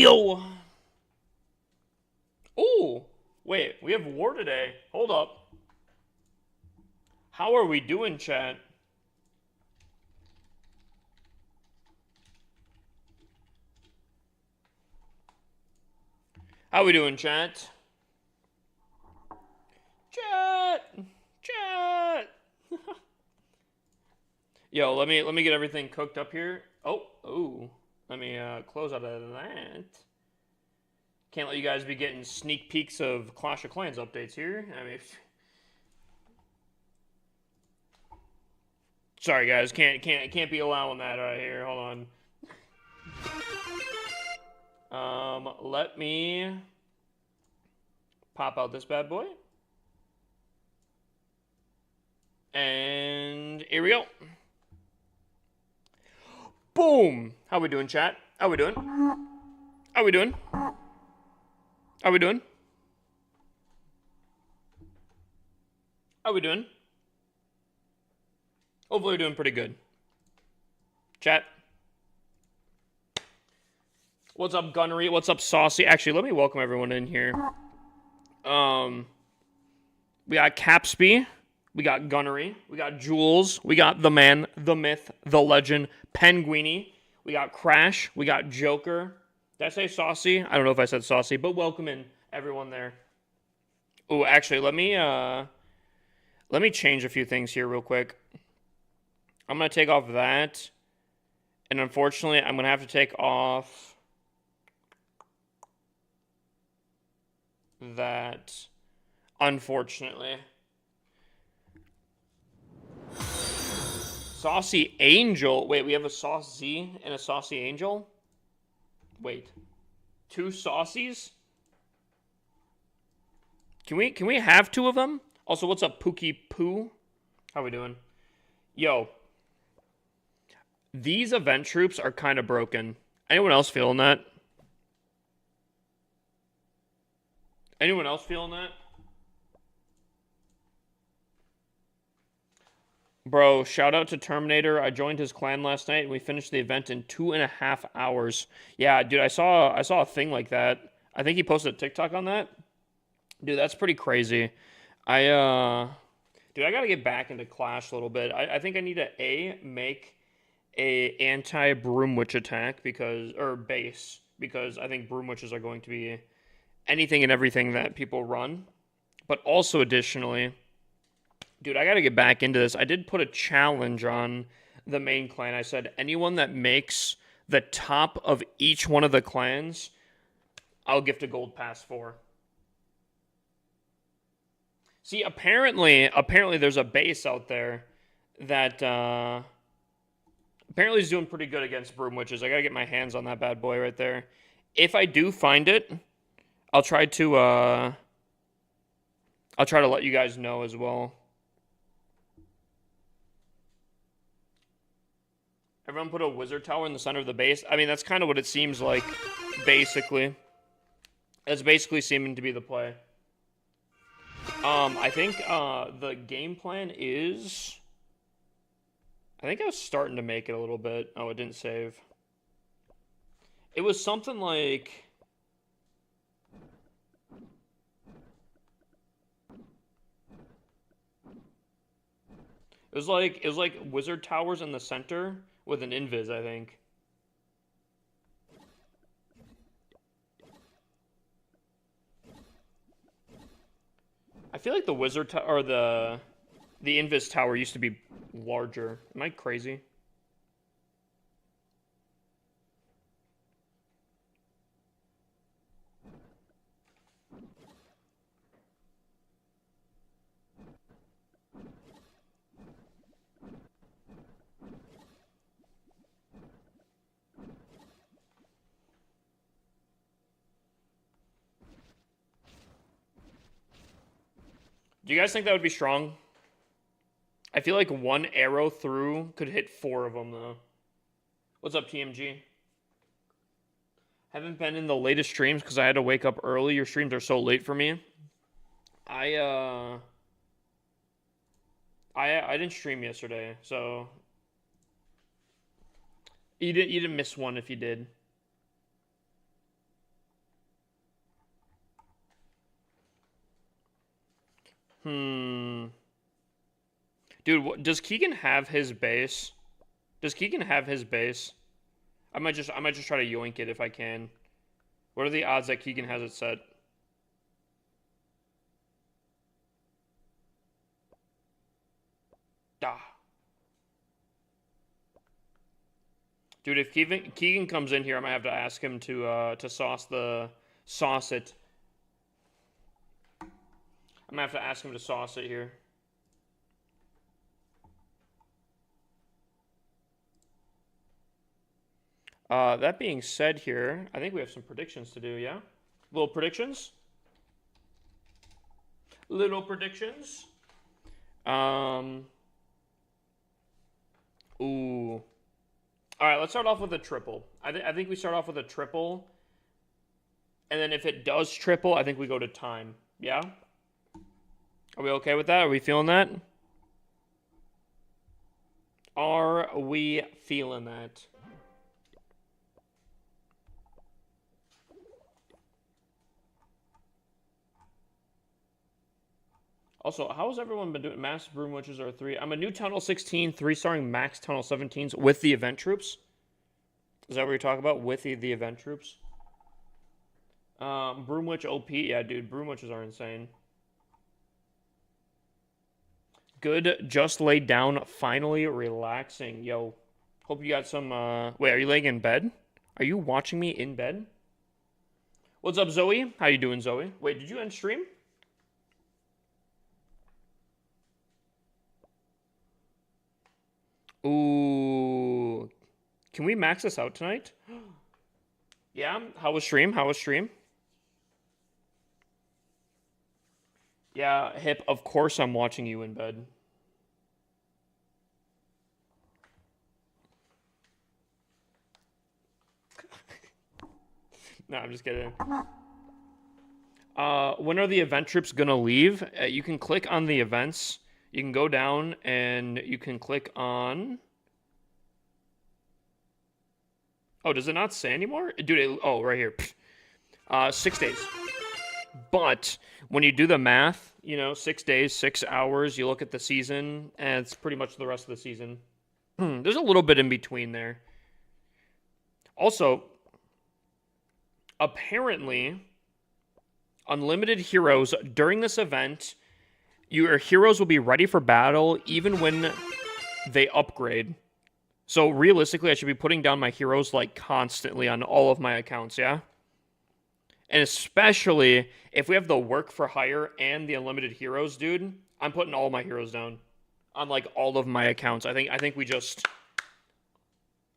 Yo. Oh, wait, we have war today. Hold up. How are we doing, chat? How we doing, chat? Chat. Chat. Yo, let me get everything cooked up here. Oh. Let me close out of that. Can't let you guys be getting sneak peeks of Clash of Clans updates here. I mean, sorry guys, can't be allowing that right here. Hold on. Let me pop out this bad boy. And here we go. Boom! How we doing, chat? How we doing? How we doing? How we doing? How we doing? Hopefully we're doing pretty good. Chat. What's up, Gunnery? What's up, Saucy? Actually, let me welcome everyone in here. We got Capsby. We got Gunnery. We got Jules. We got the man, the myth, the legend, Penguini. We got Crash. We got Joker. Did I say Saucy? I don't know if I said Saucy, but welcome in everyone there. Oh, actually, let me change a few things here real quick. I'm gonna take off that, and unfortunately, I'm gonna have to take off that. Unfortunately. Saucy Angel. Wait, we have a Saucy and a Saucy Angel? Wait. Two Saucies? Can we have two of them? Also, what's up, Pookie Poo? How we doing? Yo. These event troops are kind of broken. Anyone else feeling that? Anyone else feeling that? Bro, shout out to Terminator. I joined his clan last night and we finished the event in 2.5 hours. Yeah, dude, I saw a thing like that. I think he posted a TikTok on that. Dude, that's pretty crazy. Dude, I gotta get back into Clash a little bit. I think I need to make a anti-Broom Witch attack or base, because I think Broom Witches are going to be anything and everything that people run. But also additionally, dude, I gotta get back into this. I did put a challenge on the main clan. I said anyone that makes the top of each one of the clans, I'll gift a gold pass for. See, apparently there's a base out there that apparently is doing pretty good against Broom Witches. I gotta get my hands on that bad boy right there. If I do find it, I'll try to let you guys know as well. Everyone put a wizard tower in the center of the base. I mean, that's kind of what it seems like, basically. That's basically seeming to be the play. I think the game plan is... I think I was starting to make it a little bit. Oh, it didn't save. It was something like... It was like wizard towers in the center with an invis, I think. I feel like the wizard or the invis tower used to be larger. Am I crazy? Do you guys think that would be strong? I feel like one arrow through could hit 4 of them, though. What's up, TMG? Haven't been in the latest streams because I had to wake up early. Your streams are so late for me. I didn't stream yesterday, so you didn't miss one if you did. Hmm. Dude, does Keegan have his base? Does Keegan have his base? I might just try to yoink it if I can. What are the odds that Keegan has it set? Ah. Dude, if Keegan comes in here, I might have to ask him to sauce it. I'm gonna have to ask him to sauce it here. That being said here, I think we have some predictions to do, yeah? Little predictions? Little predictions? Um, ooh. All right, let's start off with a triple. I think we start off with a triple, and then if it does triple, I think we go to time. Yeah? Are we okay with that? Are we feeling that? Are we feeling that? Also, how has everyone been doing? Mass Broom Witches are 3. I'm a new Tunnel 16, 3-starring Max Tunnel 17s with the event troops. Is that what you're talking about? With the event troops? Broom Witch OP? Yeah, dude, Broom Witches are insane. Good, just laid down, finally relaxing. Yo, hope you got some, wait, are you laying in bed? Are you watching me in bed? What's up, Zoe? How you doing, Zoe? Wait, did you end stream? Ooh. Can we max this out tonight? Yeah? How was stream? How was stream? Yeah, Hip, of course I'm watching you in bed. No, I'm just kidding. When are the event trips gonna leave? You can click on the events. You can go down and you can click on... Oh, does it not say anymore? Dude, oh, right here. 6 days. But when you do the math, 6 days, 6 hours, you look at the season, and it's pretty much the rest of the season. There's a little bit in between there. Also, apparently, unlimited heroes during this event, your heroes will be ready for battle even when they upgrade. So realistically, I should be putting down my heroes like constantly on all of my accounts, yeah? And especially if we have the work for hire and the unlimited heroes, dude, I'm putting all my heroes down on like all of my accounts. I think we just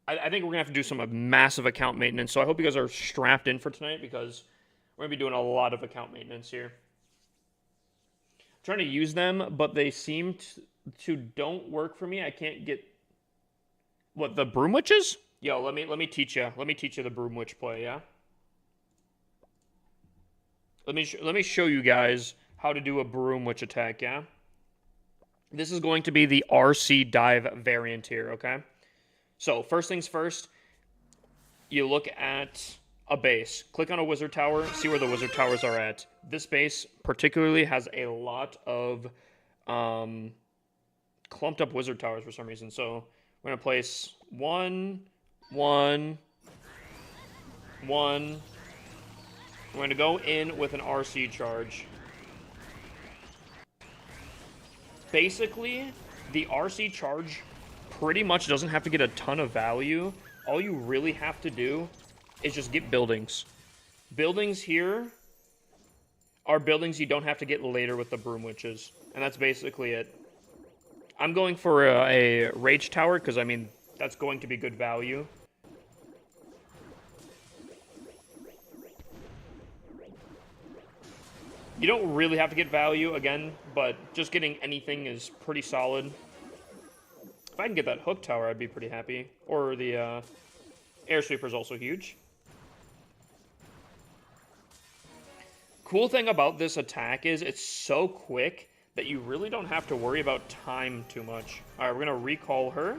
I think we're gonna have to do some massive account maintenance. So I hope you guys are strapped in for tonight because we're gonna be doing a lot of account maintenance here. I'm trying to use them, but they seem to don't work for me. I can't get what, the Broom Witches? Yo, let me teach you. Let me teach you the Broom Witch play, yeah? Let me show you guys how to do a Broom Witch attack, yeah? This is going to be the RC dive variant here, okay? So, first things first, you look at a base. Click on a wizard tower, see where the wizard towers are at. This base particularly has a lot of clumped up wizard towers for some reason. So, we're going to place 1, 1, 1. We're going to go in with an RC charge. Basically, the RC charge pretty much doesn't have to get a ton of value. All you really have to do is just get buildings. Buildings here are buildings you don't have to get later with the Broom Witches. And that's basically it. I'm going for a Rage Tower because, I mean, that's going to be good value. You don't really have to get value, again, but just getting anything is pretty solid. If I can get that Hook Tower, I'd be pretty happy. Or the Air Sweeper is also huge. Cool thing about this attack is it's so quick that you really don't have to worry about time too much. All right, we're going to recall her.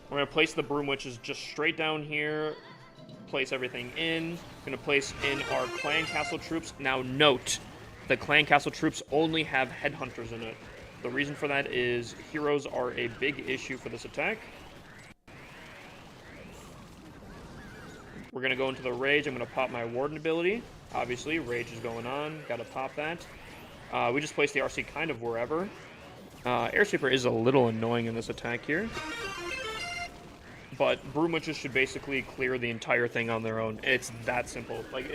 We're going to place the Broom Witches just straight down here. Place everything in. We're going to place in our Clan Castle troops. Now note, the Clan Castle troops only have Headhunters in it. The reason for that is heroes are a big issue for this attack. We're going to go into the Rage. I'm going to pop my Warden ability. Obviously, Rage is going on. Got to pop that. We just placed the RC kind of wherever. Air Sweeper is a little annoying in this attack here. But Broom Witches should basically clear the entire thing on their own. It's that simple. Like,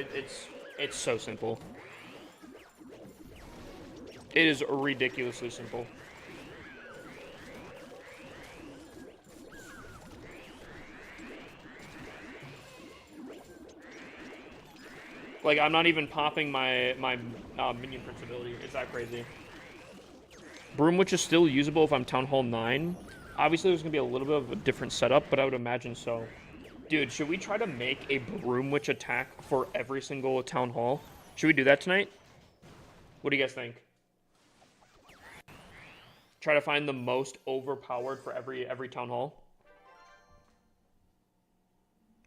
it's so simple. It is ridiculously simple. Like, I'm not even popping my Minion Prince ability. It's that crazy. Broom Witch is still usable if I'm Town Hall 9. Obviously, there's going to be a little bit of a different setup, but I would imagine so. Dude, should we try to make a Broom Witch attack for every single Town Hall? Should we do that tonight? What do you guys think? Try to find the most overpowered for every Town Hall?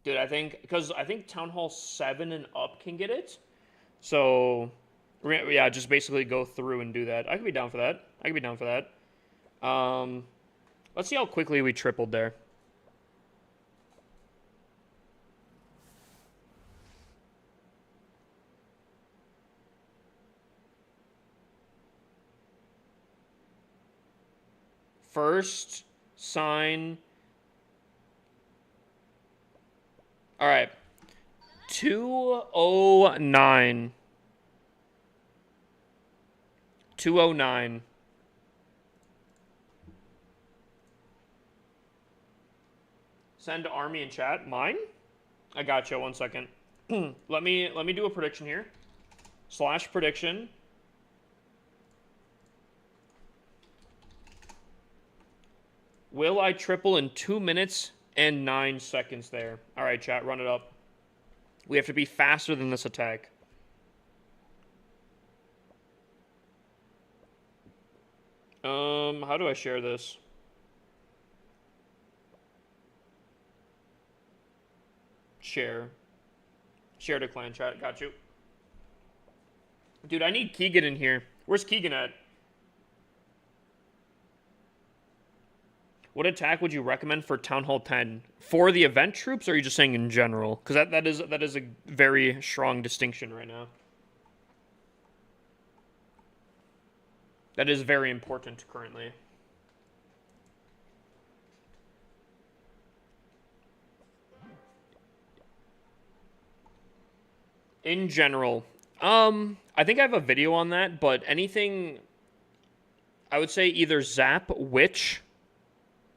Dude, because I think Town Hall 7 and up can get it. So, yeah, just basically go through and do that. I could be down for that. Let's see how quickly we tripled there. First sign. All right. 209. 209. Send army in chat. Mine? I got you. 1 second. let me do a prediction here. / prediction. Will I triple in 2 minutes and 9 seconds there? All right, chat, run it up. We have to be faster than this attack. How do I share this? Share to clan chat. Got you. Dude, I need Keegan in here. Where's Keegan at? What attack would you recommend for Town Hall 10? For the event troops, or are you just saying in general? Because that is a very strong distinction right now. That is very important currently. In general, I think I have a video on that, but anything, I would say either Zap, Witch.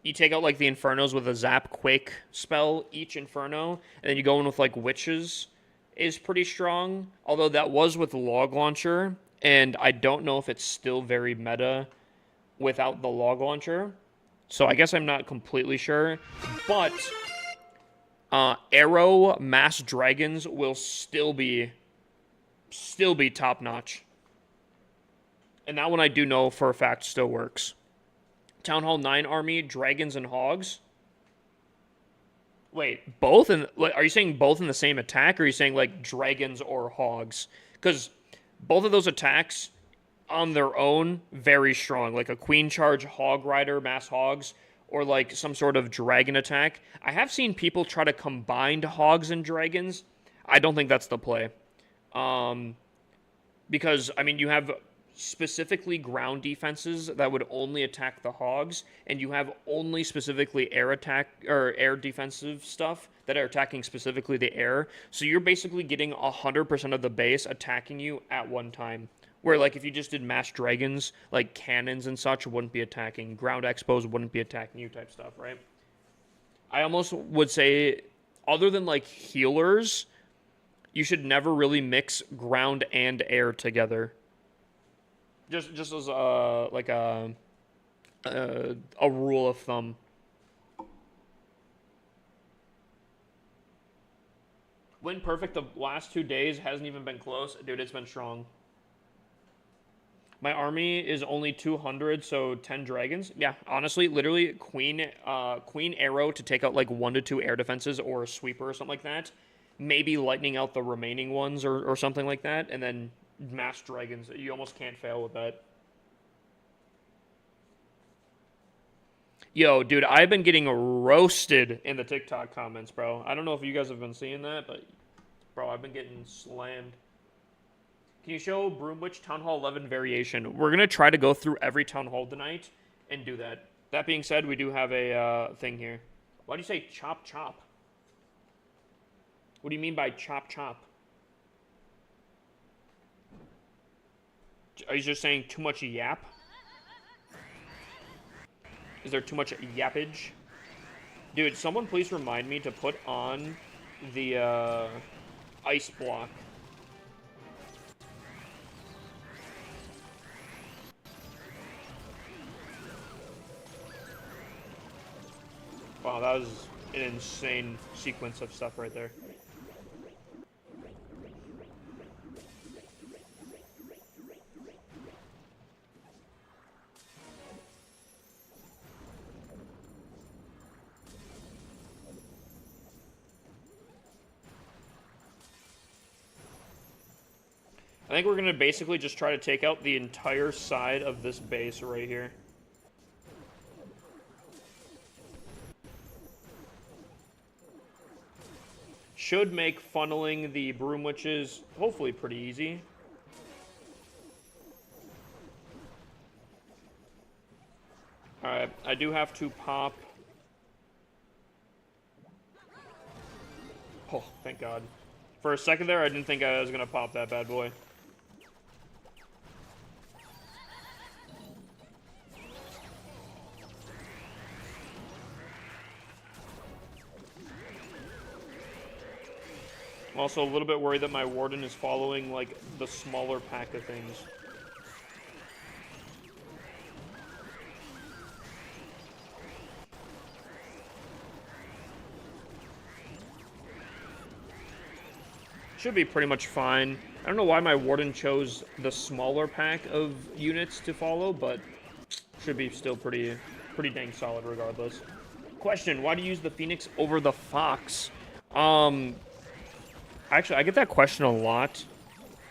You take out, like, the Infernos with a Zap Quake spell, each Inferno, and then you go in with, like, Witches is pretty strong. Although that was with Log Launcher, and I don't know if it's still very meta without the Log Launcher. So I guess I'm not completely sure. But Arrow Mass Dragons will still be top-notch. And that one I do know for a fact still works. Town Hall 9 army, dragons and hogs. Wait, both? Are you saying both in the same attack, or are you saying, like, dragons or hogs? Because both of those attacks, on their own, very strong. Like a Queen Charge Hog Rider, Mass Hogs, or, like, some sort of dragon attack. I have seen people try to combine hogs and dragons. I don't think that's the play. Because, I mean, you have specifically ground defenses that would only attack the hogs, and you have only specifically air attack or air defensive stuff that are attacking specifically the air. So you're basically getting 100% of the base attacking you at one time. Where, like, if you just did mass dragons, like cannons and such wouldn't be attacking, ground expos wouldn't be attacking you type stuff, right? I almost would say, other than, like, healers, you should never really mix ground and air together. Just as like a rule of thumb. Win perfect the last 2 days hasn't even been close, dude. It's been strong. My army is only 200, so 10 dragons. Yeah, honestly, literally, Queen Arrow to take out like 1 to 2 air defenses or a sweeper or something like that. Maybe lightning out the remaining ones or something like that, and then mass dragons. You almost can't fail with that. Yo, dude, I've been getting roasted in the TikTok comments, bro. I don't know if you guys have been seeing that, but bro, I've been getting slammed. Can you show Broomwitch Town Hall 11 variation? We're gonna try to go through every Town Hall tonight and do that. That being said, we do have a thing here. Why do you say chop chop? What do you mean by chop chop? Are you just saying too much yap? Is there too much yappage? Dude, someone please remind me to put on the ice block. Wow, that was an insane sequence of stuff right there. I think we're going to basically just try to take out the entire side of this base right here. Should make funneling the Broom Witches hopefully pretty easy. Alright, I do have to pop. Oh, thank God. For a second there, I didn't think I was going to pop that bad boy. I'm also a little bit worried that my Warden is following, like, the smaller pack of things. Should be pretty much fine. I don't know why my Warden chose the smaller pack of units to follow, but should be still pretty dang solid regardless. Question, why do you use the Phoenix over the Fox? Actually, I get that question a lot.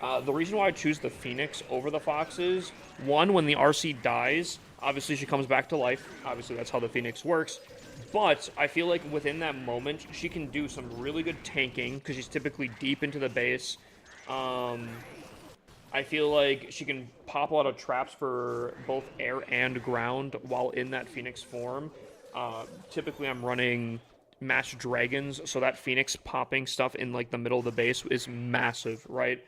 The reason why I choose the Phoenix over the Fox is, one, when the RC dies, obviously she comes back to life. Obviously, that's how the Phoenix works. But I feel like within that moment, she can do some really good tanking, because she's typically deep into the base. I feel like she can pop a lot of traps for both air and ground while in that Phoenix form. Typically, I'm running mass dragons, so that Phoenix popping stuff in like the middle of the base is massive, right?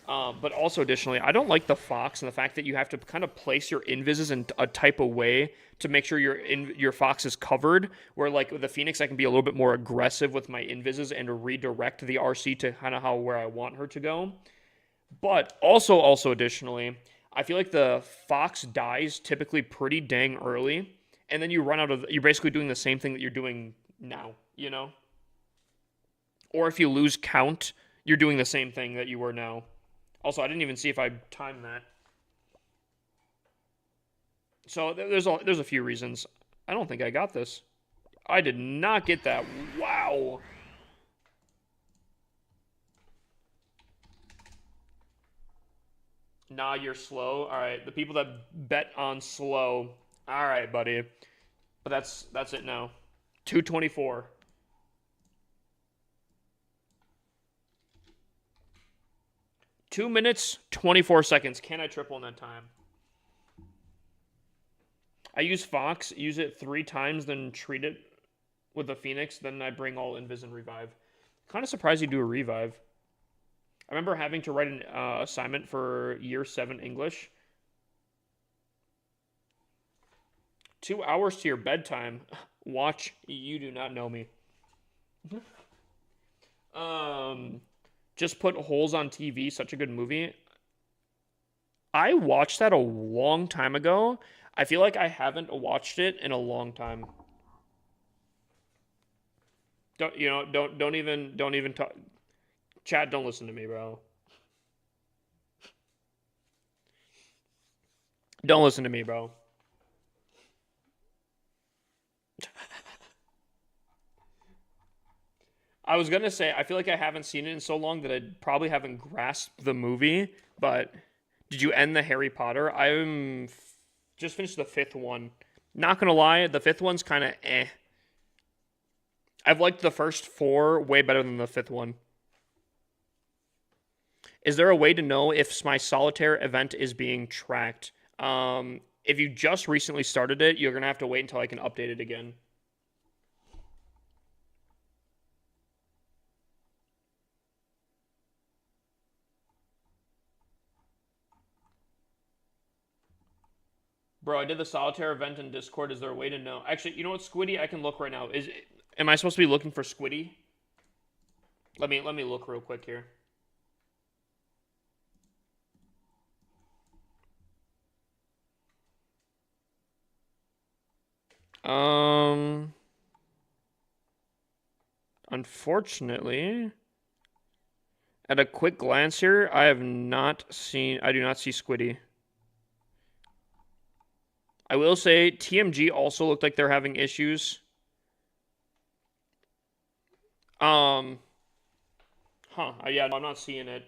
But also additionally, I don't like the Fox and the fact that you have to kind of place your invises in a type of way to make sure your Fox is covered. Where like with the Phoenix, I can be a little bit more aggressive with my invises and redirect the RC to kind of where I want her to go. But also additionally, I feel like the Fox dies typically pretty dang early, and then you run out of. You're basically doing the same thing that you're doing now, you know? Or if you lose count, you're doing the same thing that you were now. Also, I didn't even see if I timed that. So there's a few reasons. I don't think I got this. I did not get that. Wow. Nah, you're slow. All right, the people that bet on slow. All right, buddy. But that's it now. 224. 2 minutes, 24 seconds. Can I triple in that time? I use Fox, use it 3 times, then treat it with the Phoenix. Then I bring all Invis and Revive. Kind of surprised you do a Revive. I remember having to write an assignment for year 7 English. 2 hours to your bedtime. Watch, you do not know me. Just put Holes on TV, such a good movie. I watched that a long time ago. I feel like I haven't watched it in a long time. Don't even talk. Chat, don't listen to me, bro. Don't listen to me, bro. I was gonna say, I feel like I haven't seen it in so long that I probably haven't grasped the movie, but did you end the Harry Potter? Just finished the fifth one. Not gonna lie, the fifth one's kind of eh. I've liked the first four way better than the fifth one. Is there a way to know if my solitaire event is being tracked? If you just recently started it, you're gonna have to wait until I can update it again. Bro, I did the solitaire event in Discord. Is there a way to know? Actually, you know what, Squiddy? I can look right now. Am I supposed to be looking for Squiddy? Let me look real quick here. Unfortunately, at a quick glance here, I do not see Squiddy. I will say TMG also looked like they're having issues. Yeah, I'm not seeing it.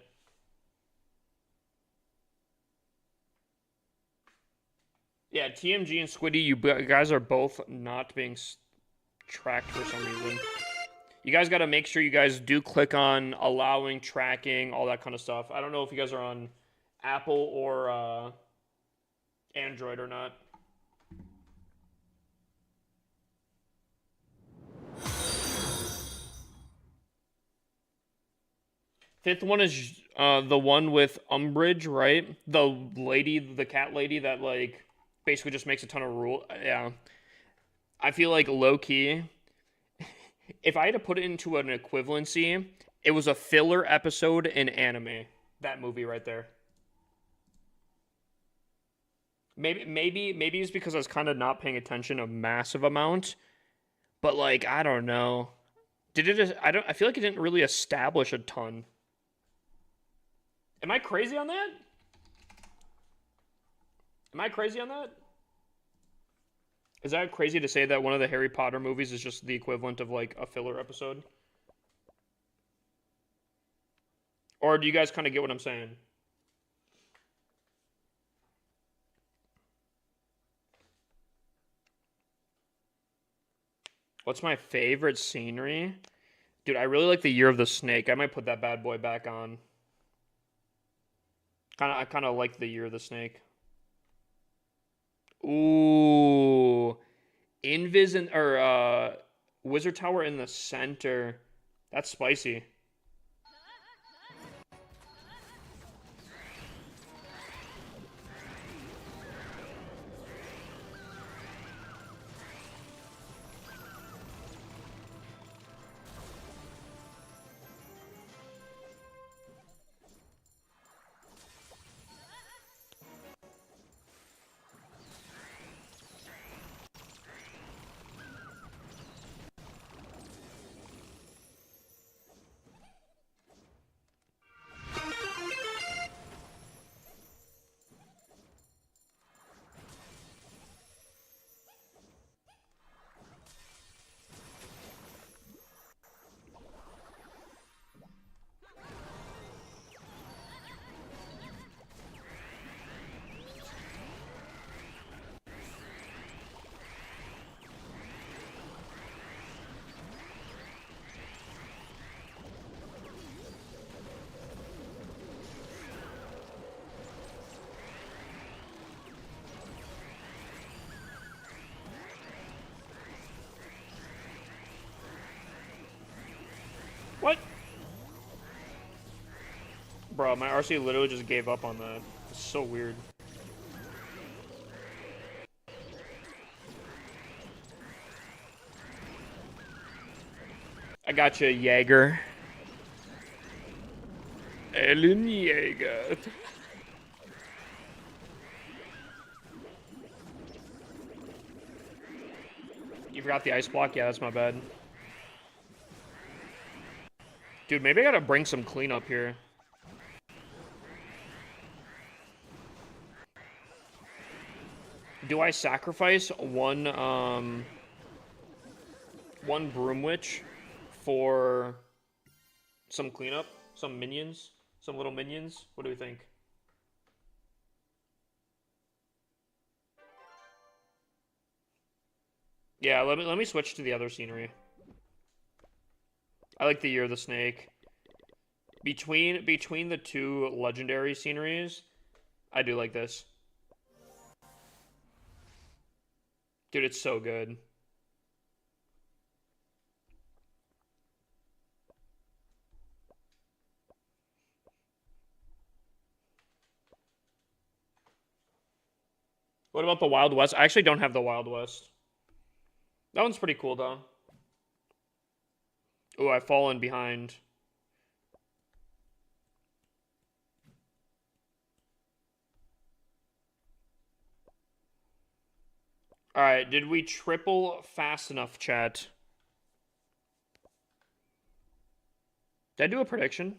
Yeah, TMG and Squiddy, you guys are both not being tracked for some reason. You guys got to make sure you guys do click on allowing tracking, all that kind of stuff. I don't know if you guys are on Apple or Android or not. Fifth one is the one with Umbridge, right? The cat lady that like basically just makes a ton of rule. Yeah, I feel like low key. If I had to put it into an equivalency, it was a filler episode in anime. That movie right there. Maybe it's because I was kind of not paying attention a massive amount, but like I don't know. Did it? I feel like it didn't really establish a ton. Am I crazy on that? Am I crazy on that? Is that crazy to say that one of the Harry Potter movies is just the equivalent of like a filler episode? Or do you guys kind of get what I'm saying? What's my favorite scenery? Dude, I really like the Year of the Snake. I might put that bad boy back on. I kind of like the Year of the Snake. Ooh, Wizard Tower in the center. That's spicy. What? Bro, my RC literally just gave up on that. It's so weird. I got you, Jaeger. Ellen Jaeger. You forgot the ice block? Yeah, that's my bad. Dude, maybe I gotta bring some cleanup here. Do I sacrifice one Broom Witch for some cleanup? Some minions? Some little minions? What do we think? Yeah, let me switch to the other scenery. I like the Year of the Snake. Between the two legendary sceneries, I do like this. Dude, it's so good. What about the Wild West? I actually don't have the Wild West. That one's pretty cool, though. Ooh, I've fallen behind. Alright, did we triple fast enough, chat? Did I do a prediction?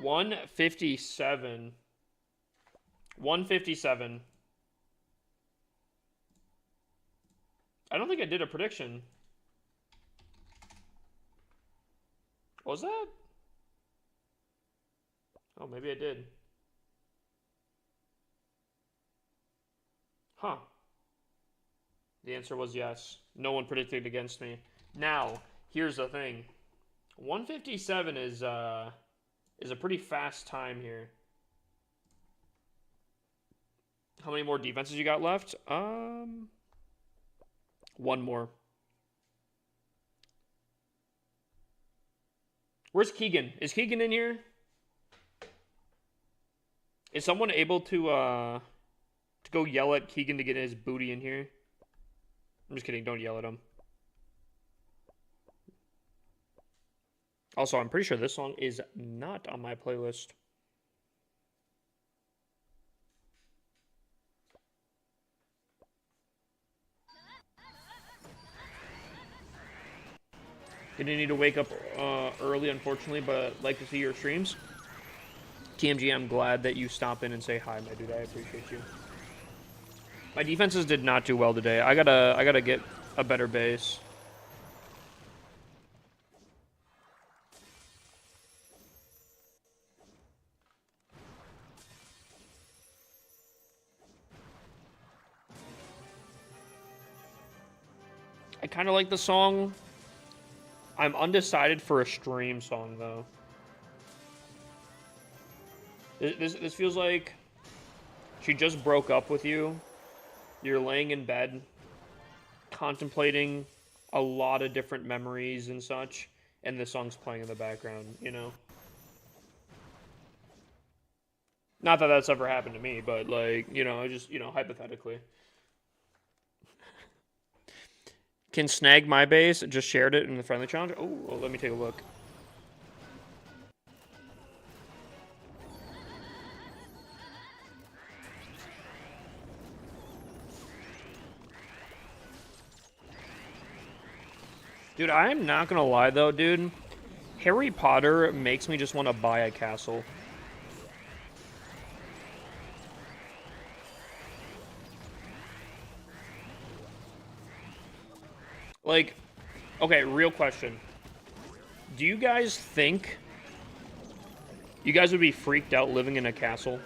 $157. 157. I don't think I did a prediction. What was that? Oh, maybe I did. Huh. The answer was yes. No one predicted against me. Now, here's the thing. 157 is a pretty fast time here. How many more defenses you got left? One more. Where's Keegan? Is Keegan in here? Is someone able to go yell at Keegan to get his booty in here? I'm just kidding. Don't yell at him. Also, I'm pretty sure this song is not on my playlist. Didn't need to wake up early, unfortunately, but like to see your streams. TMG, I'm glad that you stop in and say hi, my dude. I appreciate you. My defenses did not do well today. I gotta get a better base. I kind of like the song. I'm undecided for a stream song, though. This feels like she just broke up with you. You're laying in bed, contemplating a lot of different memories and such, and the song's playing in the background, you know? Not that that's ever happened to me, but, like, you know, just, you know, hypothetically. Can snag my base, just shared it in the friendly challenge. Oh, well, let me take a look. Dude, I'm not gonna lie though, dude. Harry Potter makes me just want to buy a castle. Like, okay, real question. Do you guys think you guys would be freaked out living in a castle?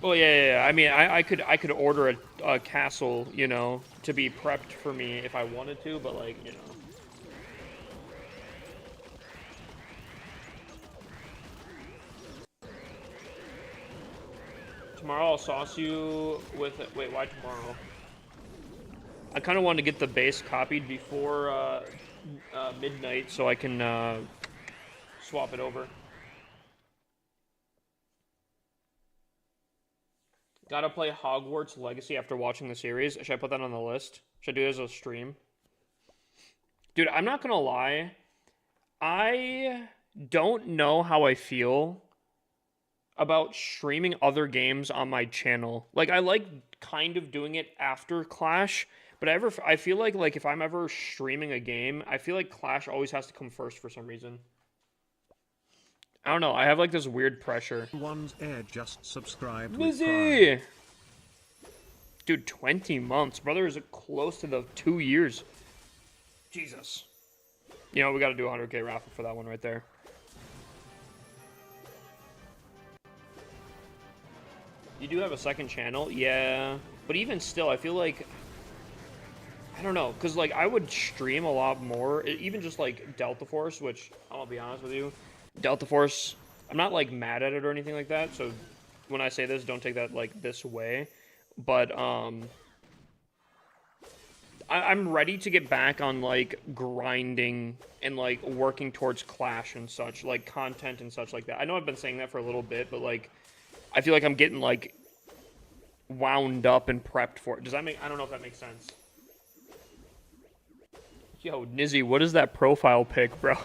Well, yeah. I mean, I could order a castle, you know, to be prepped for me if I wanted to, but like, you know. Tomorrow I'll sauce you with it. Wait, why tomorrow? I kind of wanted to get the base copied before midnight so I can swap it over. Gotta play Hogwarts Legacy after watching the series. Should I put that on the list? Should I do it as a stream? Dude, I'm not gonna lie. I don't know how I feel about streaming other games on my channel. Like I like kind of doing it after Clash, but I feel like if I'm ever streaming a game, I feel like Clash always has to come first for some reason. I don't know. I have like this weird pressure. One's Air just subscribed with Lizzie! Dude, 20 months. Brother is close to the 2 years. Jesus. You know, we got to do a 100K raffle for that one right there. You do have a second channel? Yeah. But even still, I feel like... I don't know. Because, like, I would stream a lot more. Even just, like, Delta Force, which, I'll be honest with you. Delta Force, I'm not, like, mad at it or anything like that. So, when I say this, don't take that, like, this way. But, I'm ready to get back on, like, grinding and, like, working towards Clash and such. Like, content and such like that. I know I've been saying that for a little bit, but, like... I feel like I'm getting, like, wound up and prepped for it. Does that make... I don't know if that makes sense. Yo, Nizzy, what is that profile pic, bro?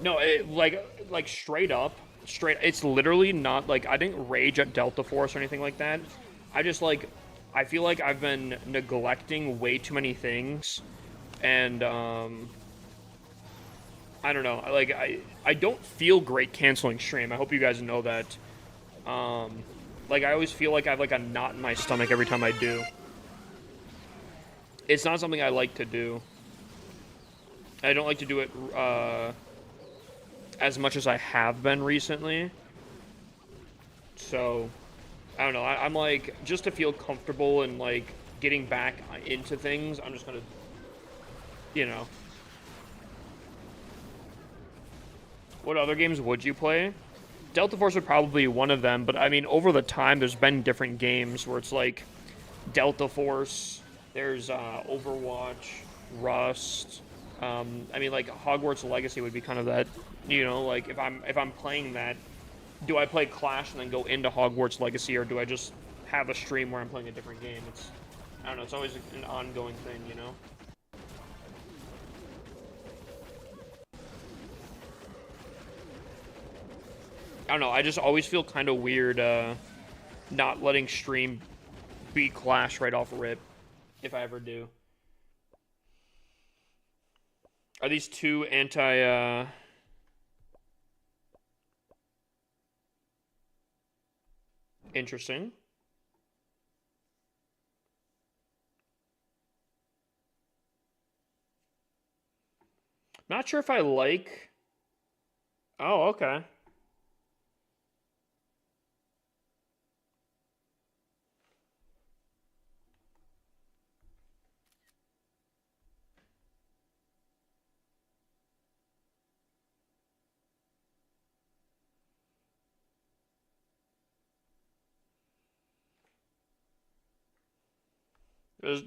No, like, straight up. It's literally not, like, I didn't rage at Delta Force or anything like that. I just, like... I feel like I've been neglecting way too many things. And, I don't know. Like, I don't feel great canceling stream. I hope you guys know that. Like, I always feel like I have, like, a knot in my stomach every time I do. It's not something I like to do. I don't like to do it, as much as I have been recently. So, I don't know. I'm, like, just to feel comfortable and, like, getting back into things, I'm just gonna, you know... What other games would you play? Delta Force would probably be one of them, but I mean, over the time, there's been different games where it's like Delta Force, there's Overwatch, Rust. I mean, like Hogwarts Legacy would be kind of that, you know, like if I'm playing that, do I play Clash and then go into Hogwarts Legacy, or do I just have a stream where I'm playing a different game? I don't know, it's always an ongoing thing, you know? I don't know, I just always feel kind of weird not letting stream be Clash right off rip, if I ever do. Are these two anti, interesting. Not sure if I like... Oh, okay.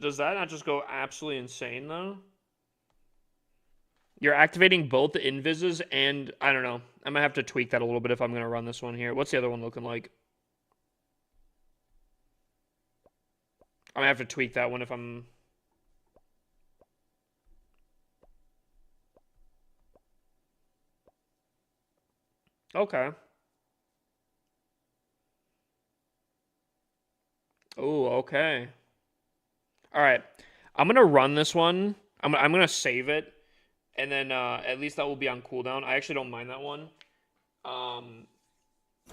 Does that not just go absolutely insane, though? You're activating both the invises and... I don't know. I might have to tweak that a little bit if I'm going to run this one here. What's the other one looking like? I'm going to have to tweak that one if I'm... Okay. Oh, okay. All right. I'm going to run this one. I'm going to save it. And then at least that will be on cooldown. I actually don't mind that one.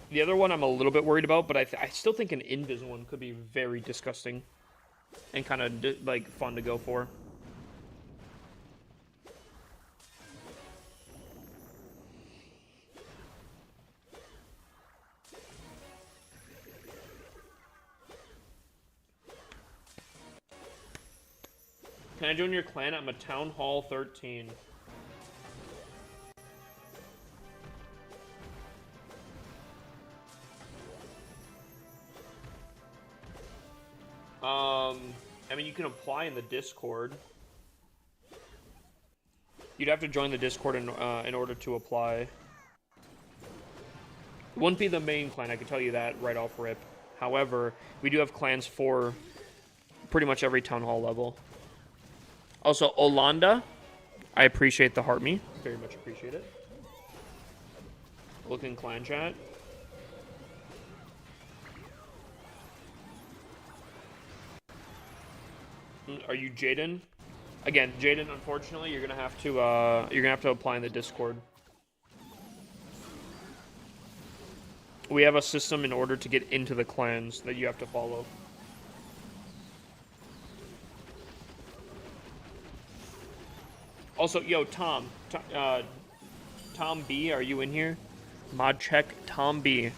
The other one I'm a little bit worried about, but I still think an invis one could be very disgusting. And kind of, like, fun to go for. Can I join your clan? I'm a Town Hall 13. I mean, you can apply in the Discord. You'd have to join the Discord in order to apply. It wouldn't be the main clan, I can tell you that right off rip. However, we do have clans for pretty much every Town Hall level. Also, Olanda. I appreciate the heart me. Very much appreciate it. Look in clan chat. Are you Jaden? Again, Jaden, unfortunately, you're gonna have to apply in the Discord. We have a system in order to get into the clans that you have to follow. Also, yo, Tom B, are you in here? Mod check, Tom B.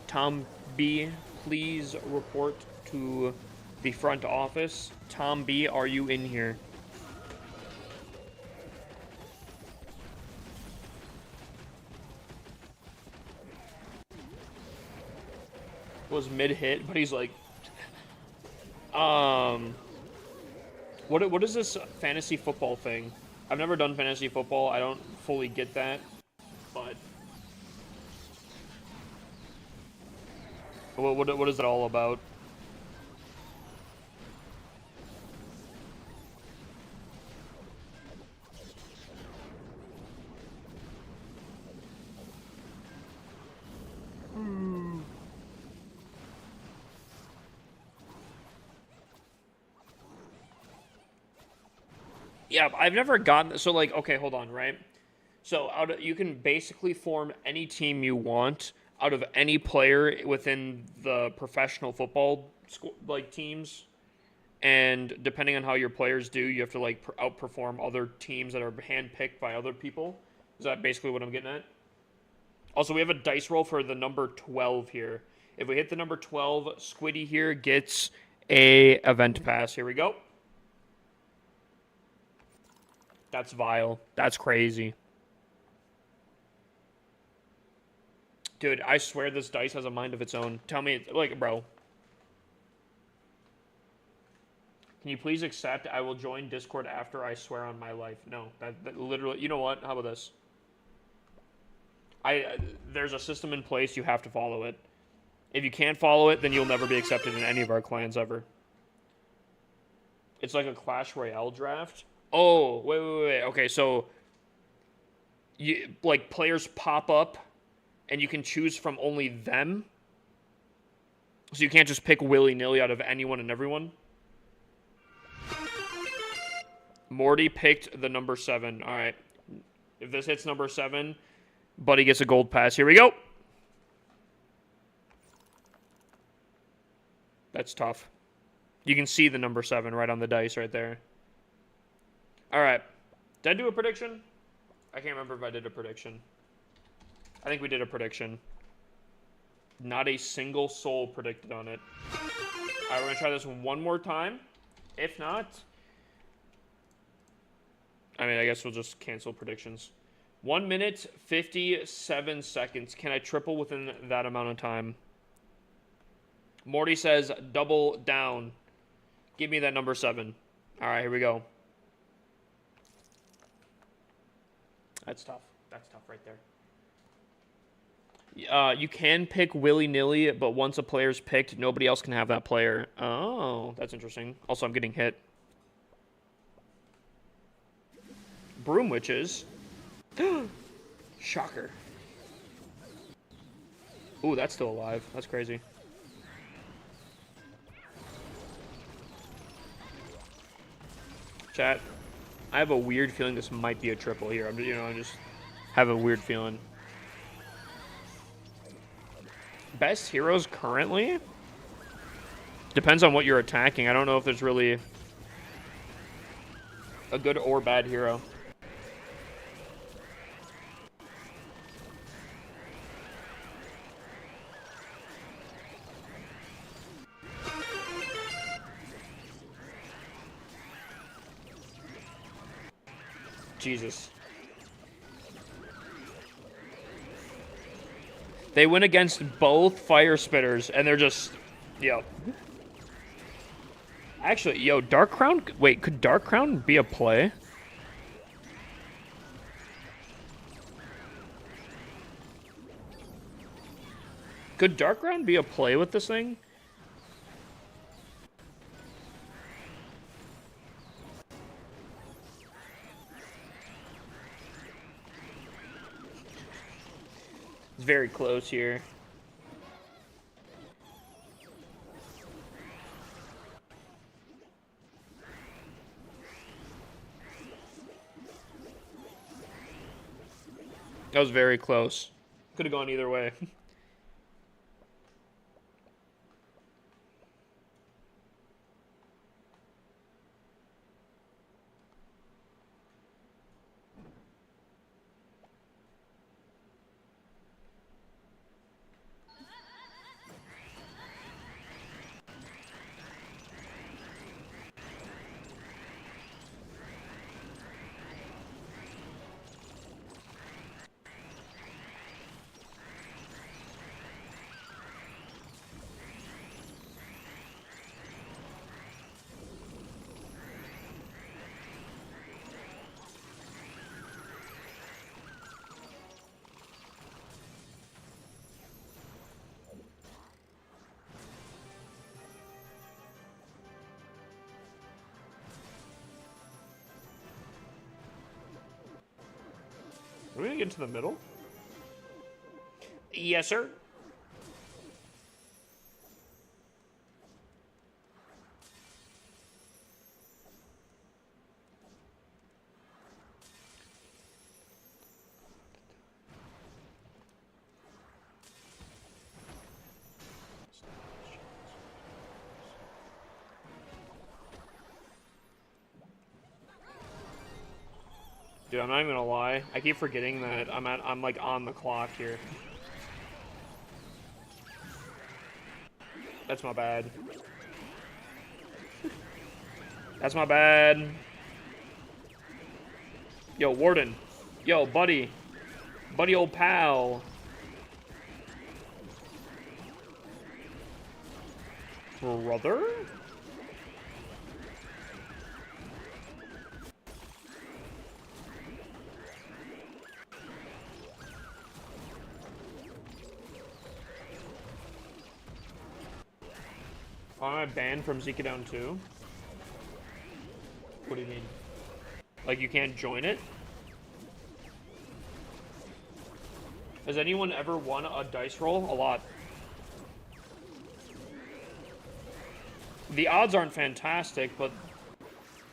Tom B, please report to the front office. Tom B, are you in here? Was mid hit, but he's like, what is this fantasy football thing? I've never done fantasy football. I don't fully get that, but what is it all about? Yeah, I've never gotten so like okay, hold on, right? So you can basically form any team you want out of any player within the professional football like teams, and depending on how your players do, you have to like outperform other teams that are handpicked by other people. Is that basically what I'm getting at? Also, we have a dice roll for the number 12 here. If we hit the number 12, Squiddy here gets a event pass. Here we go. That's vile. That's crazy. Dude, I swear this dice has a mind of its own. Tell me, like, bro. Can you please accept? I will join Discord after I swear on my life. No, that literally. You know what? How about this? There's a system in place. You have to follow it. If you can't follow it, then you'll never be accepted in any of our clans ever. It's like a Clash Royale draft. Oh, wait. Okay, so like players pop up and you can choose from only them. So you can't just pick willy-nilly out of anyone and everyone. Morty picked the number 7. All right. If this hits number 7, Buddy gets a gold pass. Here we go. That's tough. You can see the number 7 right on the dice right there. All right. Did I do a prediction? I can't remember if I did a prediction. I think we did a prediction. Not a single soul predicted on it. All right, we're going to try this one more time. If not, I mean, I guess we'll just cancel predictions. 1 minute, 57 seconds. Can I triple within that amount of time? Morty says, double down. Give me that number 7. All right, here we go. That's tough. That's tough right there. You can pick willy-nilly, but once a player's picked, nobody else can have that player. Oh, that's interesting. Also, I'm getting hit. Broom Witches. Shocker. Ooh, that's still alive. That's crazy. Chat, I have a weird feeling this might be a triple here. I just have a weird feeling. Best heroes currently? Depends on what you're attacking. I don't know if there's really a good or bad hero. Jesus. They went against both fire spitters, and they're just, yo. Actually, yo, Dark Crown. Wait, could Dark Crown be a play? Could Dark Crown be a play with this thing? It's very close here. That was very close. Could have gone either way. Are we gonna get into the middle? Yes, sir. Dude, I'm not even gonna lie. I keep forgetting that I'm like on the clock here. That's my bad. That's my bad. Yo, Warden. Yo, buddy. Buddy old pal. Brother? Am I banned from Zika Down 2? What do you mean? Like you can't join it? Has anyone ever won a dice roll? A lot. The odds aren't fantastic, but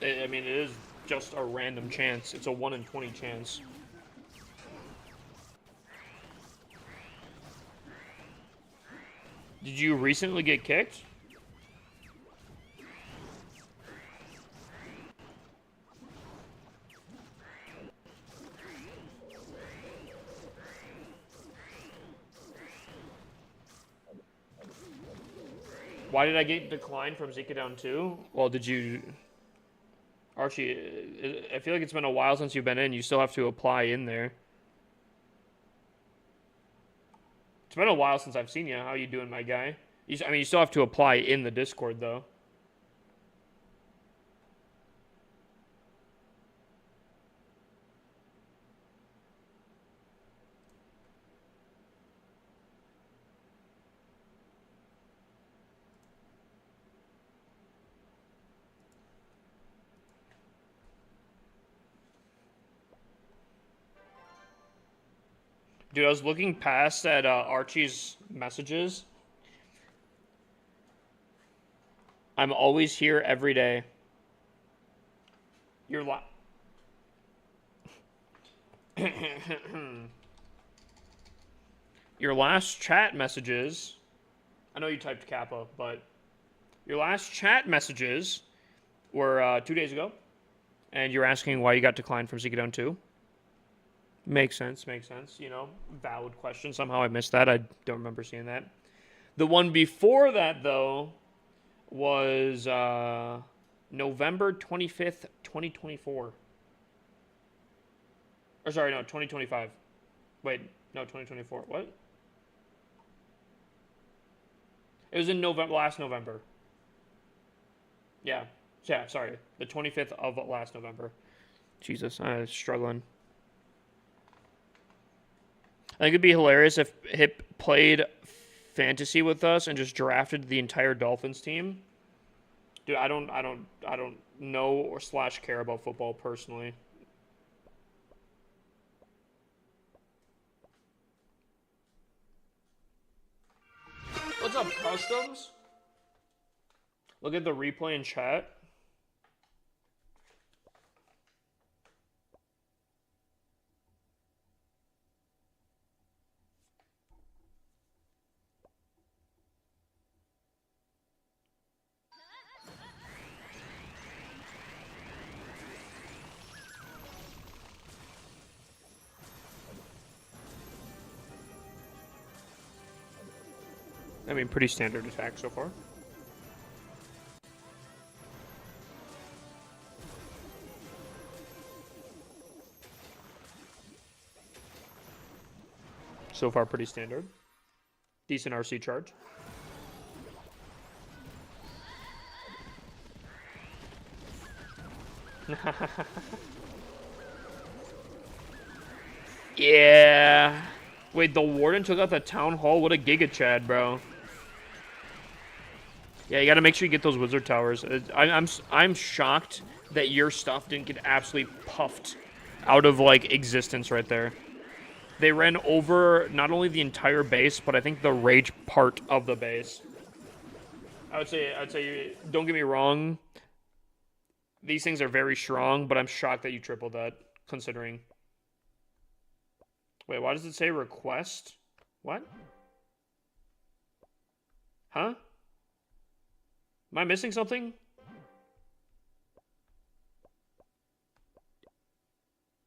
I mean, it is just a random chance. It's a 1 in 20 chance. Did you recently get kicked? Why did I get declined from Zika Down 2? Well, did you... Archie, I feel like it's been a while since you've been in. You still have to apply in there. It's been a while since I've seen you. How you doing, my guy? I mean, you still have to apply in the Discord, though. Dude, I was looking past at Archie's messages. I'm always here every day. You're Your last chat messages... I know you typed Kappa, but... Your last chat messages were 2 days ago. And you're asking why you got declined from Zika Down 2. Makes sense, you know, valid question. Somehow I missed that. I don't remember seeing that. The one before that, though, was November 25th, 2024. Or sorry, no, 2025. Wait, no, 2024. What? It was in November, last November. Yeah, sorry. The 25th of last November. Jesus, I was struggling. I think it'd be hilarious if Hip played fantasy with us and just drafted the entire Dolphins team. Dude, I don't know or / care about football personally. up, Customs? Look at the replay in chat. I mean, pretty standard attack so far. So far, pretty standard. Decent RC charge. Yeah. Wait, the Warden took out the Town Hall? What a Giga Chad, bro. Yeah, you gotta make sure you get those Wizard Towers. I'm shocked that your stuff didn't get absolutely puffed out of, like, existence right there. They ran over not only the entire base, but I think the rage part of the base. I'd say, don't get me wrong, these things are very strong, but I'm shocked that you tripled that, considering. Wait, why does it say request? What? Huh? Am I missing something?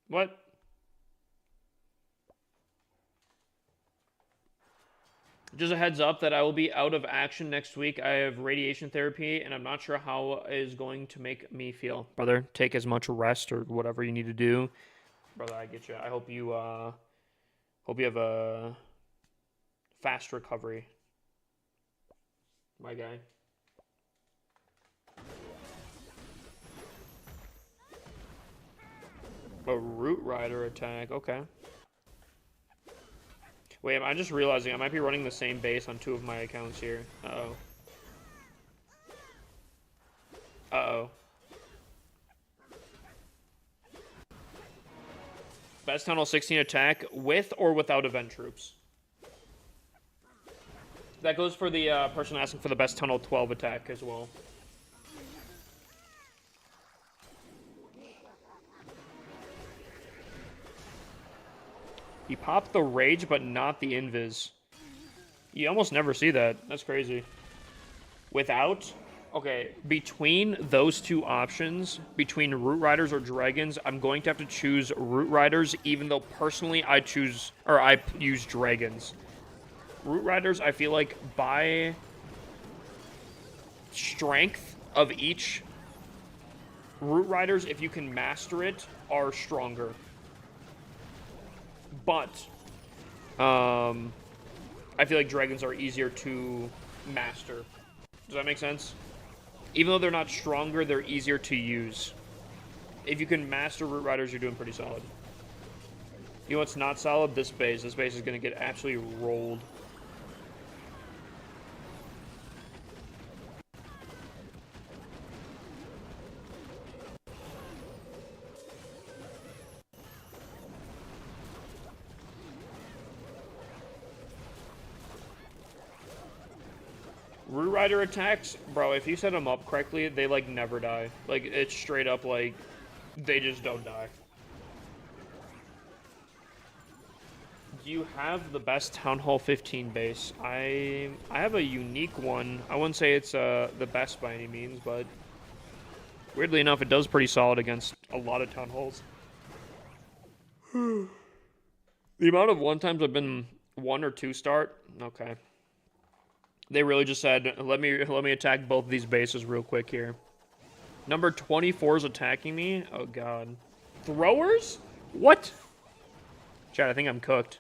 What? Just a heads up that I will be out of action next week. I have radiation therapy, and I'm not sure how it is going to make me feel. Brother, take as much rest or whatever you need to do. Brother, I get you. I hope you have a fast recovery. My guy. A Root Rider attack, okay. Wait, I'm just realizing I might be running the same base on two of my accounts here. Uh-oh. Uh-oh. Best Tunnel 16 attack with or without event troops? That goes for the person asking for the best Tunnel 12 attack as well. He popped the Rage, but not the Invis. You almost never see that. That's crazy. Without? Okay, between those two options, between Root Riders or Dragons, I'm going to have to choose Root Riders, even though personally I use Dragons. Root Riders, I feel like by strength of each, Root Riders, if you can master it, are stronger. But I feel like Dragons are easier to master. Does that make sense? Even though they're not stronger, they're easier to use. If you can master Root Riders, you're doing pretty solid. You know what's not solid? This base. This base is going to get absolutely rolled. Root Rider attacks, bro, if you set them up correctly, they, like, never die. Like, it's straight up, like, they just don't die. Do you have the best Town Hall 15 base? I have a unique one. I wouldn't say it's the best by any means, but weirdly enough, it does pretty solid against a lot of Town Halls. The amount of one times I've been 1 or 2 start, okay. They really just said, let me attack both of these bases real quick here. Number 24 is attacking me. Oh, God. Throwers? What? Chad, I think I'm cooked.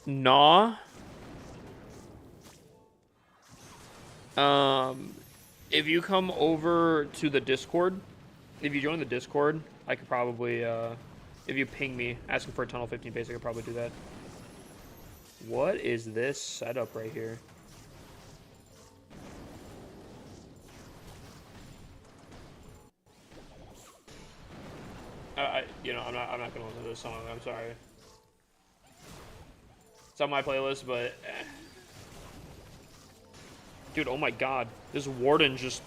Nah. If you come over to the Discord, if you join the Discord, I could probably, if you ping me asking for a Tunnel 15 base, I could probably do that. What is this setup right here? you know, I'm not gonna listen to this song. I'm sorry. It's on my playlist, but dude, oh my god, this warden just.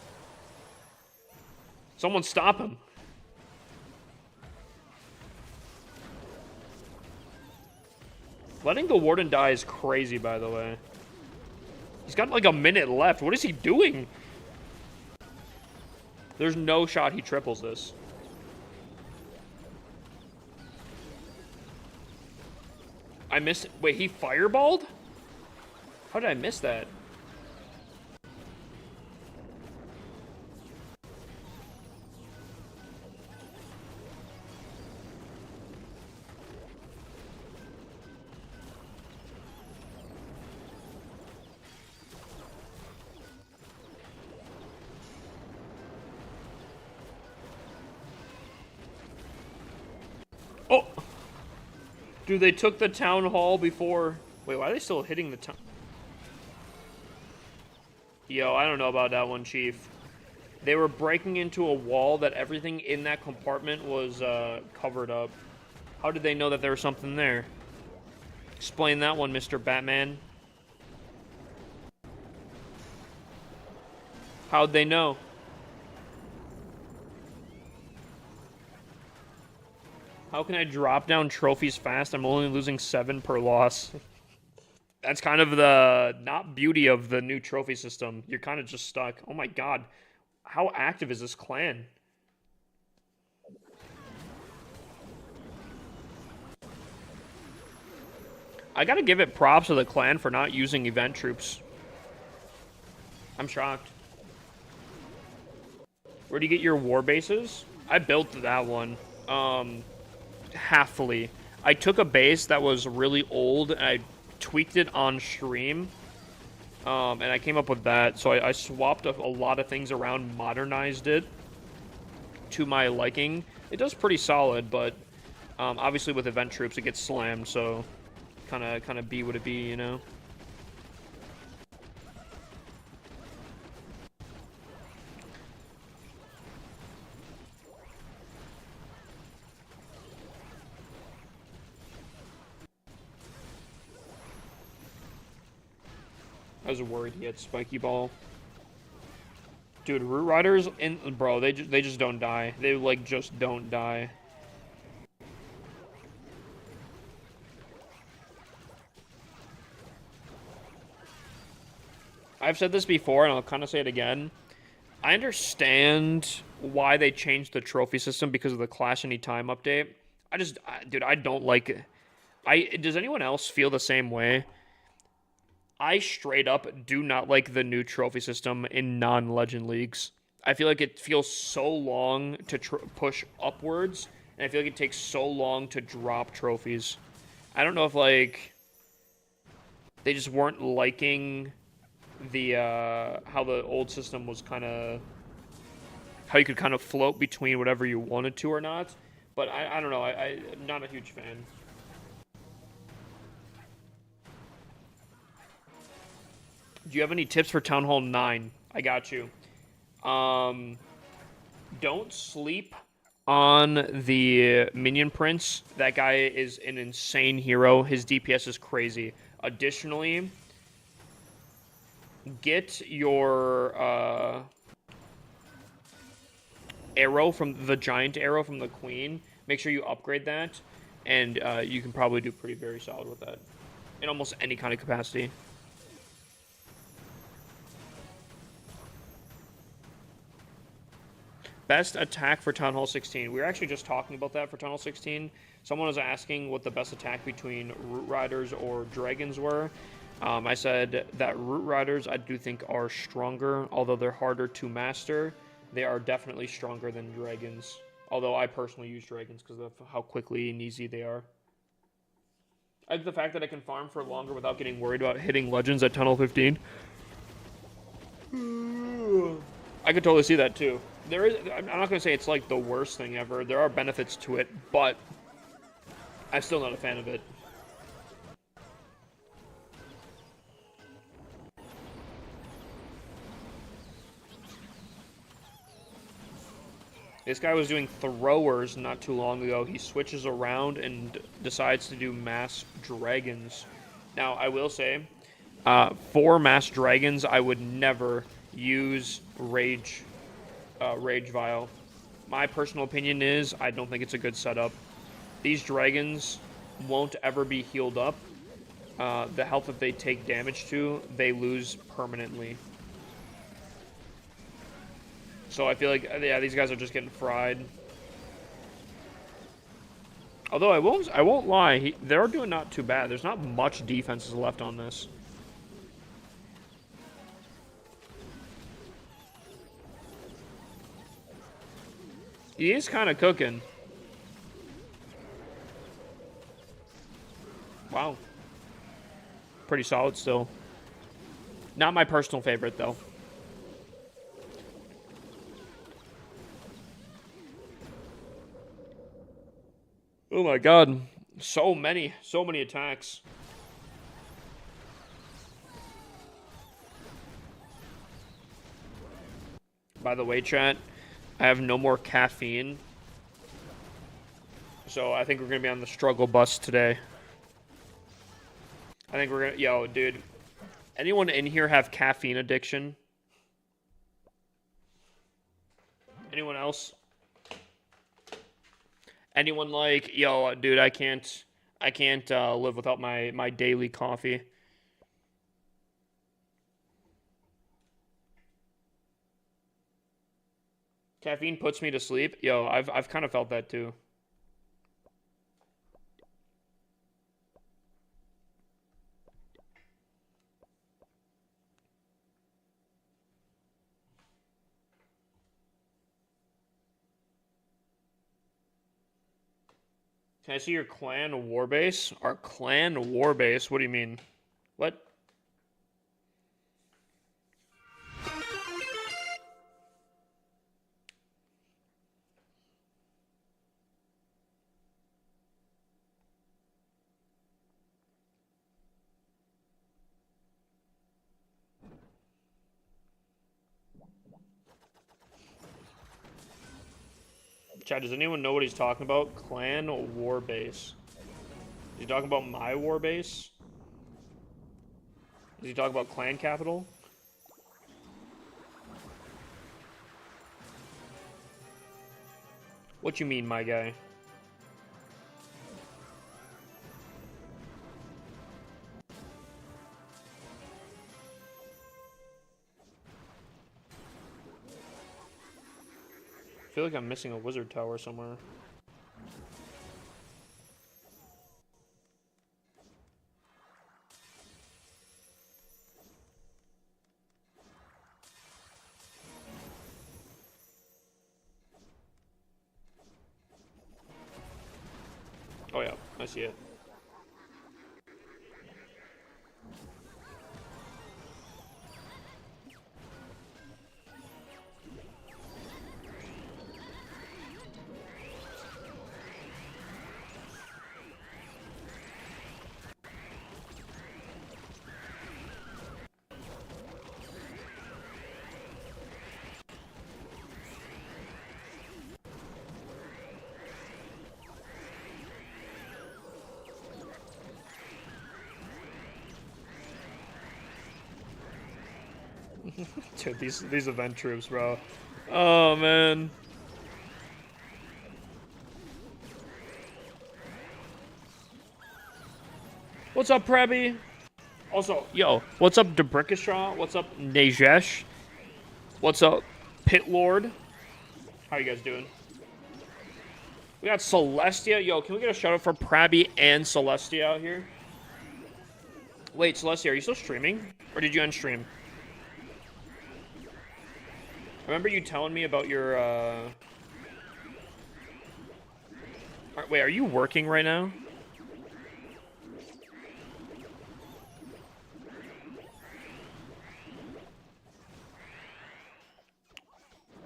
Someone stop him. Letting the warden die is crazy, by the way. He's got like a minute left. What is he doing? There's no shot he triples this. I missed. Wait, he fireballed? How did I miss that? Oh! Dude, they took the town hall before... Wait, why are they still hitting the town? Yo, I don't know about that one, Chief. They were breaking into a wall that everything in that compartment was covered up. How did they know that there was something there? Explain that one, Mr. Batman. How'd they know? How can I drop down trophies fast? I'm only losing 7 per loss. That's kind of the not beauty of the new trophy system. You're kind of just stuck. Oh my god. How active is this clan? I gotta give it props to the clan for not using event troops. I'm shocked. Where do you get your war bases? I built that one. Halfly. I took a base that was really old and I tweaked it on stream. And I came up with that. So I swapped a lot of things around, modernized it to my liking. It does pretty solid, but obviously with event troops it gets slammed, so kind of be what it be, you know? I was worried he had spiky ball. Dude, Root Riders, bro, they just don't die. They, like, just don't die. I've said this before, and I'll kind of say it again. I understand why they changed the trophy system because of the Clash Anytime update. Dude, I don't like it. Does anyone else feel the same way? I straight up do not like the new trophy system in non-legend leagues. I feel like it feels so long to push upwards, and I feel like it takes so long to drop trophies. I don't know if, like, they just weren't liking the, how the old system was kind of, how you could kind of float between whatever you wanted to or not. But I don't know, I'm not a huge fan. Do you have any tips for Town Hall 9? I got you. Don't sleep on the Minion Prince. That guy is an insane hero. His DPS is crazy. Additionally, get your arrow from the giant arrow from the Queen. Make sure you upgrade that, and you can probably do very solid with that in almost any kind of capacity. Best attack for Town Hall 16. We were actually just talking about that for Town Hall 16. Someone was asking what the best attack between Root Riders or Dragons were. I said that Root Riders I do think are stronger, although they're harder to master. They are definitely stronger than Dragons. Although I personally use Dragons because of how quickly and easy they are. I like the fact that I can farm for longer without getting worried about hitting Legends at Tunnel 15. I could totally see that too. I'm not going to say it's like the worst thing ever. There are benefits to it, but I'm still not a fan of it. This guy was doing throwers not too long ago. He switches around and decides to do mass dragons. Now, I will say, for mass dragons, I would never use rage vial. My personal opinion is I don't think it's a good setup. These dragons won't ever be healed up. The health that they take damage to, they lose permanently. So I feel like, yeah, these guys are just getting fried. Although I won't lie, they're doing not too bad. There's not much defenses left on this. He is kind of cooking. Wow. Pretty solid still. Not my personal favorite, though. Oh my god. So many attacks. By the way, chat, I have no more caffeine. So I think we're going to be on the struggle bus today. I think we're going to... Yo, dude. Anyone in here have caffeine addiction? Anyone else? Anyone like, yo, dude, I can't live without my daily coffee. Caffeine puts me to sleep. Yo, I've kind of felt that too. Can I see your clan warbase? Our clan warbase? What do you mean? What? Chad, does anyone know what he's talking about? Clan warbase. Is he talking about my warbase? Is he talking about clan capital? What you mean, my guy? I feel like I'm missing a wizard tower somewhere. Oh yeah, I see it. Dude, these event troops, bro. Oh man. What's up, Prebby? Also, yo, what's up, Debrickishaw? What's up, Najesh? What's up, Pit Lord? How you guys doing? We got Celestia. Yo, can we get a shout out for Prabby and Celestia out here? Wait, Celestia, are you still streaming? Or did you end stream? I remember you telling me about your, Wait, are you working right now?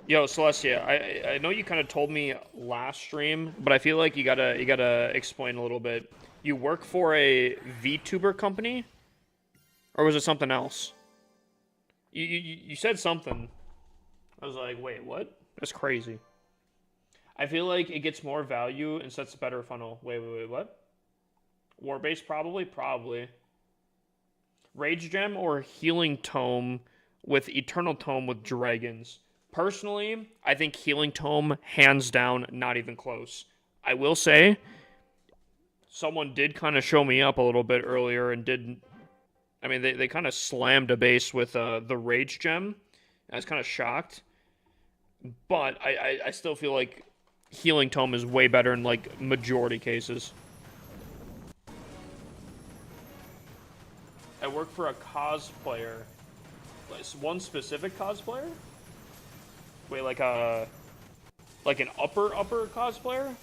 Yo, Celestia, I know you kind of told me last stream, but I feel like you gotta explain a little bit. You work for a VTuber company? Or was it something else? You said something. I was like, wait, what? That's crazy. I feel like it gets more value and sets a better funnel. Wait, what? Warbase probably? Probably. Rage Gem or Healing Tome with Eternal Tome with Dragons. Personally, I think Healing Tome, hands down, not even close. I will say, someone did kind of show me up a little bit earlier and did. I mean, they kind of slammed a base with the Rage Gem. I was kind of shocked. But I still feel like Healing Tome is way better in, like, majority cases. I work for a cosplayer. Like, one specific cosplayer? Wait, like an upper cosplayer?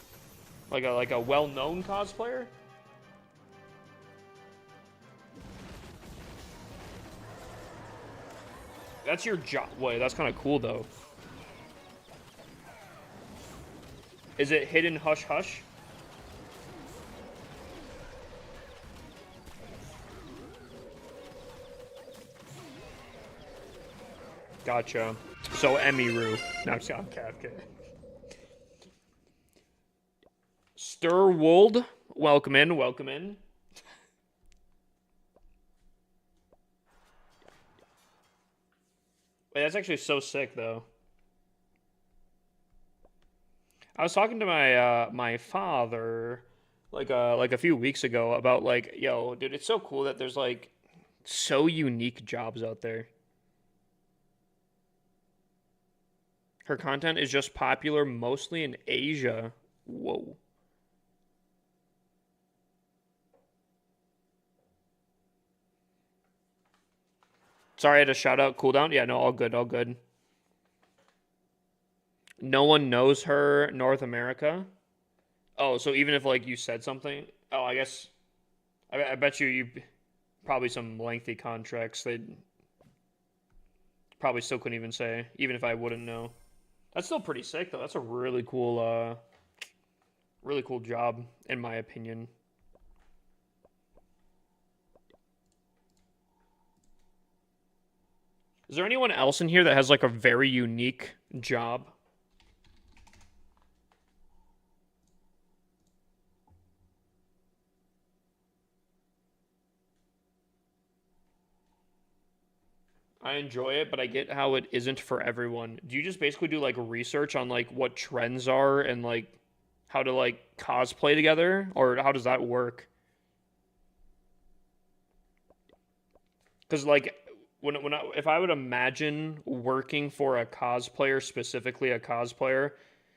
Like a well-known cosplayer? That's your job. Wait, that's kind of cool, though. Is it Hidden Hush Hush? Gotcha. So, Emiru. No, I'm kidding. Sturwold, welcome in, welcome in. Wait, that's actually so sick, though. I was talking to my father like a few weeks ago about, like, yo, dude, it's so cool that there's, like, so unique jobs out there. Her content is just popular mostly in Asia. Whoa. Sorry, I had to shout out cooldown. Yeah, no, all good, all good. No one knows her, North America. Oh, so even if, like, you said something, oh, I guess, I bet you probably some lengthy contracts they probably still couldn't even say, even if I wouldn't know. That's still pretty sick, though. That's a really cool job, in my opinion. Is there anyone else in here that has, like, a very unique job? I enjoy it, but I get how it isn't for everyone. Do you just basically do, like, research on, like, what trends are and, like, how to, like, cosplay together? Or how does that work? Because, like, if I would imagine working for a cosplayer, specifically a cosplayer,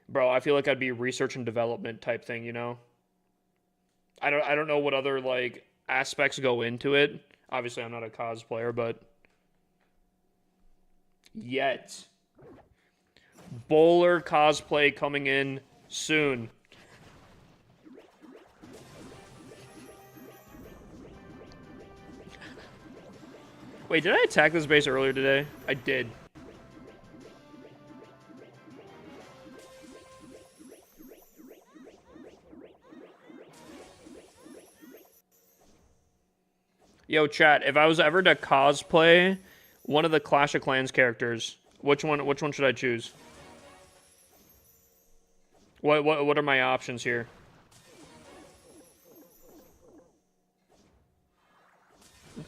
bro, I feel like I'd be research and development type thing, you know? I don't know what other, like, aspects go into it. Obviously, I'm not a cosplayer, but yet. Bowler cosplay coming in soon. Wait, did I attack this base earlier today? I did. Yo, chat, if I was ever to cosplay one of the Clash of Clans characters, which one should I choose? What are my options here?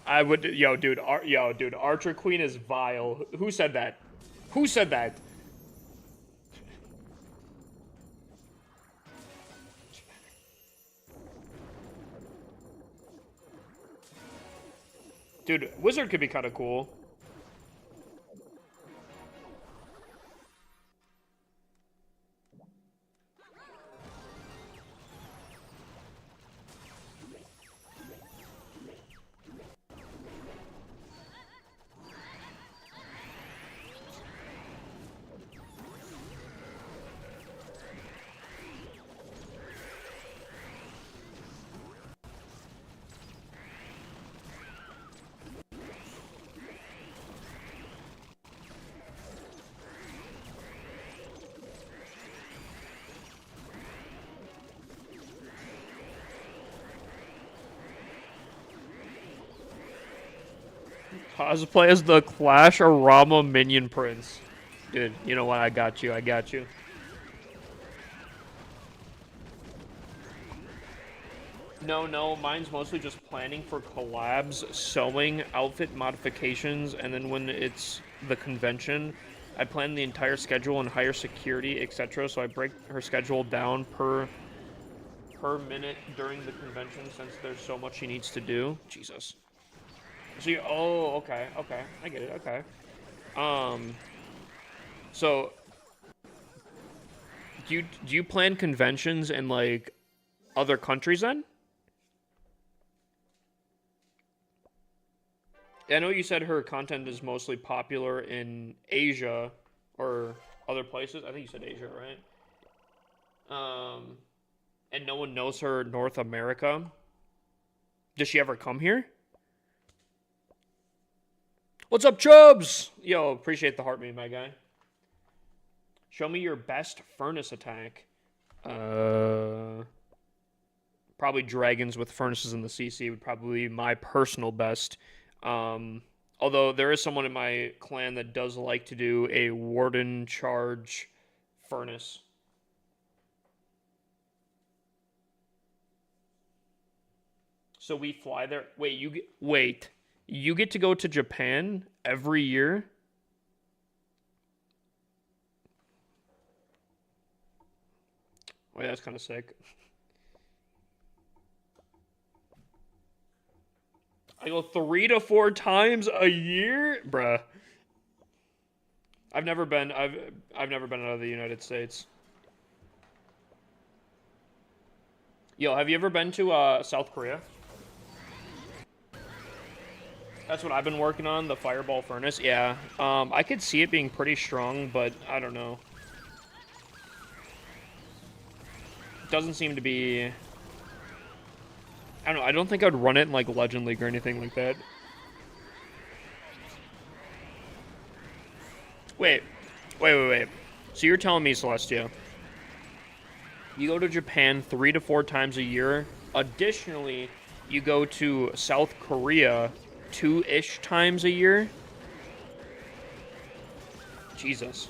I would, yo, dude, Archer Queen is vile. Who said that? Who said that? Dude, Wizard could be kind of cool. Cosplay as the Clash Arama Minion Prince. Dude, you know what? I got you. I got you. No, mine's mostly just planning for collabs, sewing, outfit modifications, and then when it's the convention, I plan the entire schedule and hire security, etc. So I break her schedule down per minute during the convention since there's so much she needs to do. Jesus. So you, oh, okay, I get it. Okay. Um. So do you plan conventions in like other countries then? I know you said her content is mostly popular in Asia or other places. I think you said Asia, right? And no one knows her in North America. Does she ever come here? What's up, Chubs? Yo, appreciate the heartbeat, my guy. Show me your best furnace attack. Probably dragons with furnaces in the CC would probably be my personal best. Although there is someone in my clan that does like to do a warden charge furnace. So we fly there. Wait. You get to go to Japan every year? Wait, that's kind of sick. I go 3 to 4 times a year, bruh. I've never been out of the United States. Yo, have you ever been to South Korea? That's what I've been working on, the fireball furnace. Yeah. I could see it being pretty strong, but I don't know. It doesn't seem to be. I don't know. I don't think I'd run it in like Legend League or anything like that. Wait. So you're telling me, Celestia, you go to Japan 3 to 4 times a year. Additionally, you go to South Korea 2-ish times a year? Jesus.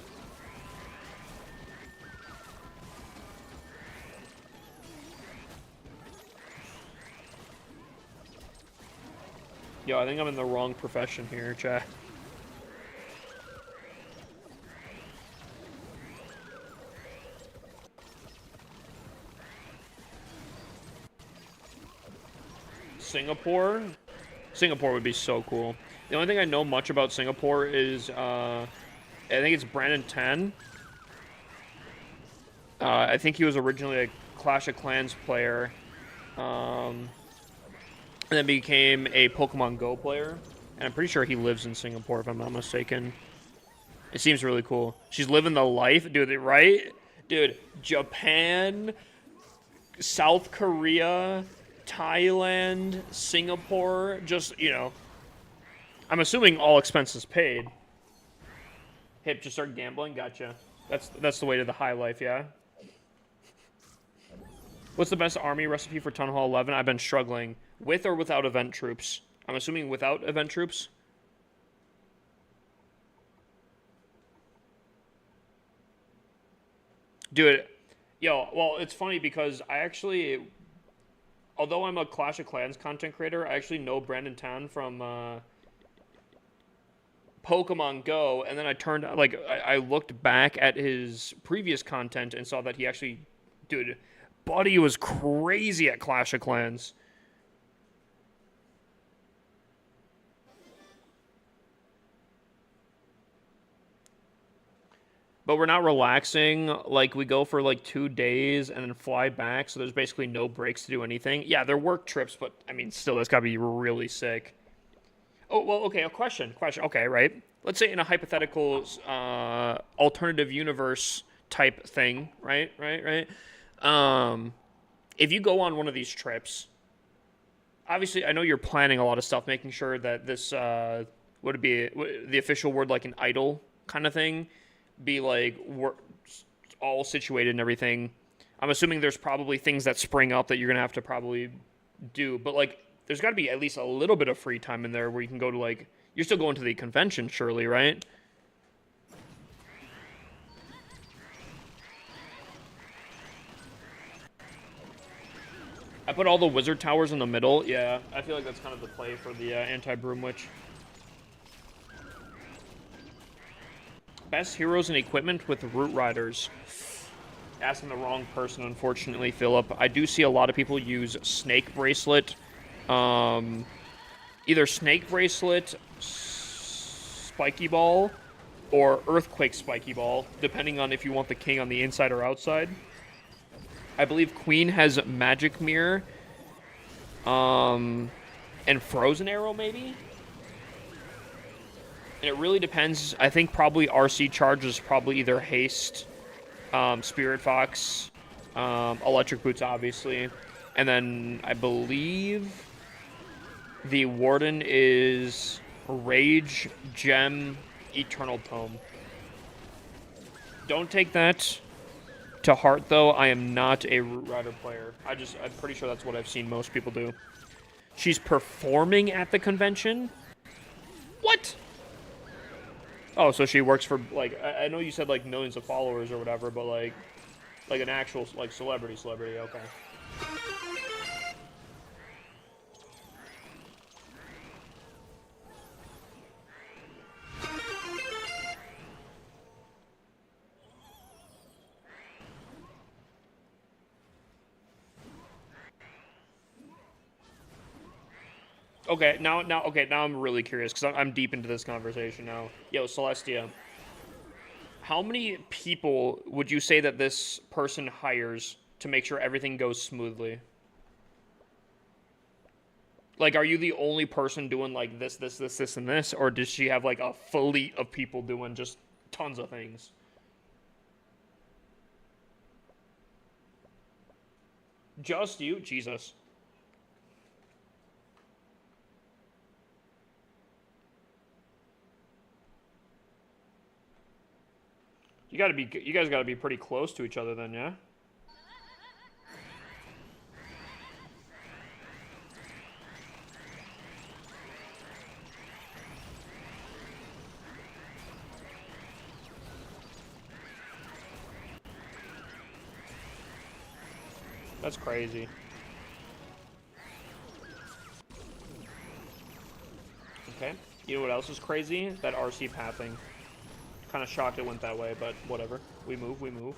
Yo, I think I'm in the wrong profession here, chat. Singapore? Singapore would be so cool. The only thing I know much about Singapore is, I think it's Brandon 10. I think he was originally a Clash of Clans player. And then became a Pokemon Go player. And I'm pretty sure he lives in Singapore, if I'm not mistaken. It seems really cool. She's living the life, dude, right? Dude, Japan, South Korea, Thailand, Singapore, just, I'm assuming all expenses paid. Hip, just start gambling? Gotcha. That's the way to the high life, yeah? What's the best army recipe for Town Hall 11? I've been struggling. With or without event troops? I'm assuming without event troops. Dude, well, it's funny because I actually, although I'm a Clash of Clans content creator, I actually know Brandon Town from Pokemon Go, and then I looked back at his previous content and saw that he actually, dude, Buddy was crazy at Clash of Clans. But we're not relaxing. Like, we go for like 2 days and then fly back, so there's basically no breaks to do anything. Yeah, they're work trips, but I mean, still, that's gotta be really sick. Oh, well, okay, a question. Okay, right? Let's say in a hypothetical alternative universe type thing, right? If you go on one of these trips, obviously, I know you're planning a lot of stuff, making sure that this, would it be the official word, like an idol kind of thing, be like all situated and everything. I'm assuming there's probably things that spring up that you're gonna have to probably do, but like there's got to be at least a little bit of free time in there where you can go to like you're still going to the convention, surely, right? I put all the wizard towers in the middle. Yeah, I feel like that's kind of the play for the anti-Broom Witch. Best heroes and equipment with Root Riders. Asking the wrong person, unfortunately, Philip. I do see a lot of people use Snake Bracelet. Either Snake Bracelet, Spiky Ball, or Earthquake Spiky Ball, depending on if you want the king on the inside or outside. I believe Queen has Magic Mirror. And Frozen Arrow, maybe? And it really depends. I think probably RC Charge is probably either Haste, Spirit Fox, Electric Boots, obviously. And then I believe the Warden is Rage, Gem, Eternal Tome. Don't take that to heart, though. I am not a Root Rider player. I'm pretty sure that's what I've seen most people do. She's performing at the convention? What? Oh, so she works for, like, I know you said, like, millions of followers or whatever, but, like an actual, like, celebrity, okay. Okay, now I'm really curious, because I'm deep into this conversation now. Yo, Celestia, how many people would you say that this person hires to make sure everything goes smoothly? Like, are you the only person doing, like, this, and this? Or does she have, like, a fleet of people doing just tons of things? Just you? Jesus. You guys gotta be pretty close to each other then, yeah? That's crazy. Okay. You know what else is crazy? That RC pathing. Kind of shocked it went that way, but whatever. We move, we move.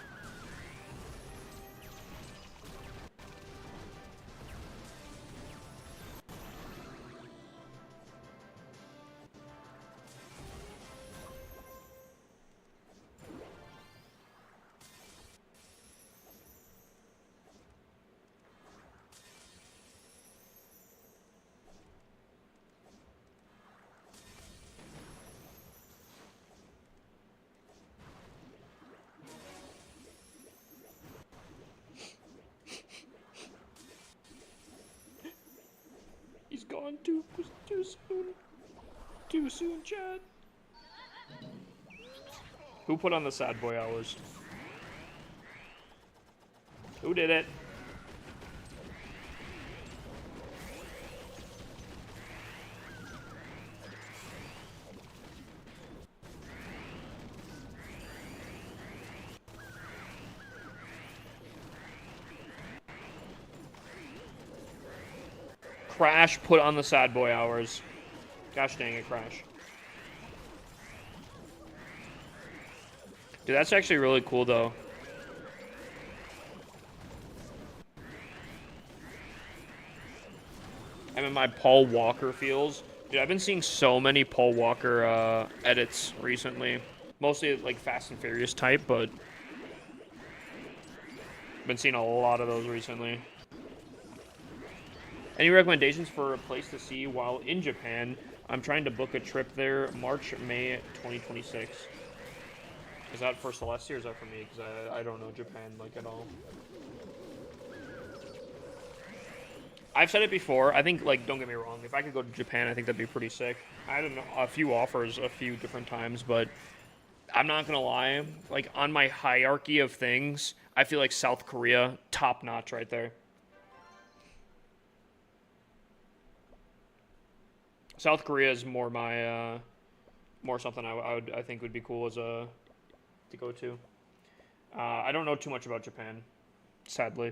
He's gone too soon. Too soon, Chad. Who put on the sad boy hours? Who did it? Crash put on the sad boy hours. Gosh dang it, Crash. Dude, that's actually really cool, though. I'm in my Paul Walker feels. Dude, I've been seeing so many Paul Walker edits recently. Mostly, like, Fast and Furious type, but been seeing a lot of those recently. Any recommendations for a place to see while in Japan? I'm trying to book a trip there March, May 2026. Is that for Celestia or is that for me? Because I don't know Japan, like, at all. I've said it before. I think, like, don't get me wrong. If I could go to Japan, I think that'd be pretty sick. I had a few offers a few different times, but I'm not going to lie. Like, on my hierarchy of things, I feel like South Korea, top notch right there. South Korea is more my, more something I think would be cool as a, to go to. I don't know too much about Japan, sadly.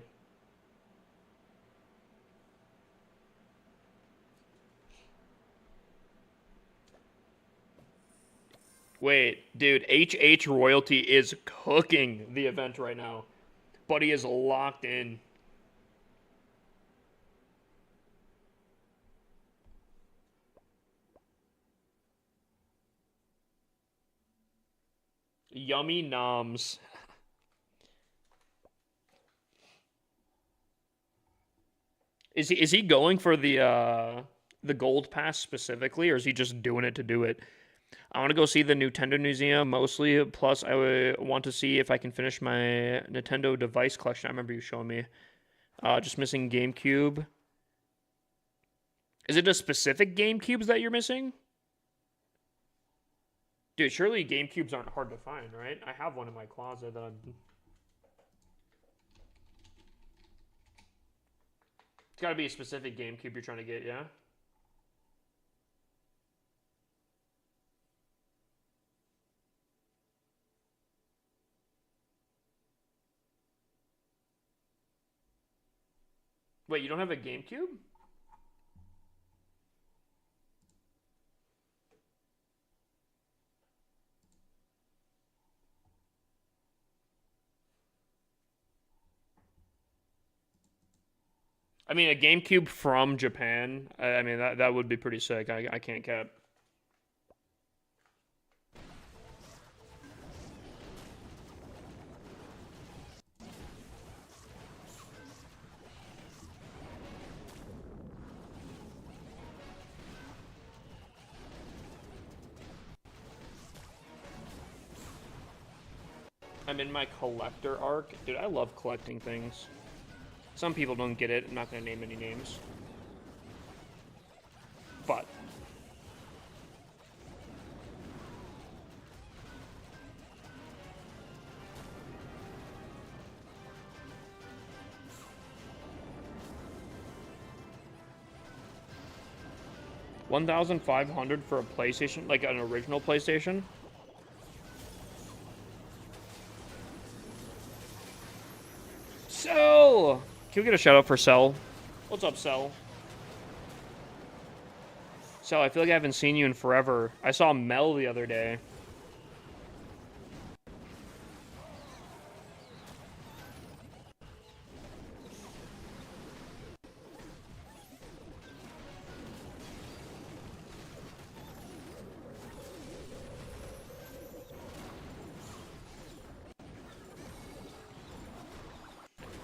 Wait, dude, HH Royalty is cooking the event right now. Buddy is locked in. Yummy noms. Is he going for the gold pass specifically, or is he just doing it to do it? I want to go see the Nintendo Museum mostly. Plus, I want to see if I can finish my Nintendo device collection. I remember you showing me. Just missing GameCube. Is it a specific GameCubes that you're missing? Dude, surely GameCubes aren't hard to find, right? I have one in my closet that I'm... It's gotta be a specific GameCube you're trying to get, yeah? Wait, you don't have a GameCube? I mean, a GameCube from Japan. I mean, that would be pretty sick. I can't cap. I'm in my collector arc. Dude, I love collecting things. Some people don't get it. I'm not going to name any names. But. $1,500 for a PlayStation, like an original PlayStation? Cell! Can we get a shout out for Cell? What's up, Cell? Cell, I feel like I haven't seen you in forever. I saw Mel the other day.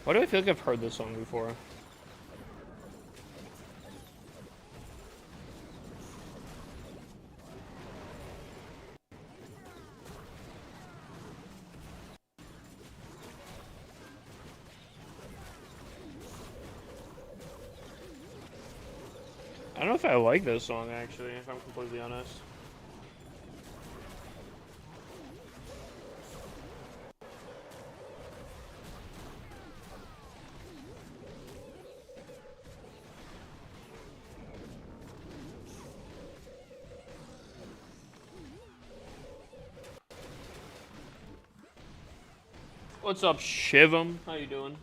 Why do I feel like I've heard this song before? I don't know if I like this song, actually, if I'm completely honest. What's up, Shivam? How you doing?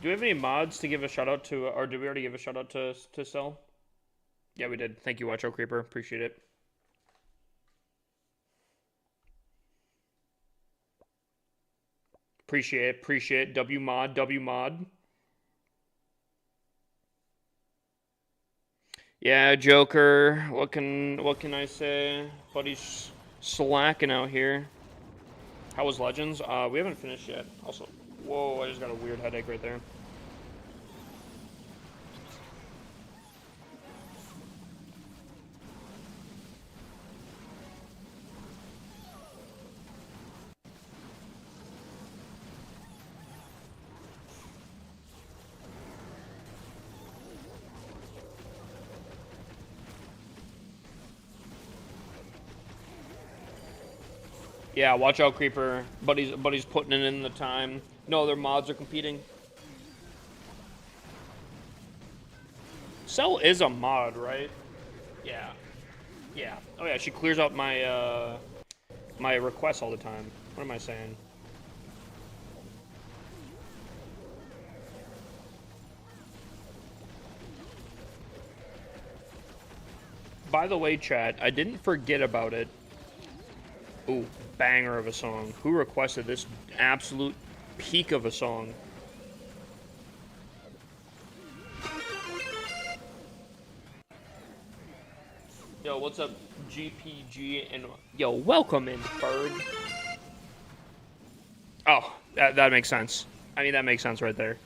Do we have any mods to give a shout out to, or did we already give a shout out to Cell? Yeah, we did. Thank you, Watcho Creeper. Appreciate it. Appreciate. W mod. Yeah, Joker. What can I say? Buddy's slacking out here. How was Legends? We haven't finished yet. Also, whoa, I just got a weird headache right there. Yeah, watch out, Creeper. Buddy's putting it in the time. No, their mods are competing. Cell is a mod, right? Yeah. Yeah. Oh yeah, she clears out my my requests all the time. What am I saying? By the way, chat, I didn't forget about it. Ooh, banger of a song. Who requested this absolute peak of a song? Yo, what's up, GPG? And yo, welcome in, Ferg. Oh, that makes sense. I mean, that makes sense right there.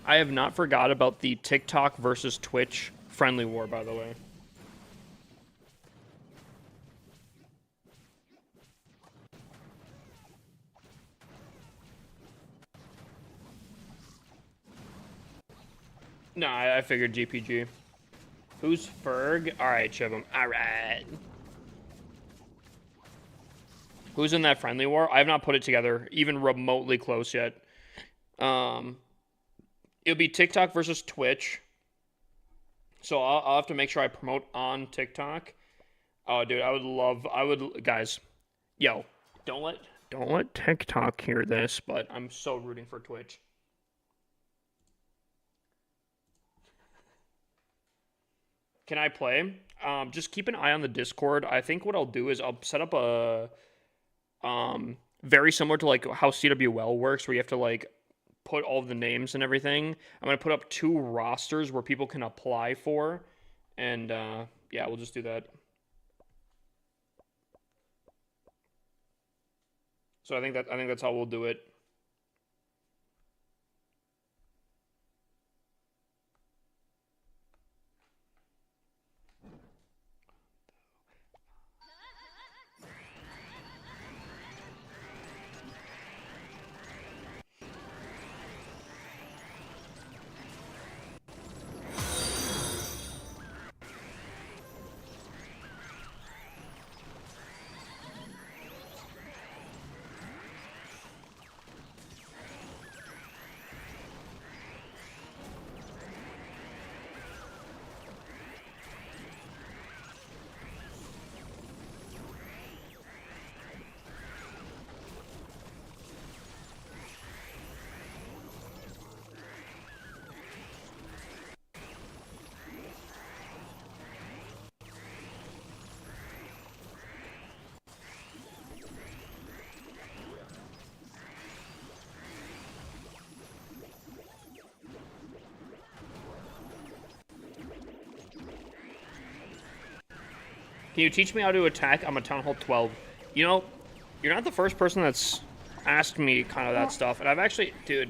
I have not forgot about the TikTok versus Twitch friendly war, by the way. Nah, I figured GPG. Who's Ferg? Alright, Chibum. Alright. Who's in that friendly war? I have not put it together, even remotely close yet. It'll be TikTok versus Twitch. So I'll have to make sure I promote on TikTok. Oh, dude, guys, yo, don't let TikTok hear this, but I'm so rooting for Twitch. Can I play? Just keep an eye on the Discord. I think what I'll do is I'll set up a very similar to like how CWL works, where you have to like put all the names and everything. I'm gonna put up 2 rosters where people can apply for, and yeah, we'll just do that. So I think that's how we'll do it. Can you teach me how to attack? I'm a Town Hall 12. You know, you're not the first person that's asked me kind of that stuff. And I've actually, dude.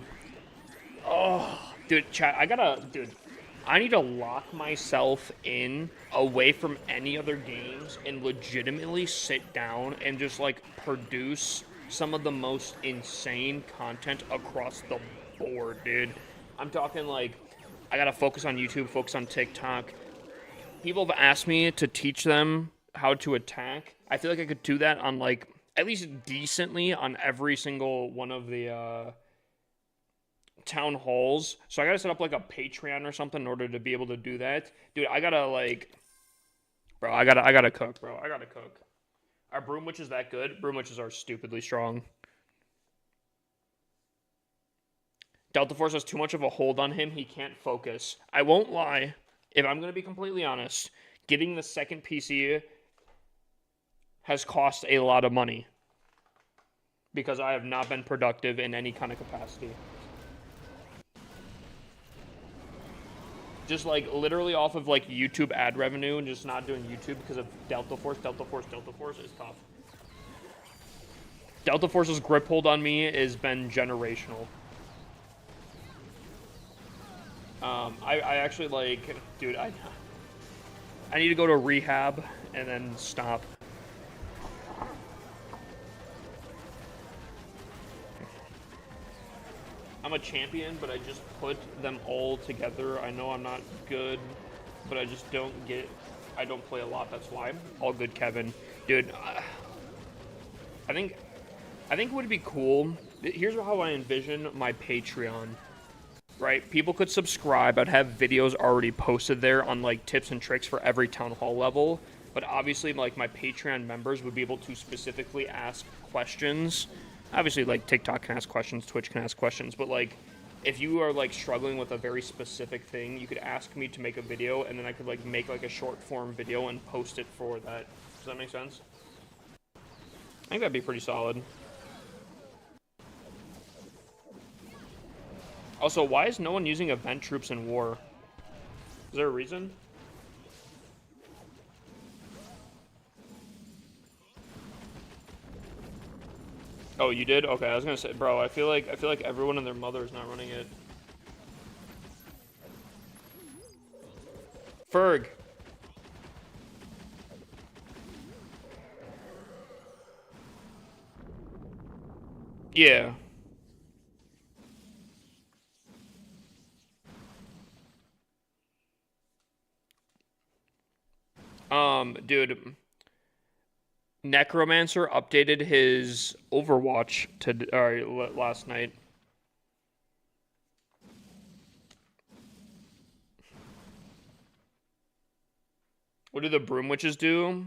Oh, dude, chat, I need to lock myself in away from any other games and legitimately sit down and just, like, produce some of the most insane content across the board, dude. I'm talking, like, I gotta focus on YouTube, focus on TikTok. People have asked me to teach them how to attack. I feel like I could do that on, like, at least decently on every single one of the town halls. So I gotta set up like a Patreon or something in order to be able to do that. Dude, I gotta like, bro, I gotta cook, bro. I gotta cook. Are Broom Witches that good? Broom Witches are stupidly strong. Delta Force has too much of a hold on him. He can't focus. I won't lie. If I'm gonna be completely honest, getting the second PC has cost a lot of money because I have not been productive in any kind of capacity. Just like literally off of like YouTube ad revenue and just not doing YouTube because of Delta Force. Delta Force is tough. Delta Force's grip hold on me has been generational. I actually like, dude, I need to go to rehab and then stop. I'm a champion, but I just put them all together. I know I'm not good, but I just don't I don't play a lot, that's why. All good, Kevin. Dude, I think it would be cool. Here's how I envision my Patreon, right? People could subscribe. I'd have videos already posted there on, like, tips and tricks for every Town Hall level. But obviously, like, my Patreon members would be able to specifically ask questions. Obviously, like, TikTok can ask questions, Twitch can ask questions, but, like, if you are like struggling with a very specific thing, you could ask me to make a video, and then I could like make like a short form video and post it for that. Does that make sense? I think that'd be pretty solid. Also, why is no one using event troops in war? Is there a reason? Oh, you did? Okay, I was gonna say, bro, I feel like everyone and their mother is not running it. Ferg. Yeah. Dude, Necromancer updated his Overwatch last night. What do the Broom Witches do?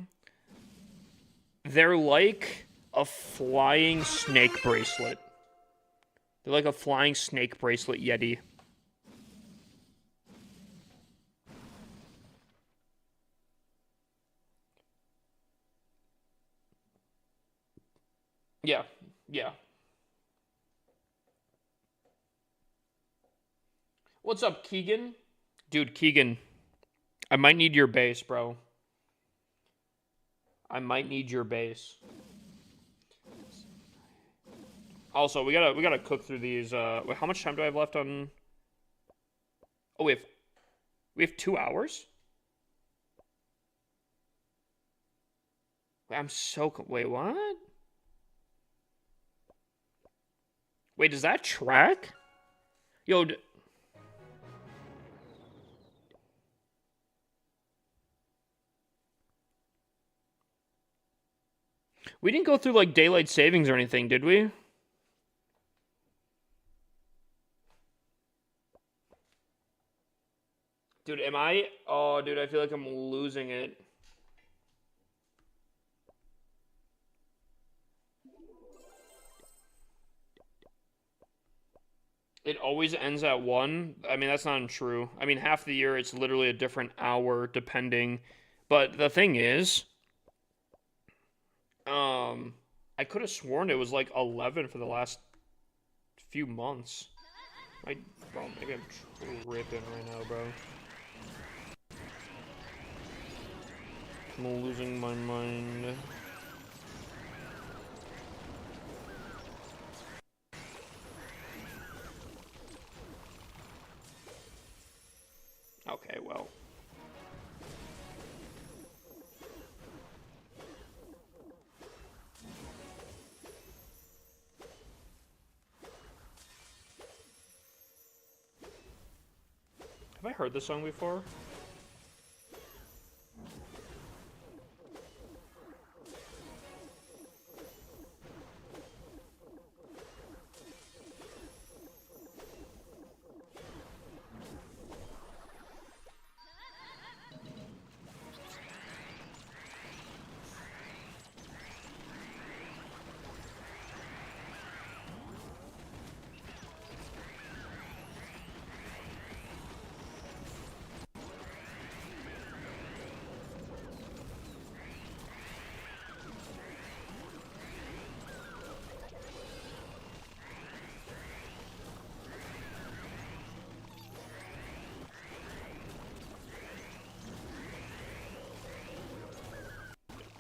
They're like a flying snake bracelet. They're like a flying snake bracelet Yeti. Yeah, yeah. What's up, Keegan? Dude, Keegan, I might need your base, bro. I might need your base. Also, we gotta cook through these. Wait, how much time do I have left on? Oh, we have 2 hours. I'm so wait, what? Wait, does that track? Yo, we didn't go through like daylight savings or anything, did we? Dude, am I? Oh, dude, I feel like I'm losing it. It always ends at 1. I mean, that's not true. I mean, half the year it's literally a different hour depending. But the thing is, I could have sworn it was like 11 for the last few months. Bro, maybe I'm tripping right now, bro. I'm losing my mind. Okay, well. Have I heard this song before?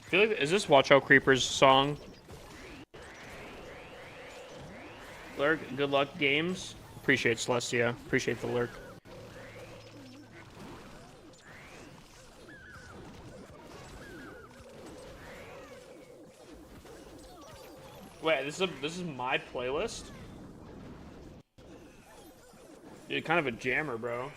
I feel like, is this Watch Out Creepers song? Lurk, good luck games. Appreciate Celestia. Appreciate the lurk. Wait, this is my playlist? Dude, kind of a jammer, bro.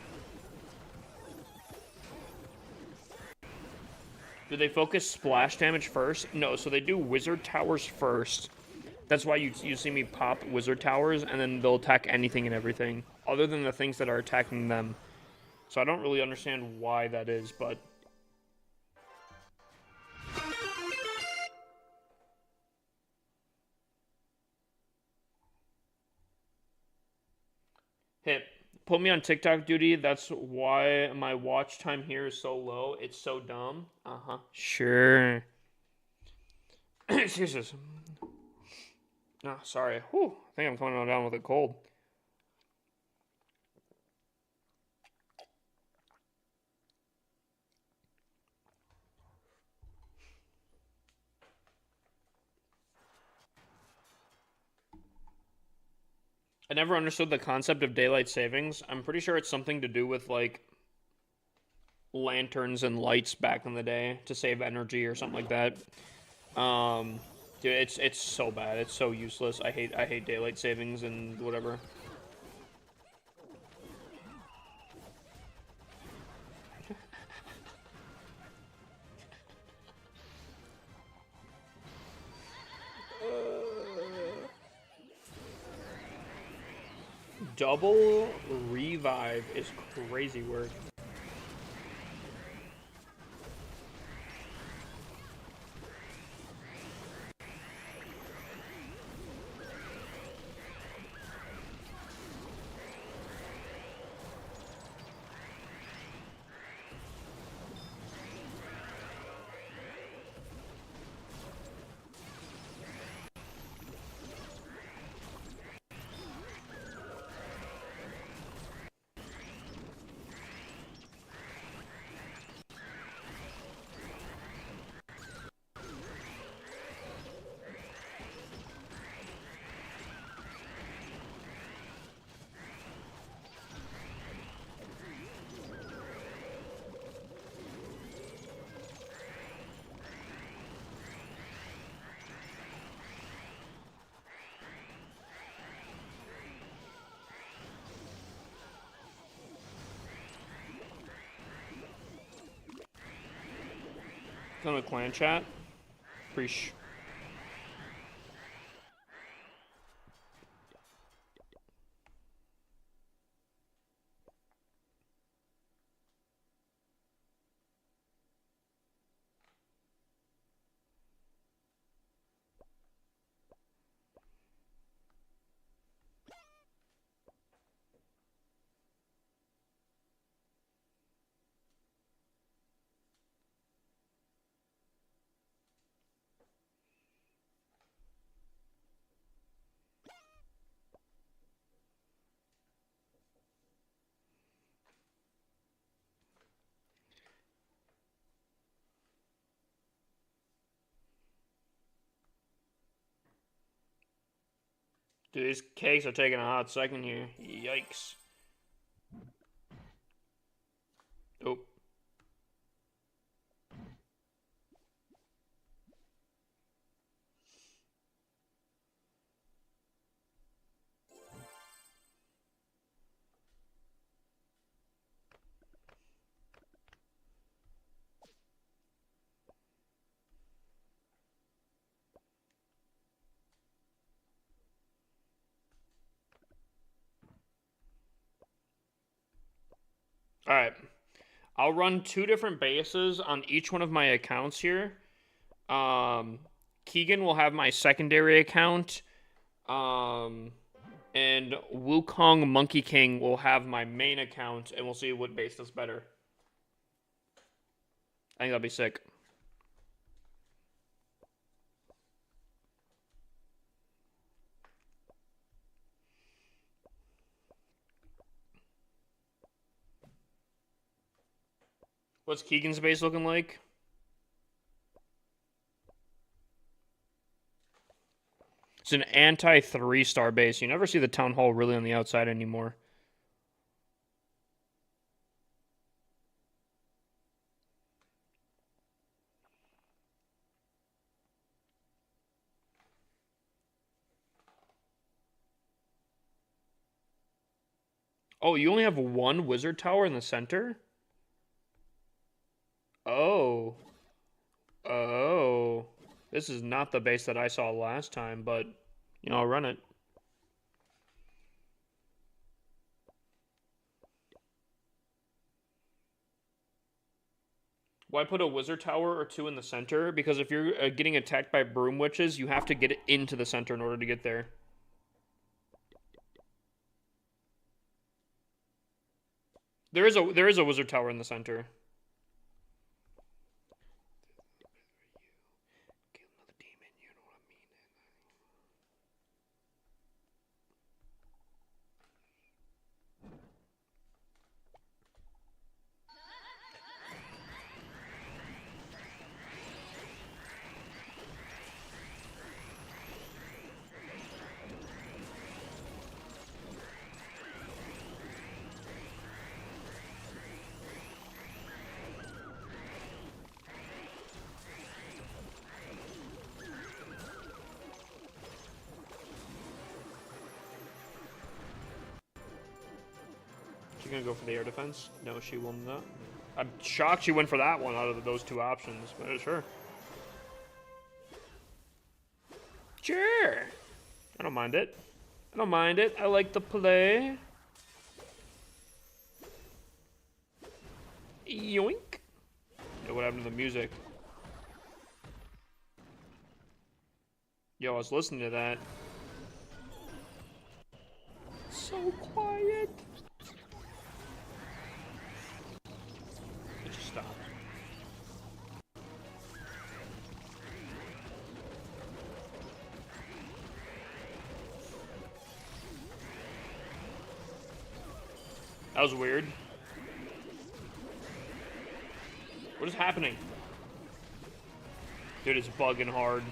Do they focus splash damage first? No, so they do wizard towers first. That's why you see me pop wizard towers, and then they'll attack anything and everything, other than the things that are attacking them. So I don't really understand why that is, but... Put me on TikTok duty. That's why my watch time here is so low. It's so dumb. Uh-huh. Sure. Jesus. Oh, sorry. Whew. I think I'm coming on down with a cold. I never understood the concept of daylight savings. I'm pretty sure it's something to do with like lanterns and lights back in the day to save energy or something like that. Dude, it's so bad. It's so useless. I hate daylight savings and whatever. Double revive is crazy work. Going to clan chat. Preach. Dude, these cakes are taking a hot second here. Yikes. Oh. Alright. I'll run 2 different bases on each one of my accounts here. Keegan will have my secondary account. And Wukong Monkey King will have my main account, and we'll see what base does better. I think that'll be sick. What's Keegan's base looking like? It's an anti 3-star base. You never see the town hall really on the outside anymore. Oh, you only have 1 wizard tower in the center? Oh. Oh. This is not the base that I saw last time, but, you know, I'll run it. Why put a wizard tower or 2 in the center? Because if you're getting attacked by broom witches, you have to get it into the center in order to get there. There is a wizard tower in the center. Kill another demon, you know what I mean? She gonna go for the air defense? No, she will not. I'm shocked she went for that one out of those two options, but sure. Sure. I don't mind it. I don't mind it. I like the play. Yoink. Yo, what happened to the music? Yo, I was listening to that. So quiet. It just stopped. That was weird. What is happening? Dude, it's bugging hard.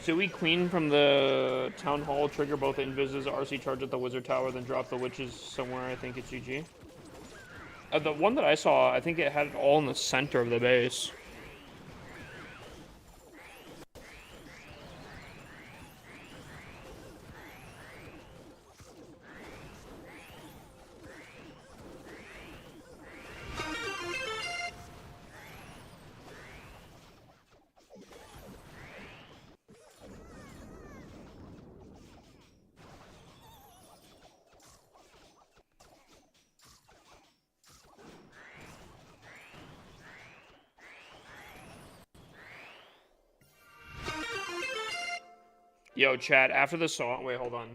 So we queen from the town hall, trigger both invises, RC charge at the wizard tower, then drop the witches somewhere. I think it's GG. The one that I saw, I think it had it all in the center of the base. Yo, chat, after the song... Wait, hold on.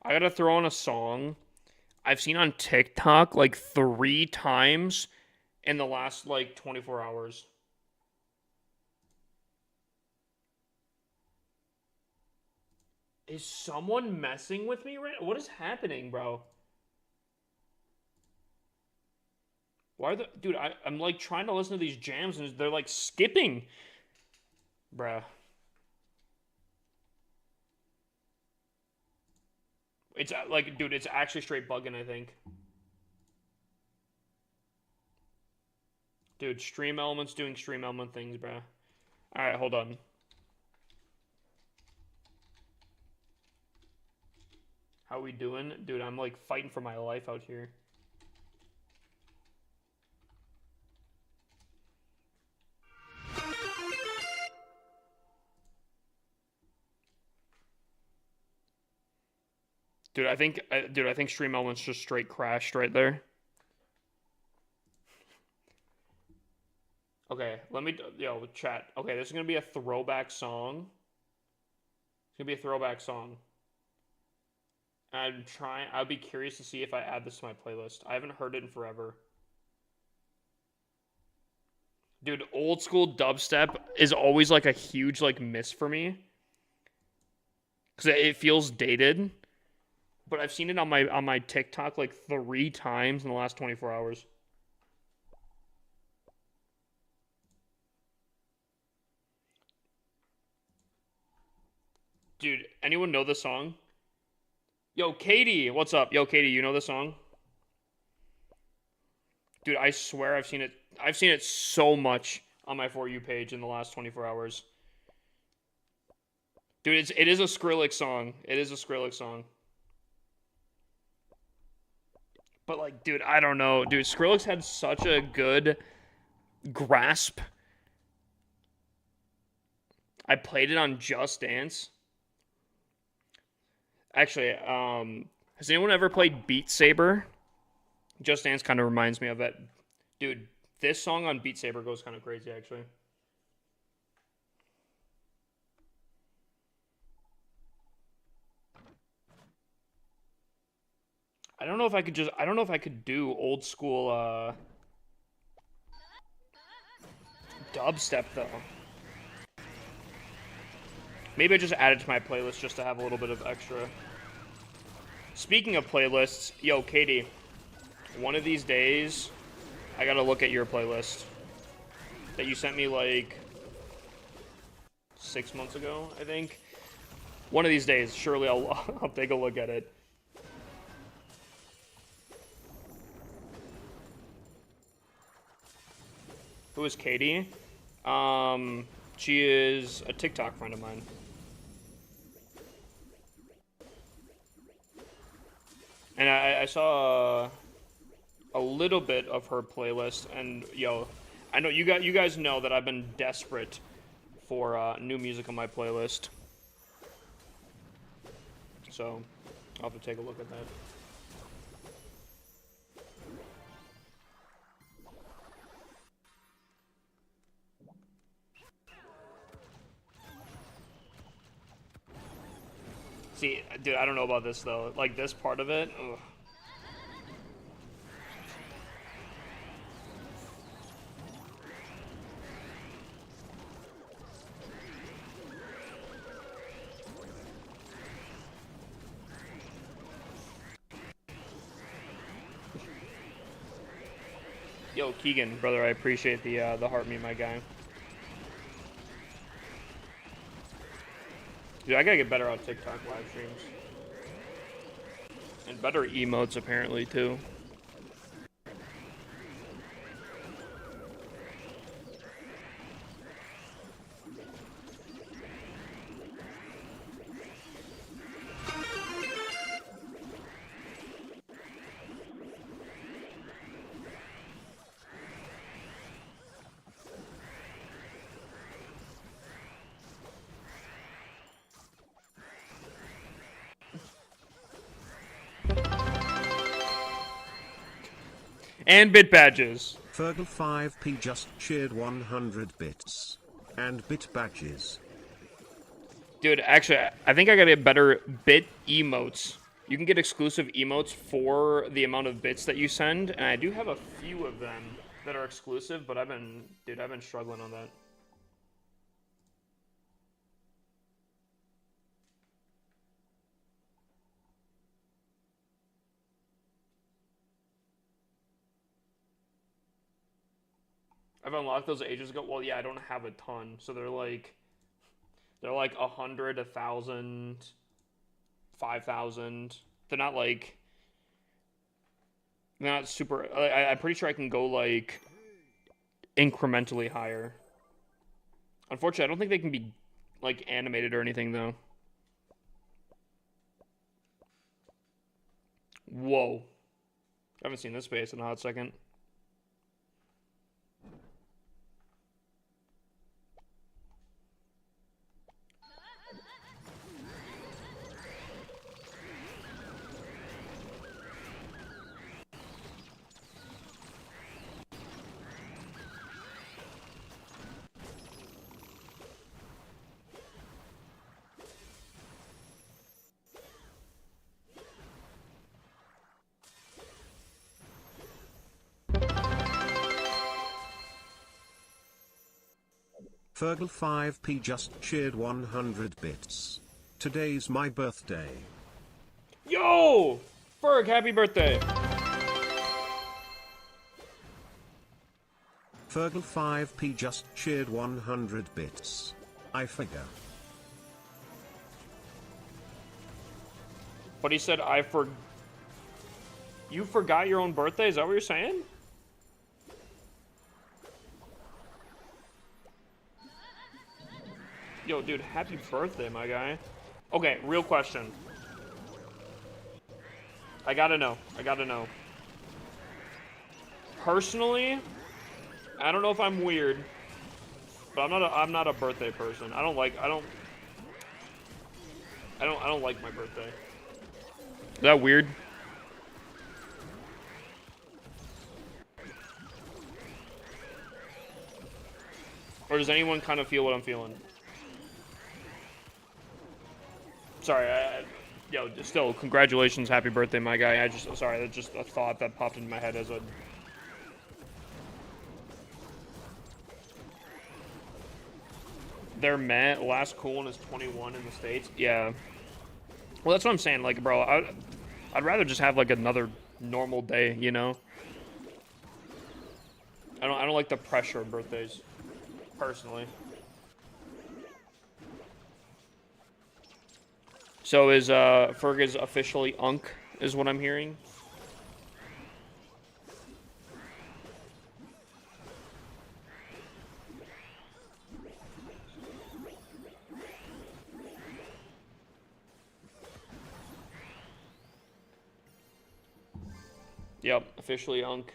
I gotta throw on a song I've seen on TikTok like 3 times in the last, like, 24 hours. Is someone messing with me right now? What is happening, bro? Why are the... Dude, I'm, like, trying to listen to these jams and they're, like, skipping. Bruh. It's like, dude, it's actually straight bugging, I think. Dude, Stream Elements doing Stream Element things, bro. Alright, hold on. How we doing? Dude, I'm like fighting for my life out here. Dude, I think Stream Elements just straight crashed right there. Okay, yo, chat. Okay, this is gonna be a throwback song. It's gonna be a throwback song. I'd be curious to see if I add this to my playlist. I haven't heard it in forever. Dude, old school dubstep is always like a huge like miss for me. Cause it feels dated. But I've seen it on my TikTok like 3 times in the last 24 hours. Dude, anyone know the song? Yo, Katie, what's up? Yo, Katie, you know the song? Dude, I swear I've seen it so much on my For You page in the last 24 hours. Dude, it is a Skrillex song. It is a Skrillex song. But like, dude, I don't know. Dude, Skrillex had such a good grasp. I played it on Just Dance. Actually, has anyone ever played Beat Saber? Just Dance kind of reminds me of it. Dude, this song on Beat Saber goes kind of crazy, actually. I don't know if I could just, I don't know if I could do old school, dubstep, though. Maybe I just add it to my playlist just to have a little bit of extra. Speaking of playlists, yo, Katie, one of these days, I gotta look at your playlist that you sent me, like, 6 months ago, I think. One of these days, surely I'll take a look at it. Who is Katie? She is a TikTok friend of mine. And I saw a little bit of her playlist, and yo, I know you guys know that I've been desperate for new music on my playlist. So I'll have to take a look at that. See, dude, I don't know about this though. Like this part of it, ugh. Yo, Keegan, brother, I appreciate the heart me, my guy. Dude, I gotta get better on TikTok live streams. And better emotes, apparently, too. And bit badges. Fergal5p just cheered 100 bits. And bit badges. Dude, actually, I think I gotta get better bit emotes. You can get exclusive emotes for the amount of bits that you send, and I do have a few of them that are exclusive, but I've been struggling on that. I've unlocked those ages ago. Well, yeah, I don't have a ton, so they're like 100, 1,000, 5,000. They're not like, they're not super. I'm pretty sure I can go like incrementally higher. Unfortunately, I don't think they can be like animated or anything though. Whoa, I haven't seen this face in a hot second. Fergal5p just cheered 100 bits. Today's my birthday. Yo! Ferg, happy birthday! Fergal5p just cheered 100 bits. I figure. But he said, You forgot your own birthday? Is that what you're saying? Yo, dude, happy birthday, my guy. Okay, real question. I gotta know. Personally, I don't know if I'm weird, but I'm not a birthday person. I don't like my birthday. Is that weird? Or does anyone kind of feel what I'm feeling? Sorry, Yo, still, congratulations, happy birthday, my guy. Sorry, that's just a thought that popped into my head as a... Their last cool one is 21 in the States. Yeah. Well, that's what I'm saying. Like, bro, I'd rather just have, like, another normal day, you know? I don't like the pressure of birthdays, personally. So is, Fergus officially Unk, is what I'm hearing? Yep, officially Unk.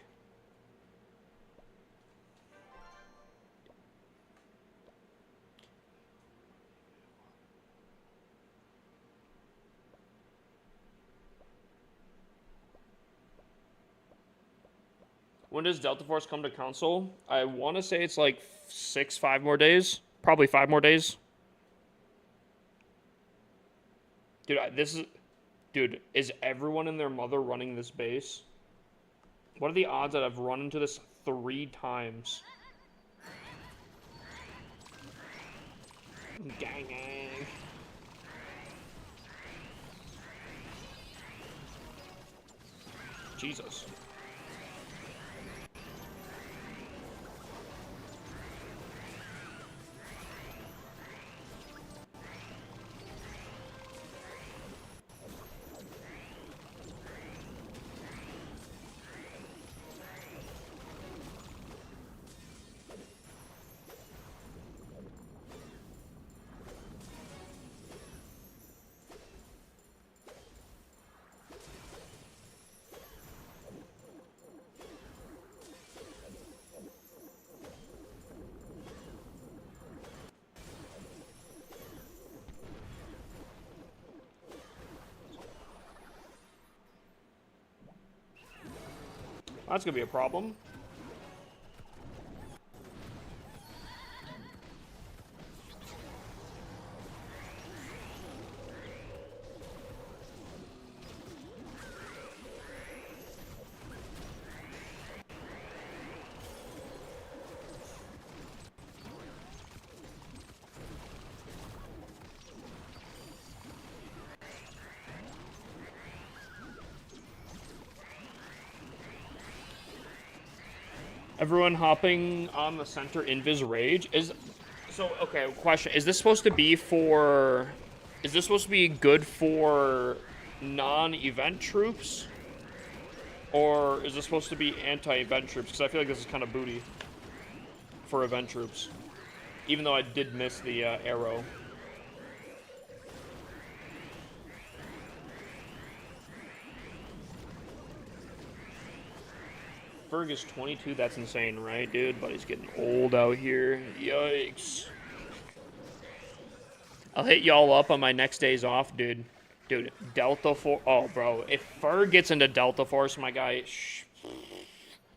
When does Delta Force come to console? I want to say it's like 5 more days. Probably 5 more days. Dude, Dude, is everyone and their mother running this base? What are the odds that I've run into this 3 times? Gang gang. Jesus. That's gonna be a problem. Everyone hopping on the center Invis Rage is... So, okay, question. Is this supposed to be for... Is this supposed to be good for non-event troops? Or is this supposed to be anti-event troops? Because I feel like this is kind of booty for event troops. Even though I did miss the arrow. Ferg is 22, that's insane, right, dude? But he's getting old out here. Yikes. I'll hit y'all up on my next days off, dude. Dude, Delta Force. Oh, bro. If Ferg gets into Delta Force, my guy.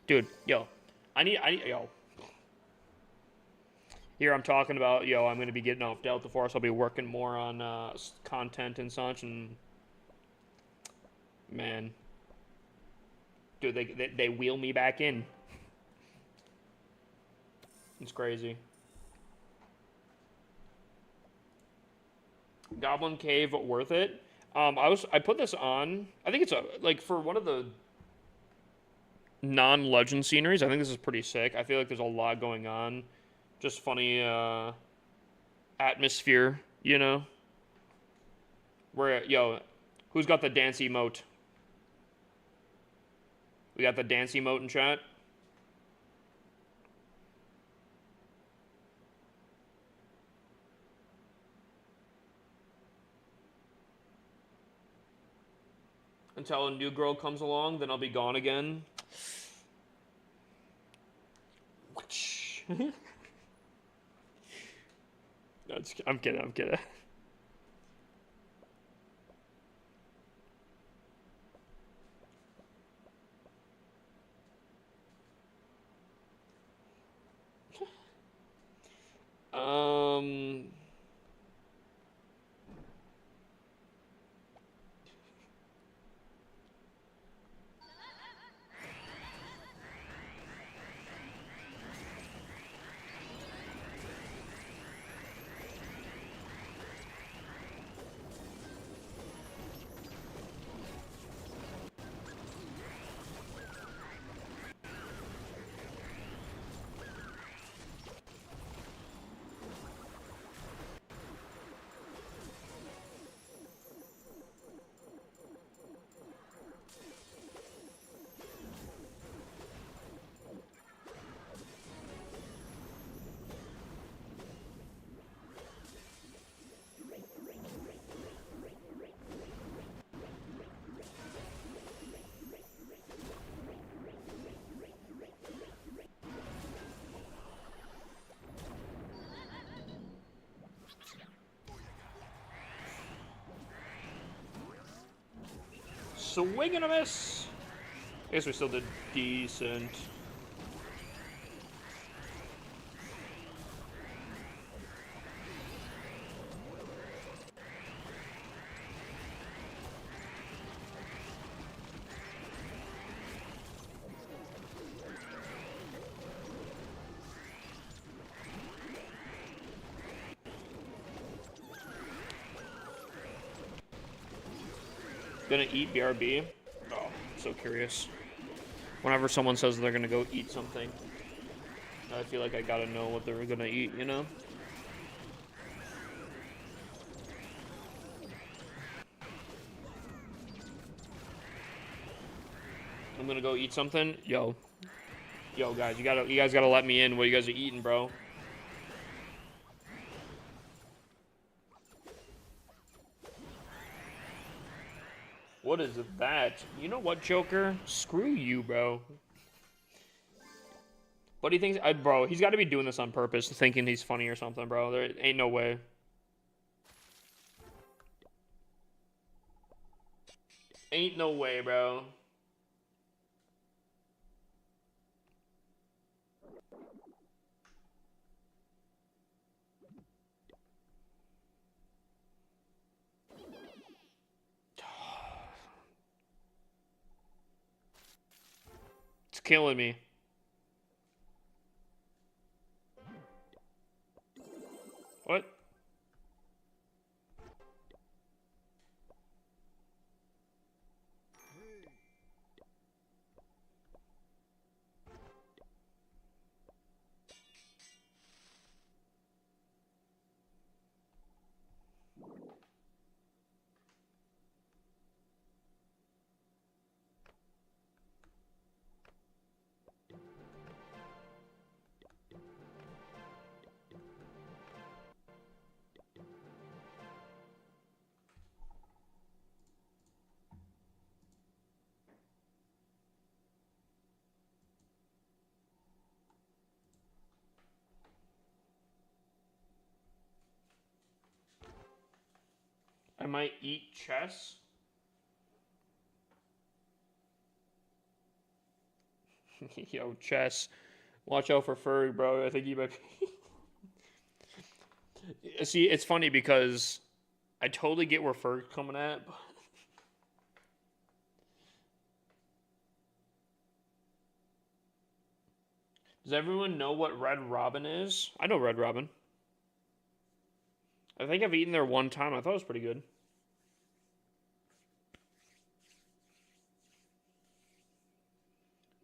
Dude, yo. Yo. Here I'm talking about, yo, I'm going to be getting off Delta Force. I'll be working more on content and such, and. Man. Dude, they wheel me back in. It's crazy. Goblin Cave, worth it. I put this on. I think it's like for one of the non-legend sceneries. I think this is pretty sick. I feel like there's a lot going on. Just funny atmosphere, you know. Where who's got the dance emote? We got the dance emote in chat. Until a new girl comes along, then I'll be gone again. I'm kidding, I'm kidding. Um... swing and a miss. I guess we still did decent. Gonna eat BRB? Oh, I'm so curious. Whenever someone says they're gonna go eat something, I feel like I gotta know what they're gonna eat, you know? I'm gonna go eat something. Yo, guys, you guys gotta let me in what you guys are eating, bro. What is that? You know what, Joker? Screw you, bro. But he thinks, bro, he's got to be doing this on purpose, thinking he's funny or something, bro. There ain't no way. Ain't no way, bro. It's killing me. What? I might eat chess. Yo, chess. Watch out for Furry, bro. I think he might be... See, it's funny because I totally get where Ferg's coming at. But... Does everyone know what Red Robin is? I know Red Robin. I think I've eaten there one time. I thought it was pretty good.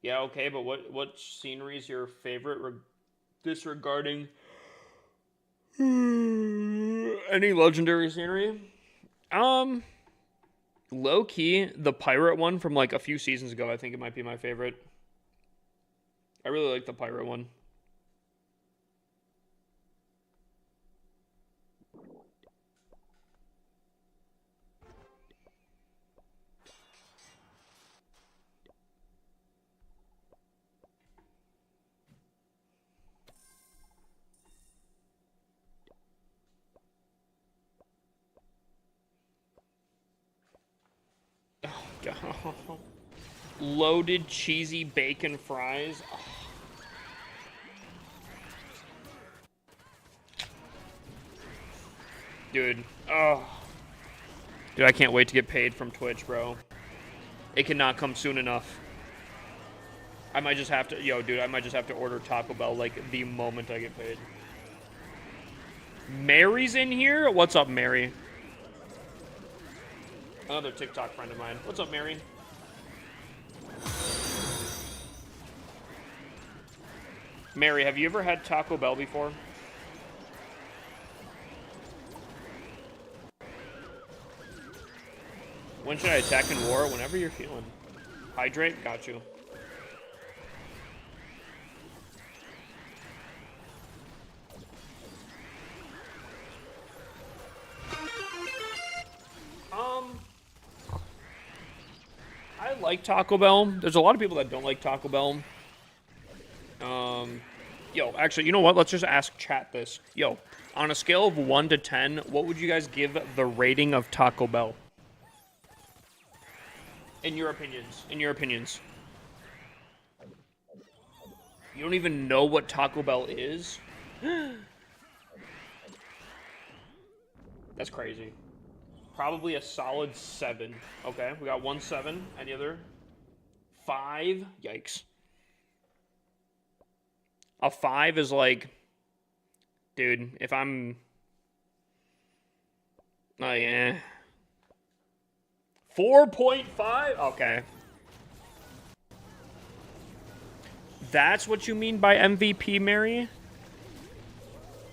Yeah, okay, but what scenery is your favorite disregarding any legendary scenery? Low key, the pirate one from like a few seasons ago, I think it might be my favorite. I really like the pirate one. Oh, God. Loaded cheesy bacon fries. Oh. Dude. Oh. Dude, I can't wait to get paid from Twitch, bro. It cannot come soon enough. I might just have to... Yo, dude, I might just have to order Taco Bell, like, the moment I get paid. Mary's in here? What's up, Mary? Another TikTok friend of mine. What's up, Mary? Mary, have you ever had Taco Bell before? When should I attack in war? Whenever you're feeling. Hydrate? Got you. I like Taco Bell. There's a lot of people that don't like Taco Bell. Yo, actually, you know what? Let's just ask chat this. Yo, on a scale of 1 to 10, what would you guys give the rating of Taco Bell? In your opinions. In your opinions. You don't even know what Taco Bell is? That's crazy. Probably a solid 7. Okay, we got 1 7. Any other? 5? Yikes. A 5 is like... Dude, if I'm... Oh, yeah. 4.5? Okay. That's what you mean by MVP, Mary?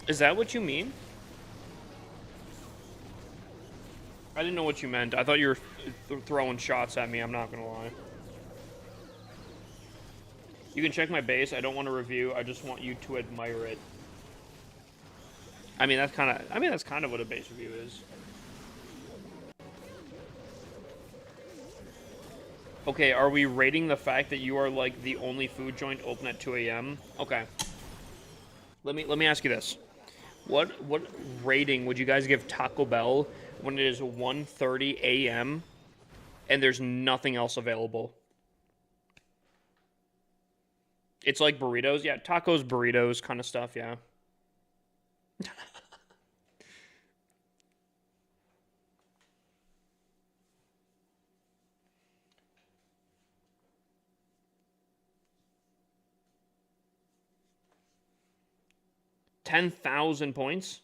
Is that what you mean? I didn't know what you meant. I thought you were throwing shots at me, I'm not gonna lie. You can check my base. I don't want to review. I just want you to admire it. I mean, that's kind of what a base review is. Okay, are we rating the fact that you are like the only food joint open at 2 a.m.? Okay. Let me ask you this. What rating would you guys give Taco Bell when it is 1:30 a.m. and there's nothing else available? It's like burritos, yeah, tacos, burritos, kind of stuff, yeah. 10,000 points?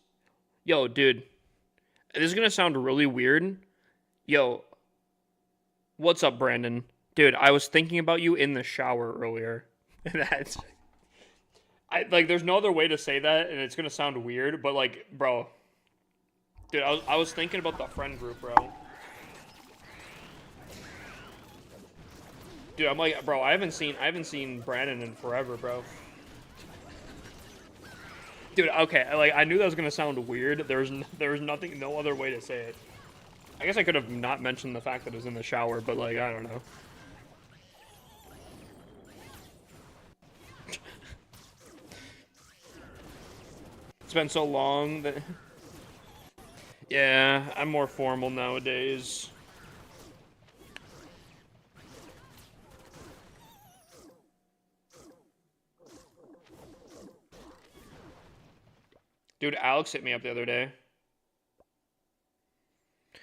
Yo, dude. This is going to sound really weird. Yo. What's up, Brandon? Dude, I was thinking about you in the shower earlier. That's... there's no other way to say that, and it's going to sound weird, but, like, bro. Dude, I was thinking about the friend group, bro. Dude, I'm like, bro, I haven't seen Brandon in forever, bro. Dude, okay, like, I knew that was gonna sound weird. There was no other way to say it. I guess I could have not mentioned the fact that it was in the shower, but, like, I don't know. It's been so long that... Yeah, I'm more formal nowadays. Dude, Alex hit me up the other day.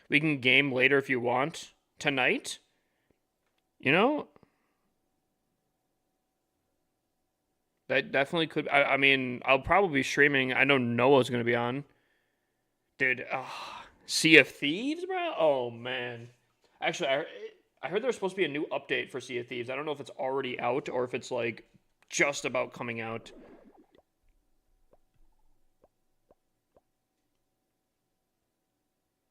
We can game later if you want. Tonight? You know? That definitely could... I mean, I'll probably be streaming. I know Noah's going to be on. Dude, Sea of Thieves, bro? Oh, man. Actually, I heard there's supposed to be a new update for Sea of Thieves. I don't know if it's already out or if it's, like, just about coming out.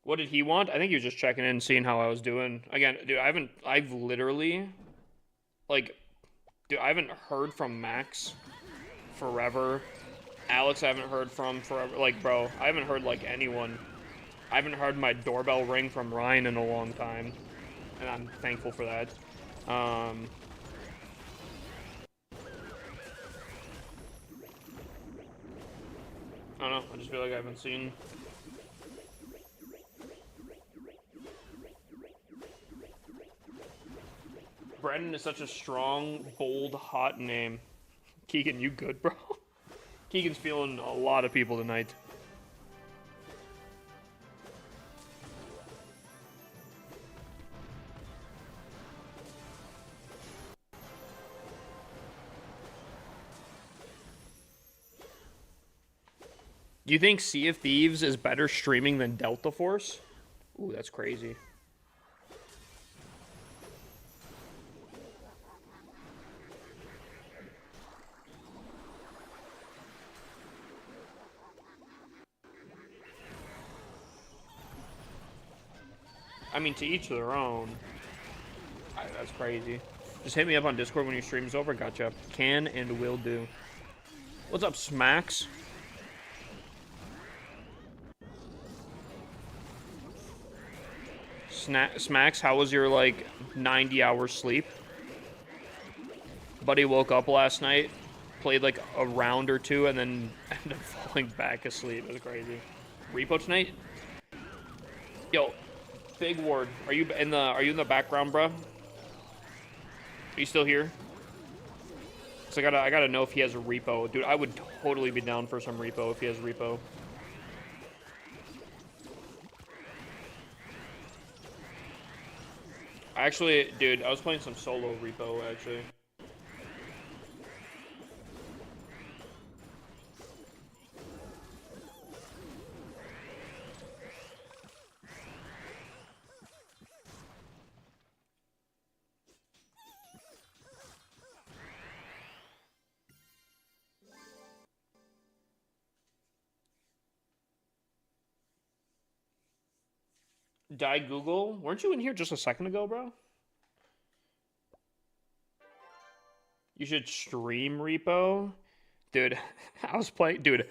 What did he want? I think he was just checking in and seeing how I was doing. Again, dude, I've literally, like, dude, I haven't heard from Max forever. Alex I haven't heard from forever. Like, bro, I haven't heard, like, anyone. I haven't heard my doorbell ring from Ryan in a long time. And I'm thankful for that. I don't know. I just feel like I haven't seen... Brandon is such a strong, bold, hot name. Keegan, you good, bro? Keegan's feeling a lot of people tonight. Do you think Sea of Thieves is better streaming than Delta Force? Ooh, that's crazy. I mean, to each their own. That's crazy. Just hit me up on Discord when your stream's over. Gotcha. Can and will do. What's up, Smacks? Smacks, how was your, like, 90-hour sleep? Buddy woke up last night, played, like, a round or two, and then ended up falling back asleep. It was crazy. Repo tonight? Yo, Big Ward, are you in the background, bro? you still here? So I gotta know if he has a repo. Dude, I would totally be down for some repo if he has repo. Actually, dude, I was playing some solo repo, actually. Die Google? Weren't you in here just a second ago, bro? You should stream repo. Dude, I was playing. Dude,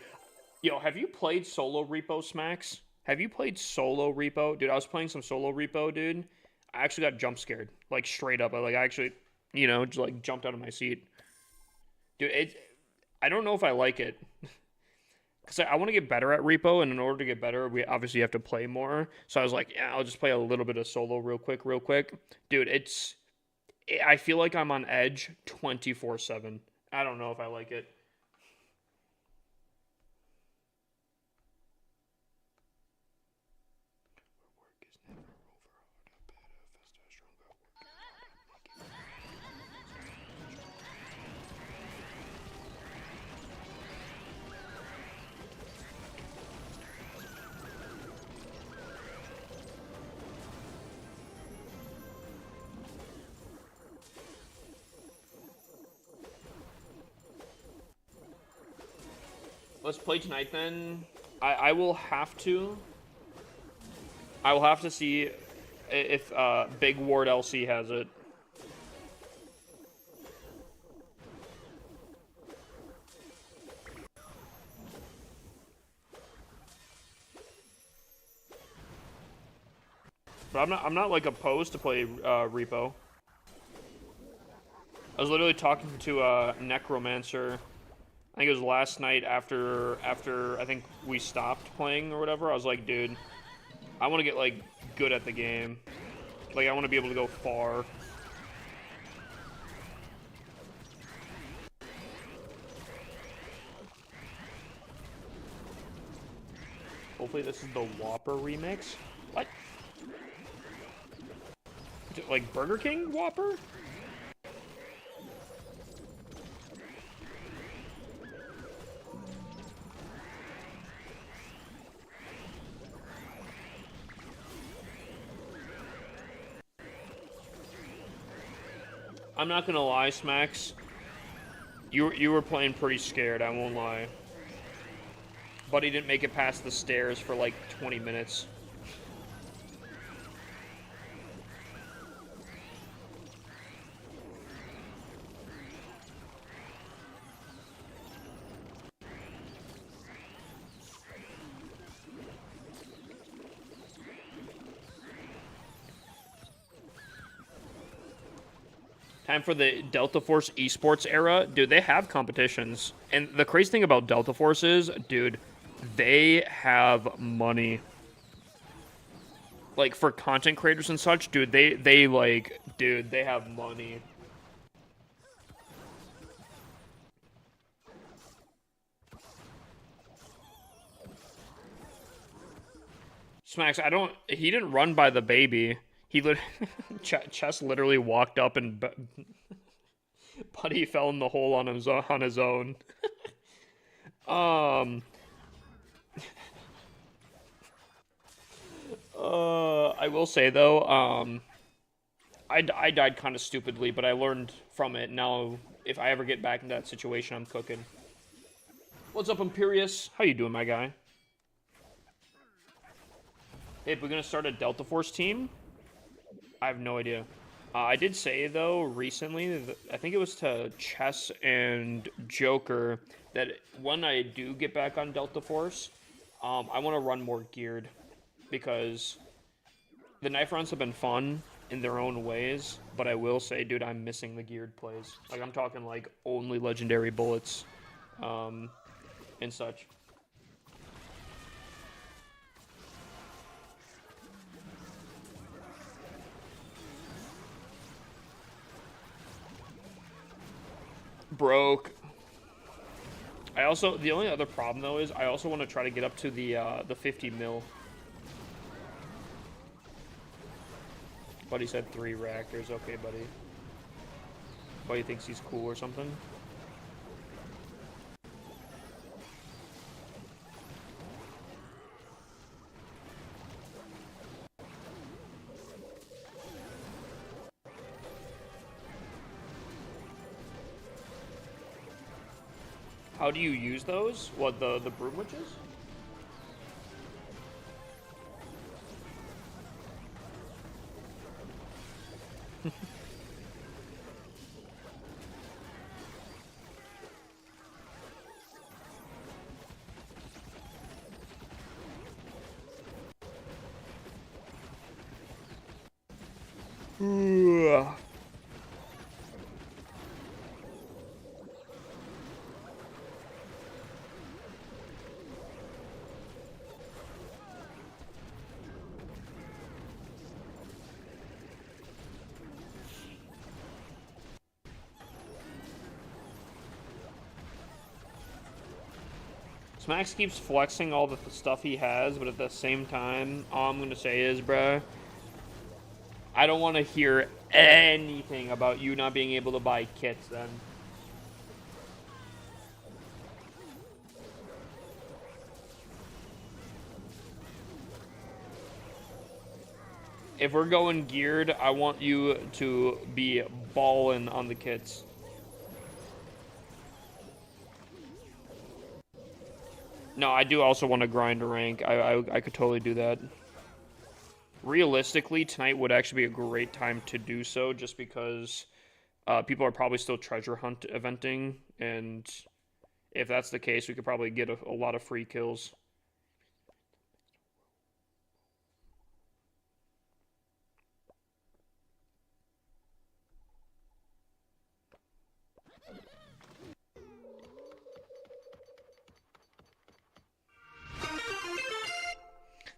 yo, have you played solo repo, Smacks? Have you played solo repo? Dude, I was playing some solo repo, dude. I actually got jump scared. Like, straight up. I actually, just like jumped out of my seat. Dude, I don't know if I like it. Because I want to get better at repo, and in order to get better, we obviously have to play more. So I was like, yeah, I'll just play a little bit of solo real quick. Dude, I feel like I'm on edge 24/7. I don't know if I like it. Let's play tonight then. I will have to. I will have to see if Big Ward LC has it. But I'm not like opposed to play repo. I was literally talking to Necromancer. I think it was last night after I think we stopped playing or whatever. I was like, dude, I want to get like good at the game. Like I want to be able to go far. Hopefully this is the Whopper remix. What? Like Burger King Whopper? I'm not gonna lie, Smacks. You were playing pretty scared, I won't lie. Buddy didn't make it past the stairs for like 20 minutes. Time for the Delta Force esports era. Dude, they have competitions. And the crazy thing about Delta Force is, dude, they have money. Like, for content creators and such, dude, they like, dude, they have money. Smacks, he didn't run by the baby. Chess literally walked up and Buddy fell in the hole on his own. I will say though, I died kind of stupidly, but I learned from it. Now, if I ever get back into that situation, I'm cooking. What's up, Imperius? How you doing, my guy? Hey, if we're gonna start a Delta Force team, I have no idea. I did say though recently, I think it was to Chess and Joker, that when I do get back on Delta Force, I want to run more geared, because the knife runs have been fun in their own ways, but I will say, dude, I'm missing the geared plays. Like, I'm talking like only legendary bullets, and such. broke. I also, the only other problem though is I also want to try to get up to the 50 mil. Buddy said 3 reactors. Okay, buddy. Buddy thinks he's cool or something. How do you use those? What, the broom witches? Max keeps flexing all the stuff he has, but at the same time, all I'm gonna say is, bruh, I don't want to hear anything about you not being able to buy kits then. If we're going geared, I want you to be balling on the kits. No, I do also want to grind a rank. I could totally do that. Realistically, tonight would actually be a great time to do so, just because people are probably still treasure hunt eventing, and if that's the case, we could probably get a lot of free kills.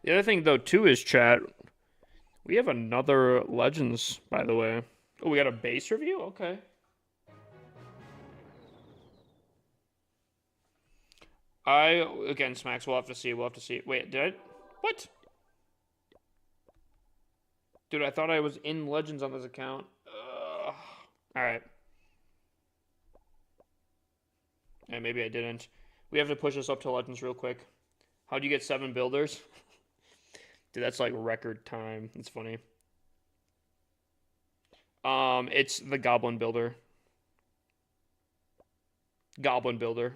The other thing, though, too, is, chat, we have another Legends, by the way. Oh, we got a base review? Okay. Again, Smacks, we'll have to see. We'll have to see. Wait, did I? What? Dude, I thought I was in Legends on this account. Alright. Yeah, maybe I didn't. We have to push this up to Legends real quick. How do you get 7 builders? Dude, that's like record time. It's funny. It's the Goblin Builder. Goblin Builder.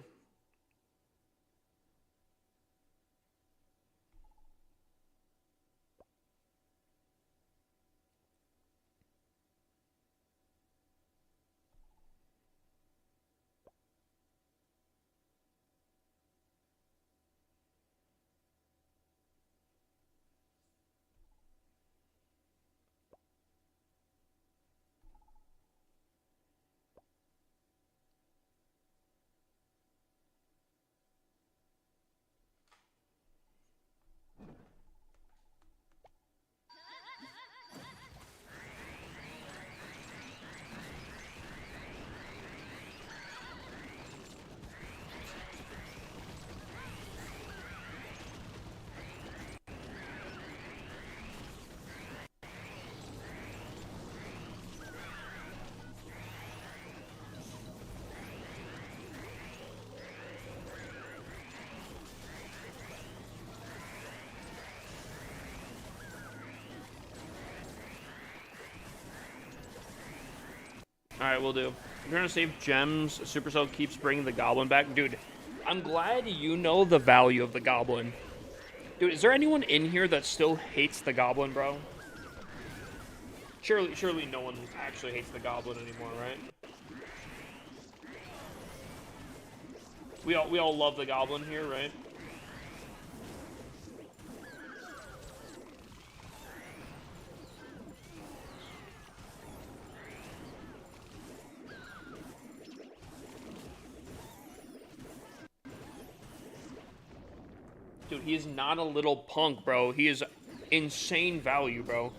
Alright, we'll do. We're trying to save gems. Supercell keeps bringing the Goblin back. Dude, I'm glad you know the value of the Goblin. Dude, is there anyone in here that still hates the Goblin, bro? Surely no one actually hates the Goblin anymore, right? We all love the Goblin here, right? Dude, he is not a little punk, bro. He is insane value, bro.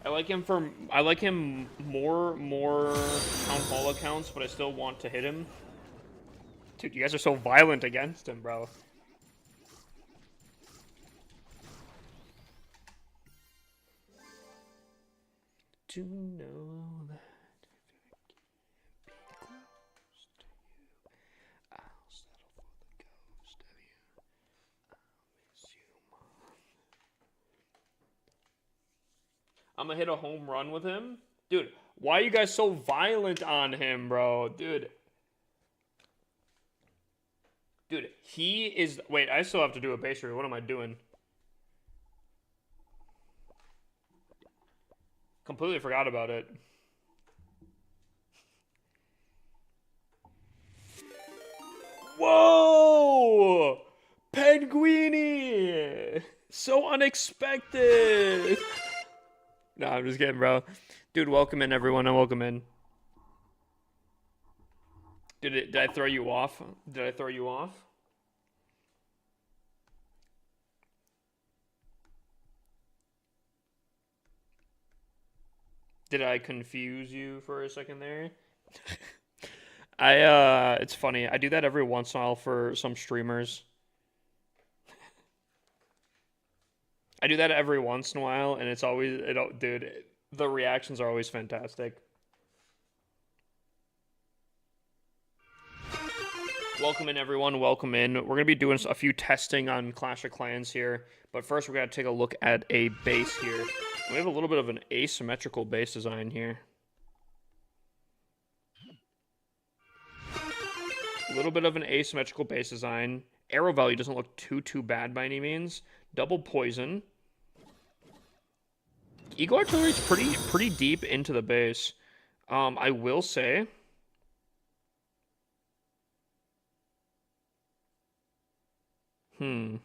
I like him more Town Hall accounts, but I still want to hit him. Dude, you guys are so violent against him, bro. To know that if I can't be close to you, I'll settle for the ghost of you. I'll miss you, Mom. I'm gonna hit a home run with him. Dude, why are you guys so violent on him, bro? Dude, he is... Wait, I still have to do a base rate. What am I doing? Completely forgot about it. Whoa! Penguini! So unexpected! No, I'm just kidding, bro. Dude, welcome in, everyone, and welcome in. Did I throw you off? Did I throw you off? Did I confuse you for a second there? It's funny. I do that every once in a while for some streamers. I do that every once in a while, and it's always, dude, the reactions are always fantastic. Welcome in, everyone. Welcome in. We're going to be doing a few testing on Clash of Clans here, but first we're going to take a look at a base here. We have a little bit of an asymmetrical base design here. A little bit of an asymmetrical base design. Arrow value doesn't look too bad by any means. Double poison. Eagle Artillery is pretty deep into the base. I will say... I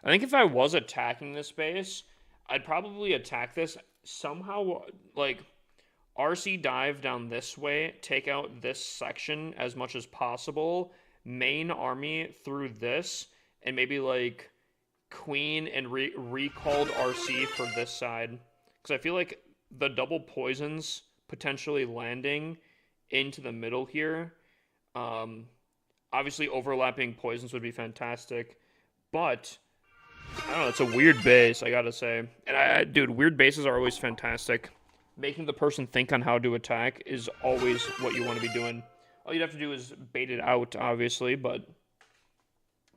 think if I was attacking this base, I'd probably attack this somehow, like, RC dive down this way, take out this section as much as possible, main army through this, and maybe, like, Queen and recalled RC for this side. Because I feel like the double poisons potentially landing into the middle here. Obviously, overlapping poisons would be fantastic, but I don't know. It's a weird base, I gotta say. And dude, weird bases are always fantastic. Making the person think on how to attack is always what you want to be doing. All you'd have to do is bait it out, obviously, but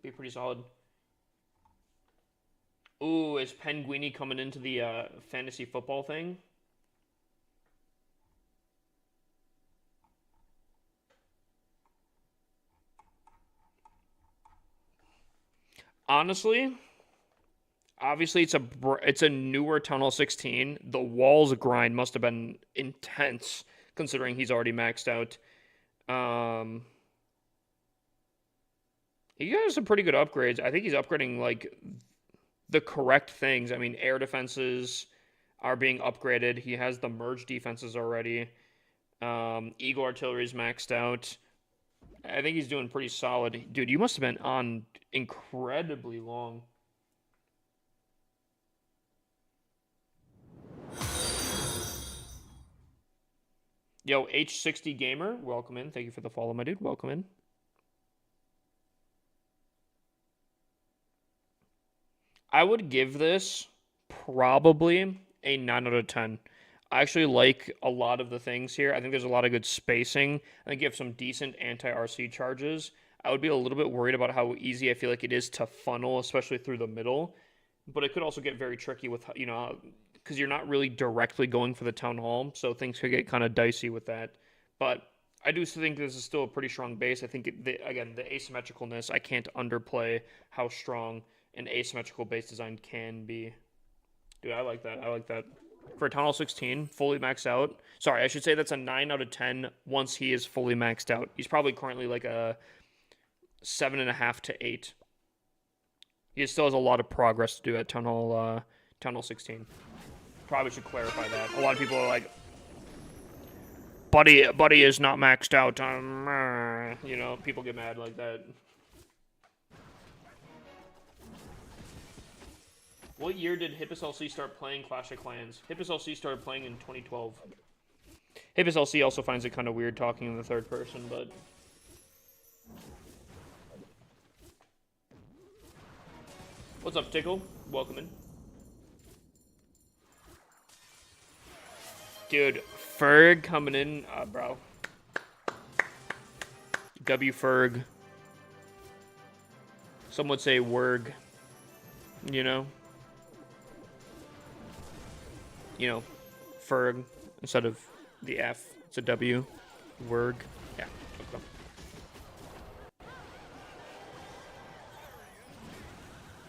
be pretty solid. Ooh, is Penguini coming into the fantasy football thing? Honestly, obviously it's a newer Tunnel 16. The walls grind must have been intense considering he's already maxed out. He got some pretty good upgrades. I think he's upgrading like the correct things. I mean, air defenses are being upgraded. He has the merge defenses already. Eagle Artillery is maxed out. I think he's doing pretty solid. Dude, you must have been on incredibly long. Yo, H60 Gamer, welcome in. Thank you for the follow, my dude. Welcome in. I would give this probably a 9 out of 10. I actually like a lot of the things here. I think there's a lot of good spacing. I think you have some decent anti-RC charges. I would be a little bit worried about how easy I feel like it is to funnel, especially through the middle. But it could also get very tricky with, you know, because you're not really directly going for the Town Hall, so things could get kind of dicey with that. But I do think this is still a pretty strong base. I think, again, the asymmetricalness, I can't underplay how strong an asymmetrical base design can be. Dude, I like that. I like that. For Tunnel 16, fully maxed out. Sorry, I should say that's a 9 out of 10 once he is fully maxed out. He's probably currently like a 7.5 to 8. He still has a lot of progress to do at Tunnel 16. Probably should clarify that. A lot of people are like, Buddy is not maxed out. You know, people get mad like that. What year did Hippus LC start playing Clash of Clans? Hippus LC started playing in 2012. Hippus LC also finds it kind of weird talking in the third person, but... What's up, Tickle? Welcome in. Dude, Ferg coming in, bro. W Ferg. Some would say Werg. You know? You know, Ferg instead of the F. It's a W. Werg. Yeah. Okay.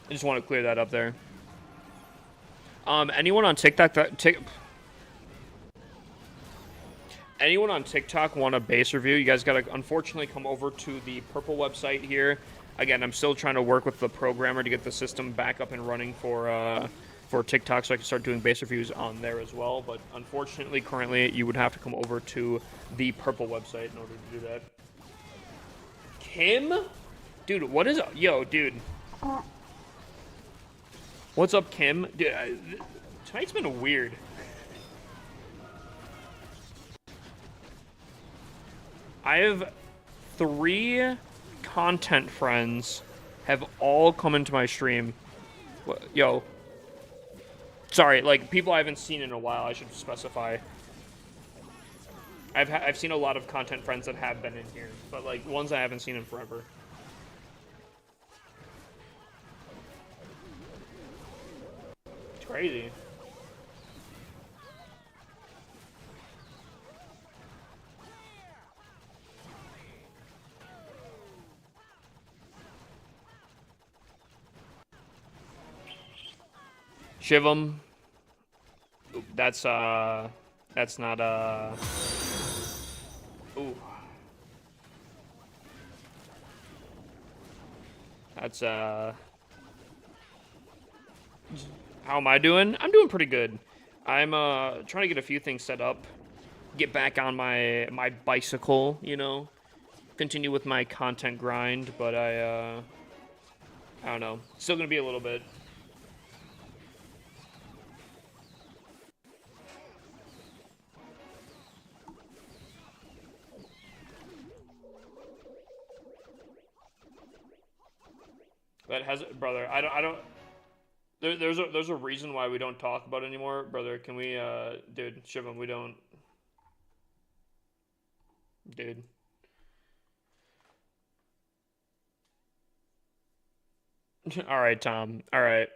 I just want to clear that up there. Anyone on TikTok anyone on TikTok want a base review? You guys gotta unfortunately come over to the purple website here. Again, I'm still trying to work with the programmer to get the system back up and running for TikTok so I can start doing base reviews on there as well. But unfortunately, currently, you would have to come over to the purple website in order to do that. Kim? Dude, what is... Yo, dude. What's up, Kim? Dude, tonight's been weird. I have 3 content friends have all come into my stream. Yo. Sorry, like, people I haven't seen in a while, I should specify. I've seen a lot of content friends that have been in here, but, like, ones I haven't seen in forever. It's crazy. Shivam. That's not, ooh. That's, how am I doing? I'm doing pretty good. I'm, trying to get a few things set up. Get back on my bicycle, you know? Continue with my content grind, but I don't know. Still gonna be a little bit. That has, brother. I don't. There's a reason why we don't talk about it anymore, brother. Can we, dude, Shivam, we don't. Dude. All right, Tom. All right.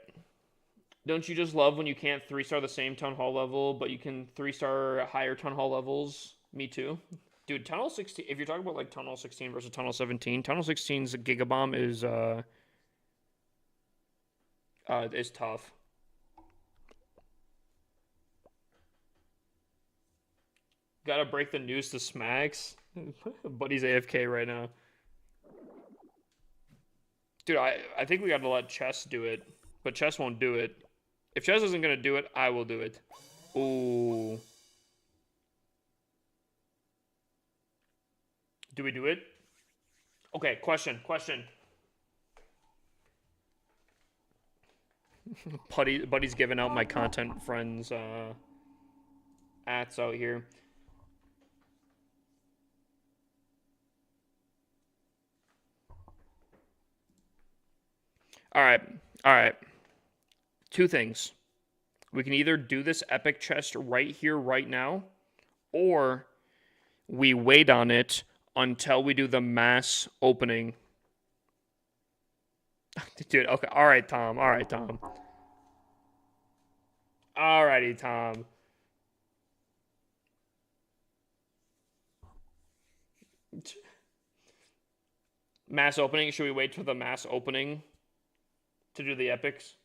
Don't you just love when you can't 3-star the same town hall level, but you can 3-star higher town hall levels? Me too. Dude, Tunnel 16, if you're talking about like Tunnel 16 versus Tunnel 17, Tunnel 16's Gigabomb is tough. Gotta break the news to Smacks. Buddy's AFK right now. Dude, I think we gotta let Chess do it, but Chess won't do it. If Chess isn't gonna do it, I will do it. Ooh. Do we do it? Okay, question. Buddy's giving out my content friends ats out here. All right. 2 things. We can either do this epic chest right here, right now, or we wait on it until we do the mass opening. Dude, okay. All right, Tom. Alrighty, Tom. Mass opening? Should we wait for the mass opening to do the epics?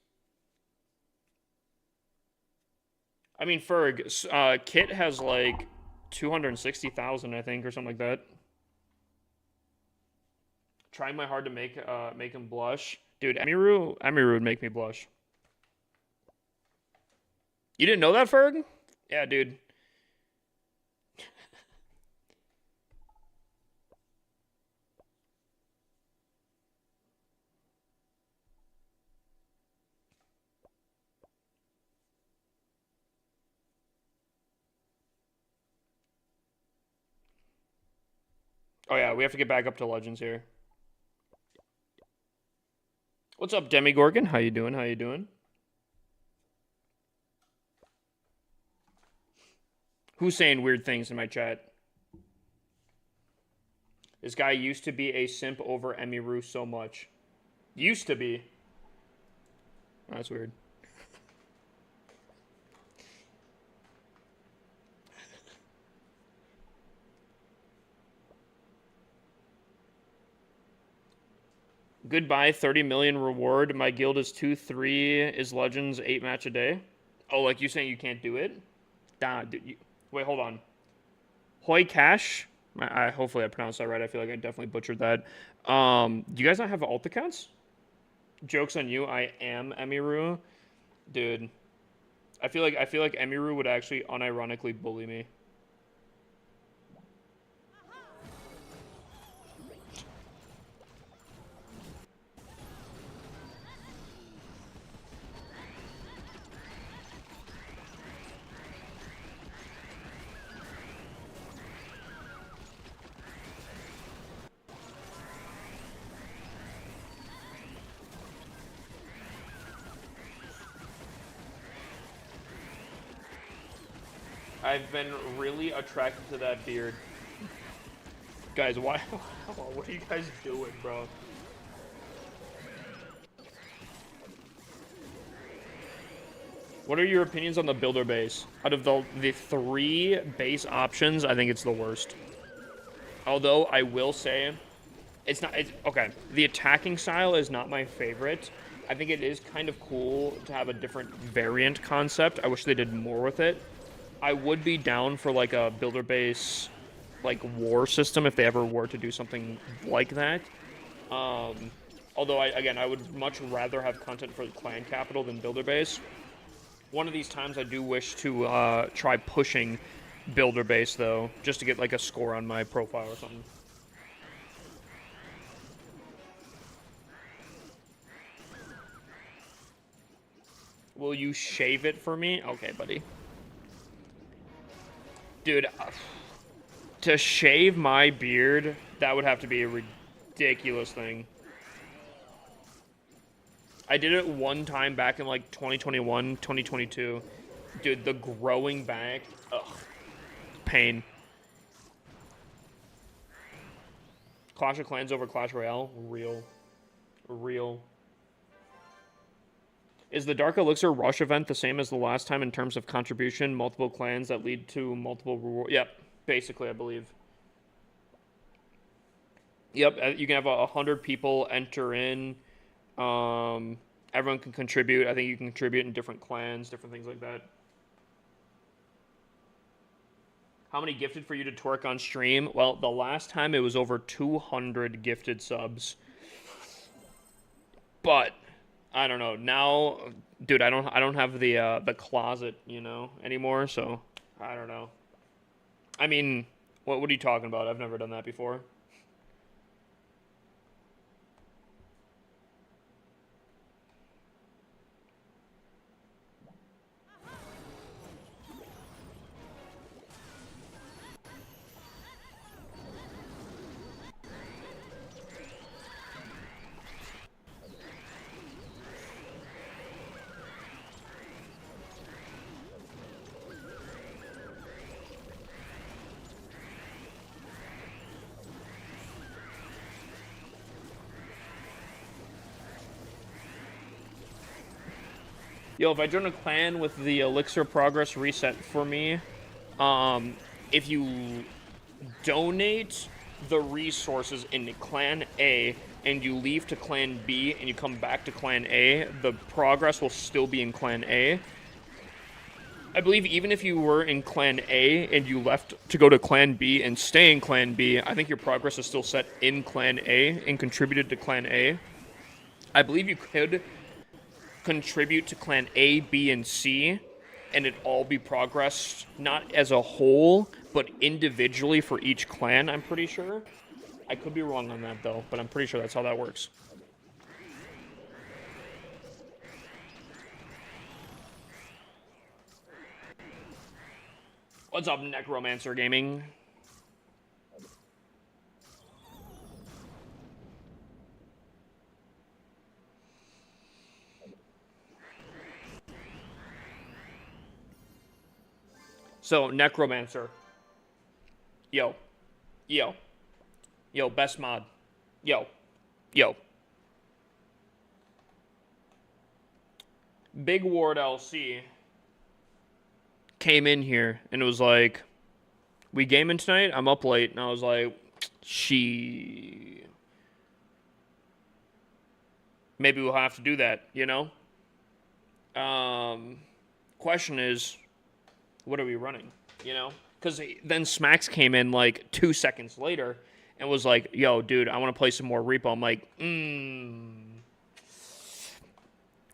I mean, Ferg, Kit has like 260,000, I think, or something like that. Trying my hard to make him blush. Dude, Emiru would make me blush. You didn't know that, Ferg? Yeah, dude. Oh yeah, we have to get back up to Legends here. What's up, Demigorgon? How you doing? How you doing? Who's saying weird things in my chat? This guy used to be a simp over Emiru so much. Used to be. Oh, that's weird. Goodbye, 30 million reward. My guild is 2-3, is Legends, 8 match a day. Oh, like you saying you can't do it? Nah, dude, wait, hold on. Hoi Cash? Hopefully I pronounced that right. I feel like I definitely butchered that. Do you guys not have alt accounts? Joke's on you. I am Emiru. Dude. I feel like Emiru would actually unironically bully me. I've been really attracted to that beard. Guys, why? What are you guys doing, bro? What are your opinions on the builder base? Out of the 3 base options, I think it's the worst. Although I will say, okay. The attacking style is not my favorite. I think it is kind of cool to have a different variant concept. I wish they did more with it. I would be down for like a builder base, like war system if they ever were to do something like that. Although I would much rather have content for the clan capital than builder base. One of these times I do wish to try pushing builder base though, just to get like a score on my profile or something. Will you shave it for me? Okay, buddy. Dude, to shave my beard, that would have to be a ridiculous thing. I did it one time back in like 2021, 2022. Dude, the growing back, ugh, pain. Clash of Clans over Clash Royale, real. Real. Is the Dark Elixir Rush event the same as the last time in terms of contribution? Multiple clans that lead to multiple rewards? Yep, basically, I believe. Yep, you can have 100 people enter in. Everyone can contribute. I think you can contribute in different clans, different things like that. How many gifted for you to twerk on stream? Well, the last time it was over 200 gifted subs. But I don't know. Now, dude, I don't have the closet, anymore, so I don't know. I mean, what are you talking about? I've never done that before. Yo, if I join a clan with the elixir progress reset for me, if you donate the resources in clan A and you leave to clan B and you come back to clan A, the progress will still be in clan A. I believe even if you were in clan A and you left to go to clan B and stay in clan B, I think your progress is still set in clan A and contributed to clan A. I believe you could contribute to clan A, B, and C, and it all be progressed, not as a whole, but individually for each clan, I'm pretty sure. I could be wrong on that, though, but I'm pretty sure that's how that works. What's up, Necromancer Gaming? So, Necromancer. Yo. Yo. Yo, best mod. Yo. Yo. Big Ward LC came in here and it was like, we gaming tonight? I'm up late. And I was like, maybe we'll have to do that, you know? Question is, what are we running, you know? Because then Smacks came in like 2 seconds later and was like, yo, dude, I want to play some more Repo. I'm like,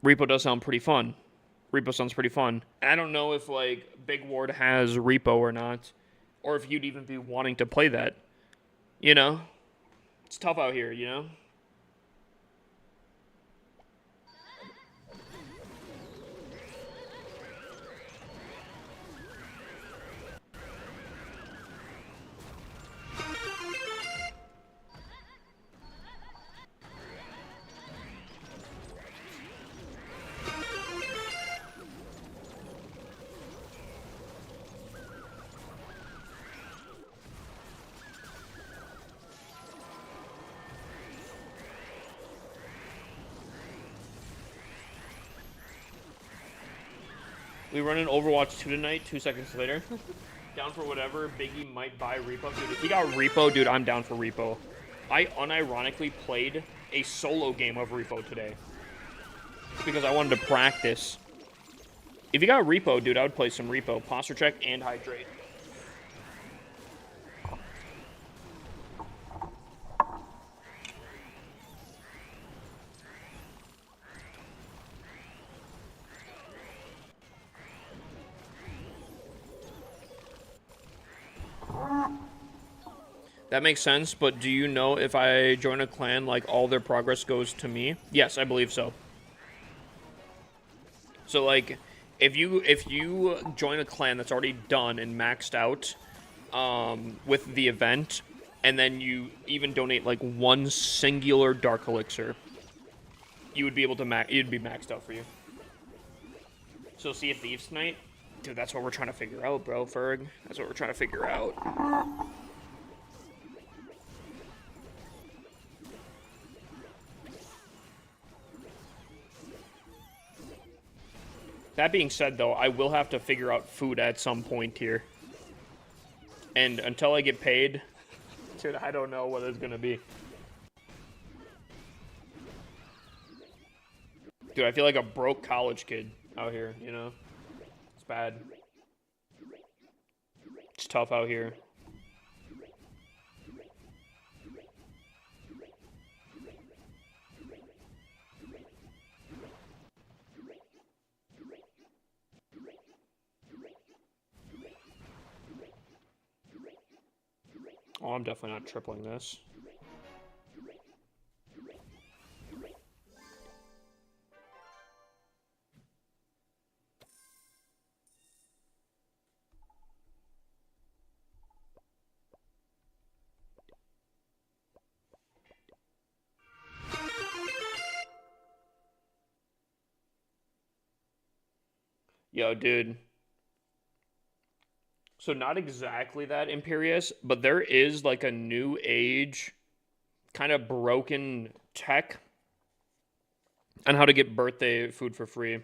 Repo does sound pretty fun. Repo sounds pretty fun. I don't know if, like, Big Ward has Repo or not, or if you'd even be wanting to play that, you know? It's tough out here, you know? We run an Overwatch 2 tonight, 2 seconds later. Down for whatever. Biggie might buy Repo. Dude, if he got Repo, dude, I'm down for Repo. I unironically played a solo game of Repo today. Because I wanted to practice. If you got Repo, dude, I would play some Repo. Posture check and hydrate. That makes sense, but do you know if I join a clan, like, all their progress goes to me? Yes, I believe so. So, like, if you join a clan that's already done and maxed out with the event, and then you even donate, like, one singular Dark Elixir, you would be able to it'd be maxed out for you. So, Sea of Thieves tonight? Dude, that's what we're trying to figure out, bro, Ferg. That's what we're trying to figure out. That being said, though, I will have to figure out food at some point here. And until I get paid, dude, I don't know what it's going to be. Dude, I feel like a broke college kid out here, you know? It's bad. It's tough out here. Oh, I'm definitely not tripling this. Yo, dude. So not exactly that Imperious, but there is like a new age kind of broken tech on how to get birthday food for free.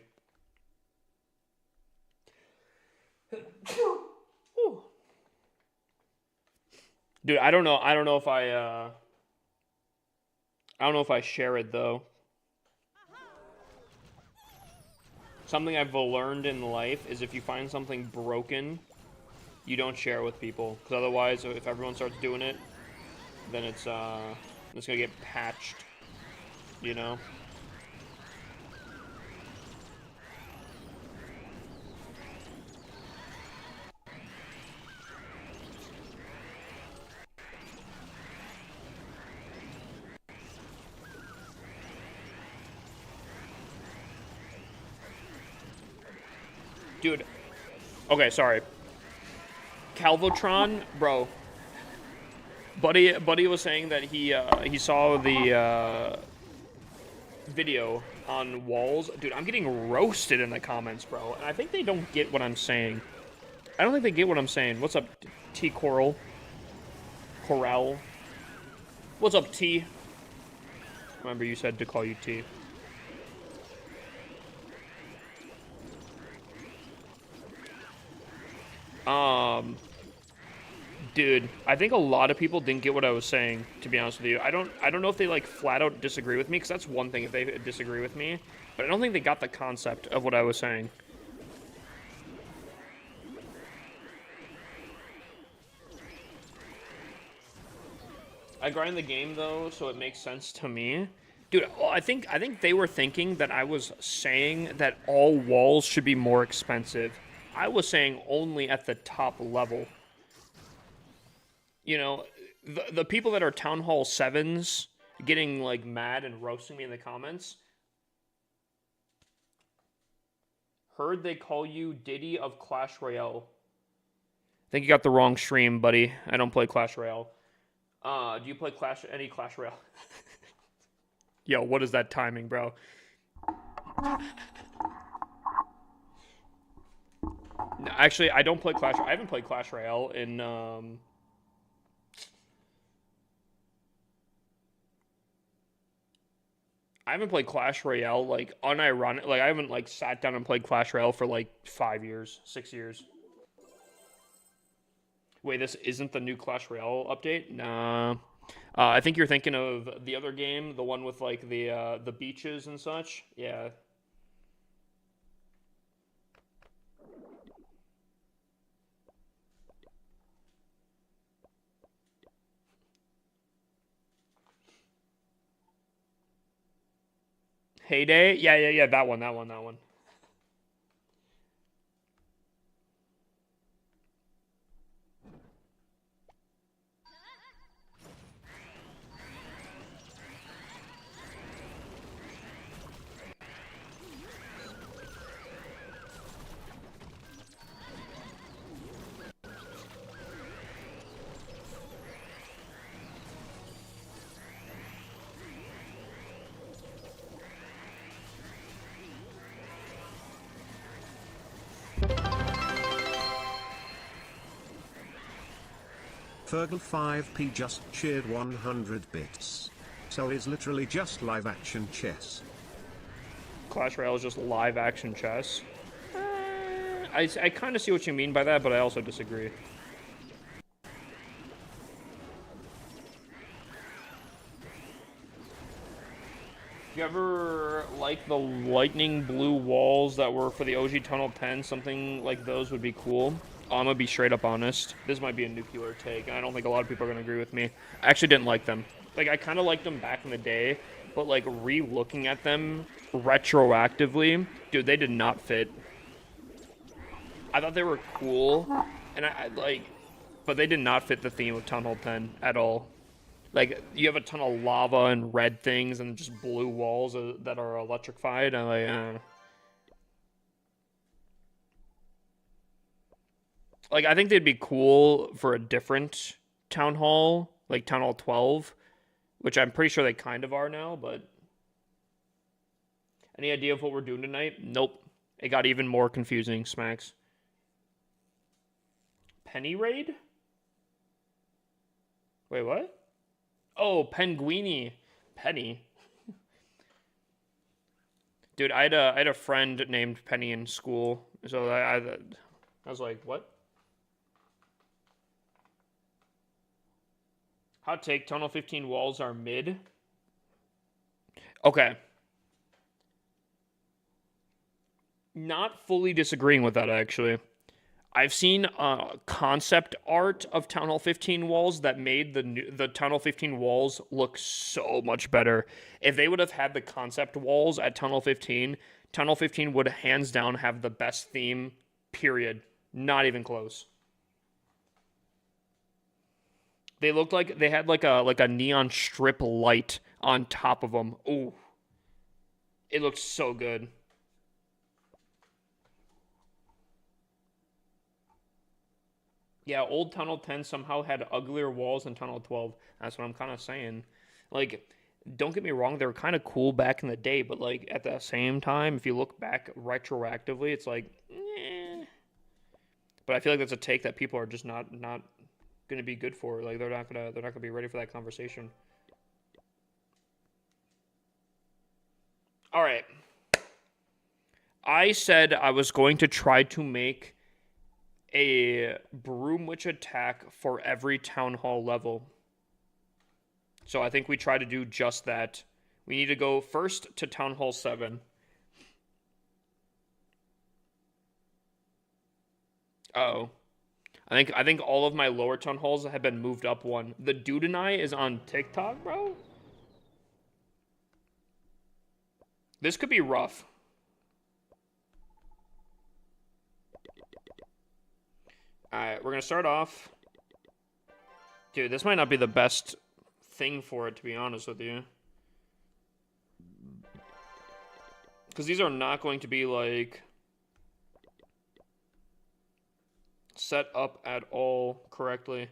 Dude, I don't know if I don't know if I share it though. Something I've learned in life is if you find something broken, you don't share it with people, because otherwise, if everyone starts doing it, then it's gonna get patched, you know? Dude, okay, sorry. Calvotron, bro. Buddy was saying that he saw the video on Walls. Dude, I'm getting roasted in the comments, bro. And I think they don't get what I'm saying. I don't think they get what I'm saying. What's up, T Coral? Corral. What's up, T? Remember you said to call you T. Dude, I think a lot of people didn't get what I was saying, to be honest with you. I don't know if they like flat out disagree with me, because that's one thing if they disagree with me, but I don't think they got the concept of what I was saying. I grind the game though, so it makes sense to me. Dude, well, I think they were thinking that I was saying that all walls should be more expensive. I was saying only at the top level. You know, the people that are Town Hall 7s getting like mad and roasting me in the comments. Heard they call you Diddy of Clash Royale. I think you got the wrong stream, buddy. I don't play Clash Royale. Do you play any Clash Royale? Yo, what is that timing, bro? No, actually, I don't play Clash. I haven't played Clash Royale in I haven't played Clash Royale like unironic. Like I haven't like sat down and played Clash Royale for like 5 years, 6 years. Wait, this isn't the new Clash Royale update? Nah. I think you're thinking of the other game, the one with like the beaches and such. Yeah. Heyday? Yeah, that one. Fergal5p just cheered 100 bits. So is literally just live action chess. Clash Royale is just live action chess. I kind of see what you mean by that, but I also disagree. You ever like the lightning blue walls that were for the OG Tunnel 10? Something like those would be cool. I'm gonna be straight up honest. This might be a nuclear take, and I don't think a lot of people are gonna agree with me. I actually didn't like them. Like, I kind of liked them back in the day, but like re-looking at them retroactively, dude, they did not fit. I thought they were cool, and I like, but they did not fit the theme of Town Hall 10 at all. Like, you have a ton of lava and red things and just blue walls that are electrified. I'm like, I think they'd be cool for a different Town Hall, like Town Hall 12, which I'm pretty sure they kind of are now, but... Any idea of what we're doing tonight? Nope. It got even more confusing, Smacks. Penny Raid? Wait, what? Oh, Penguini. Penny. Dude, I had a friend named Penny in school, so I was like, what? Hot take, Tunnel 15 walls are mid. Okay. Not fully disagreeing with that, actually. I've seen concept art of Town Hall 15 walls that made the Town Hall 15 walls look so much better. If they would have had the concept walls at Town Hall 15, Town Hall 15 would hands down have the best theme, period. Not even close. They looked like they had like a neon strip light on top of them. Ooh. It looked so good. Yeah, old Tunnel 10 somehow had uglier walls than Tunnel 12. That's what I'm kind of saying. Like, don't get me wrong, they were kind of cool back in the day, but like at the same time, if you look back retroactively, it's like, eh. But I feel like that's a take that people are just not gonna be good for. Like they're not gonna be ready for that conversation. All right. I said I was going to try to make a Broom Witch attack for every Town Hall level. So I think we try to do just that. We need to go first to Town Hall 7. Uh-oh. I think all of my lower Town Halls have been moved up one. The Dude and I is on TikTok, bro? This could be rough. Alright, we're gonna start off. Dude, this might not be the best thing for it, to be honest with you. Because these are not going to be, like, set up at all correctly.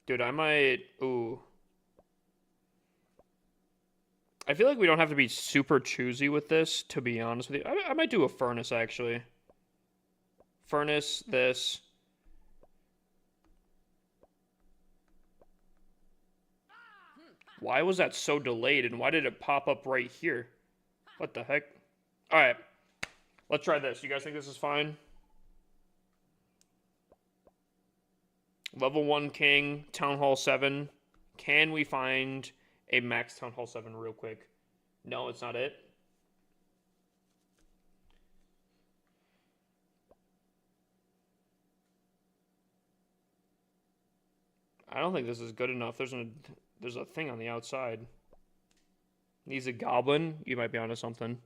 Dude, I might... Ooh. I feel like we don't have to be super choosy with this, to be honest with you. I might do a furnace, actually. Furnace, this. Why was that so delayed, and why did it pop up right here? What the heck? Alright. Let's try this. You guys think this is fine? Level 1 King, Town Hall 7. Can we find a max Town Hall 7 real quick? No, it's not it. I don't think this is good enough. There's a thing on the outside. Needs a goblin. You might be onto something.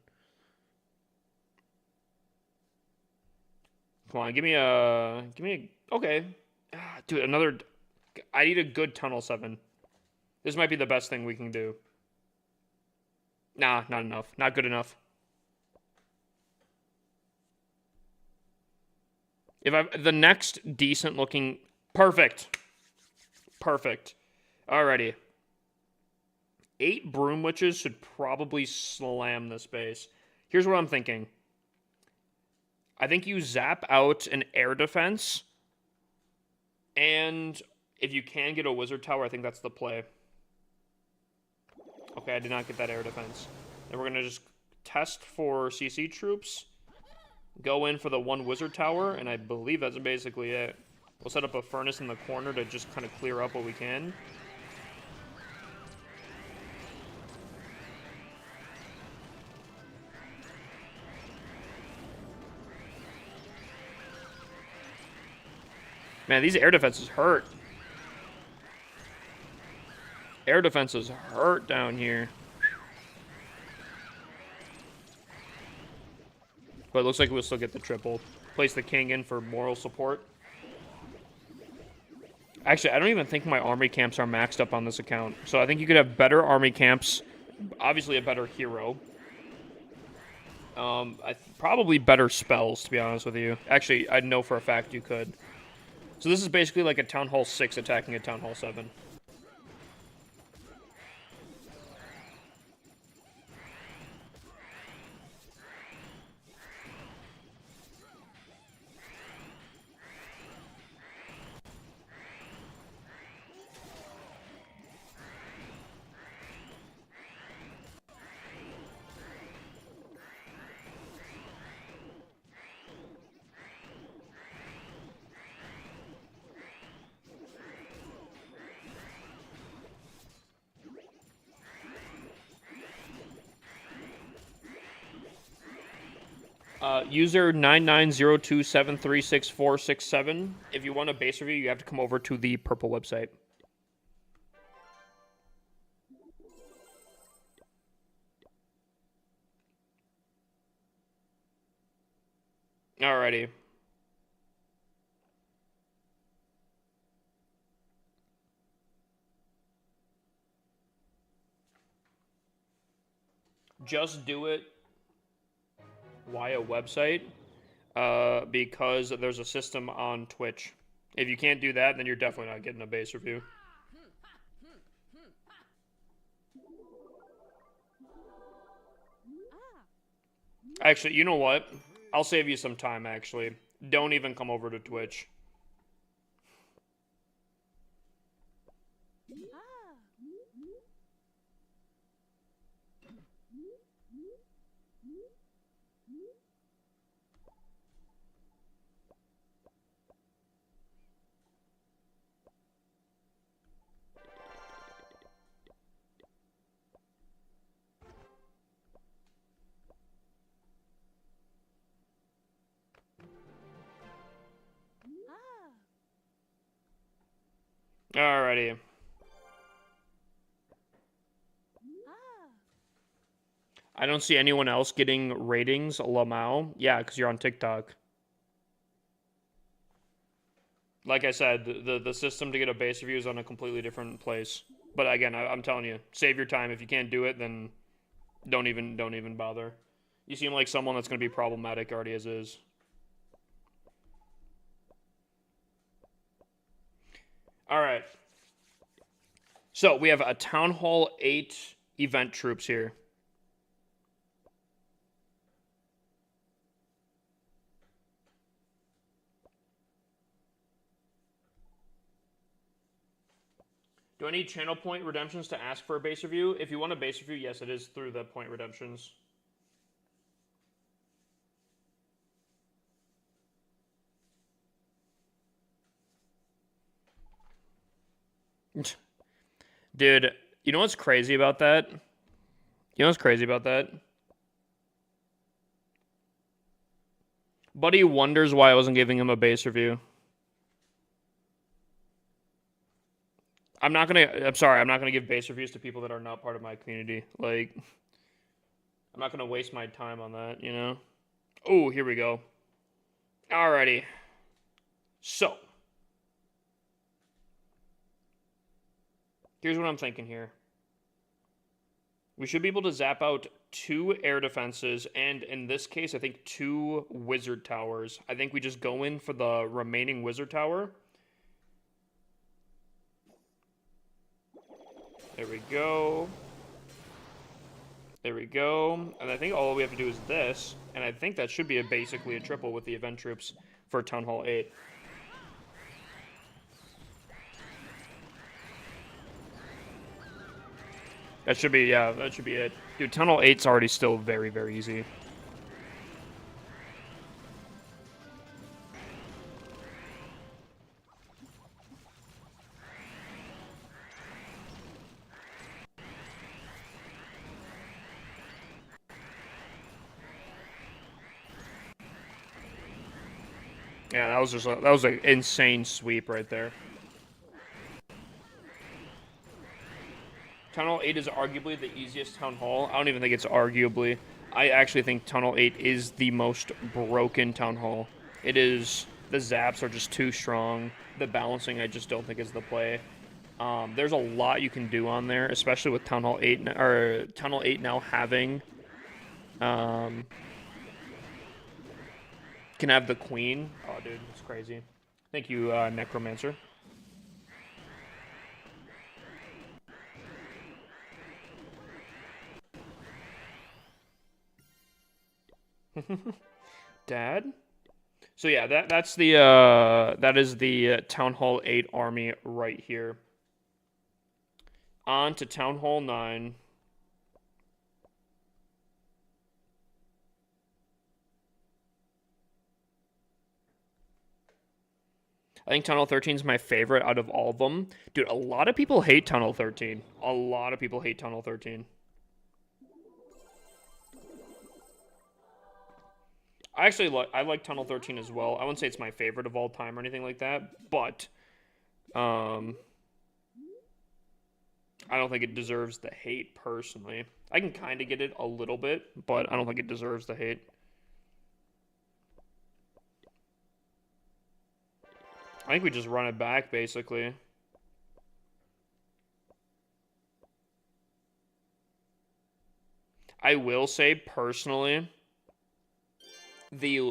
Come on, give me a okay. Dude, another. I need a good Tunnel 7. This might be the best thing we can do. Nah, not enough. Not good enough. If I the next decent looking perfect. Perfect. Alrighty. 8 Broom Witches should probably slam this base. Here's what I'm thinking. I think you zap out an air defense. And if you can get a wizard tower, I think that's the play. Okay, I did not get that air defense. And we're going to just test for CC troops. Go in for the 1 wizard tower, and I believe that's basically it. We'll set up a furnace in the corner to just kind of clear up what we can. Man, these air defenses hurt. Air defenses hurt down here. But it looks like we'll still get the triple. Place the king in for moral support. Actually, I don't even think my army camps are maxed up on this account. So I think you could have better army camps. Obviously a better hero. Probably better spells, to be honest with you. Actually, I know for a fact you could. So this is basically like a Town Hall 6 attacking a Town Hall 7. User 9902736467. If you want a base review, you have to come over to the purple website. Alrighty. Just do it via website because there's a system on Twitch. If you can't do that, then you're definitely not getting a base review. Actually, you know what? I'll save you some time, actually. Don't even come over to Twitch. Alrighty. I don't see anyone else getting ratings, Lamau. Yeah, because you're on TikTok. Like I said, the system to get a base review is on a completely different place. But again, I'm telling you, save your time. If you can't do it, then don't even bother. You seem like someone that's going to be problematic already as is. All right. So we have a Town Hall 8 event troops here. Do I need channel point redemptions to ask for a base review? If you want a base review, yes, it is through the point redemptions. Dude, you know what's crazy about that? You know what's crazy about that? Buddy wonders why I wasn't giving him a base review. I'm sorry, I'm not gonna give base reviews to people that are not part of my community. Like, I'm not gonna waste my time on that, you know? Oh, here we go. Alrighty. So, here's what I'm thinking here. We should be able to zap out 2 air defenses, and in this case, I think 2 wizard towers. I think we just go in for the remaining wizard tower. There we go. There we go. And I think all we have to do is this, and I think that should be basically a triple with the event troops for Town Hall 8. That should be, yeah, that should be it. Dude, Town Hall 8's already still very, very easy. Yeah, that was an insane sweep right there. Town Hall 8 is arguably the easiest Town Hall. I don't even think it's arguably. I actually think Town Hall 8 is the most broken Town Hall. It is, the zaps are just too strong. The balancing I just don't think is the play. There's a lot you can do on there, especially with Town Hall 8 or Town Hall 8 now having can have the queen. Oh, dude, it's crazy. Thank you, Necromancer. Dad? So yeah, that is the Town Hall 8 army right here. On to Town Hall 9. I think Tunnel 13 is my favorite out of all of them. Dude, a lot of people hate Tunnel 13. A lot of people hate Tunnel 13. I like Tunnel 13 as well. I wouldn't say it's my favorite of all time or anything like that, but I don't think it deserves the hate personally. I can kind of get it a little bit, but I don't think it deserves the hate. I think we just run it back, basically. I will say, personally, the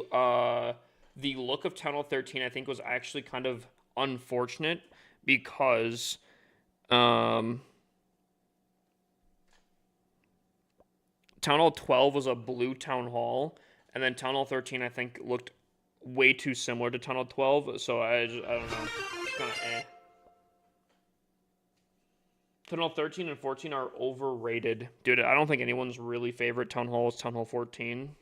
look of Tunnel 13, I think, was actually kind of unfortunate because, Town Hall 12 was a blue Town Hall, And then Tunnel 13, I think, looked way too similar to Tunnel 12, so I don't know. It's kind of eh. Tunnel 13 and 14 are overrated. Dude, I don't think anyone's really favorite Town Hall is Town Hall 14.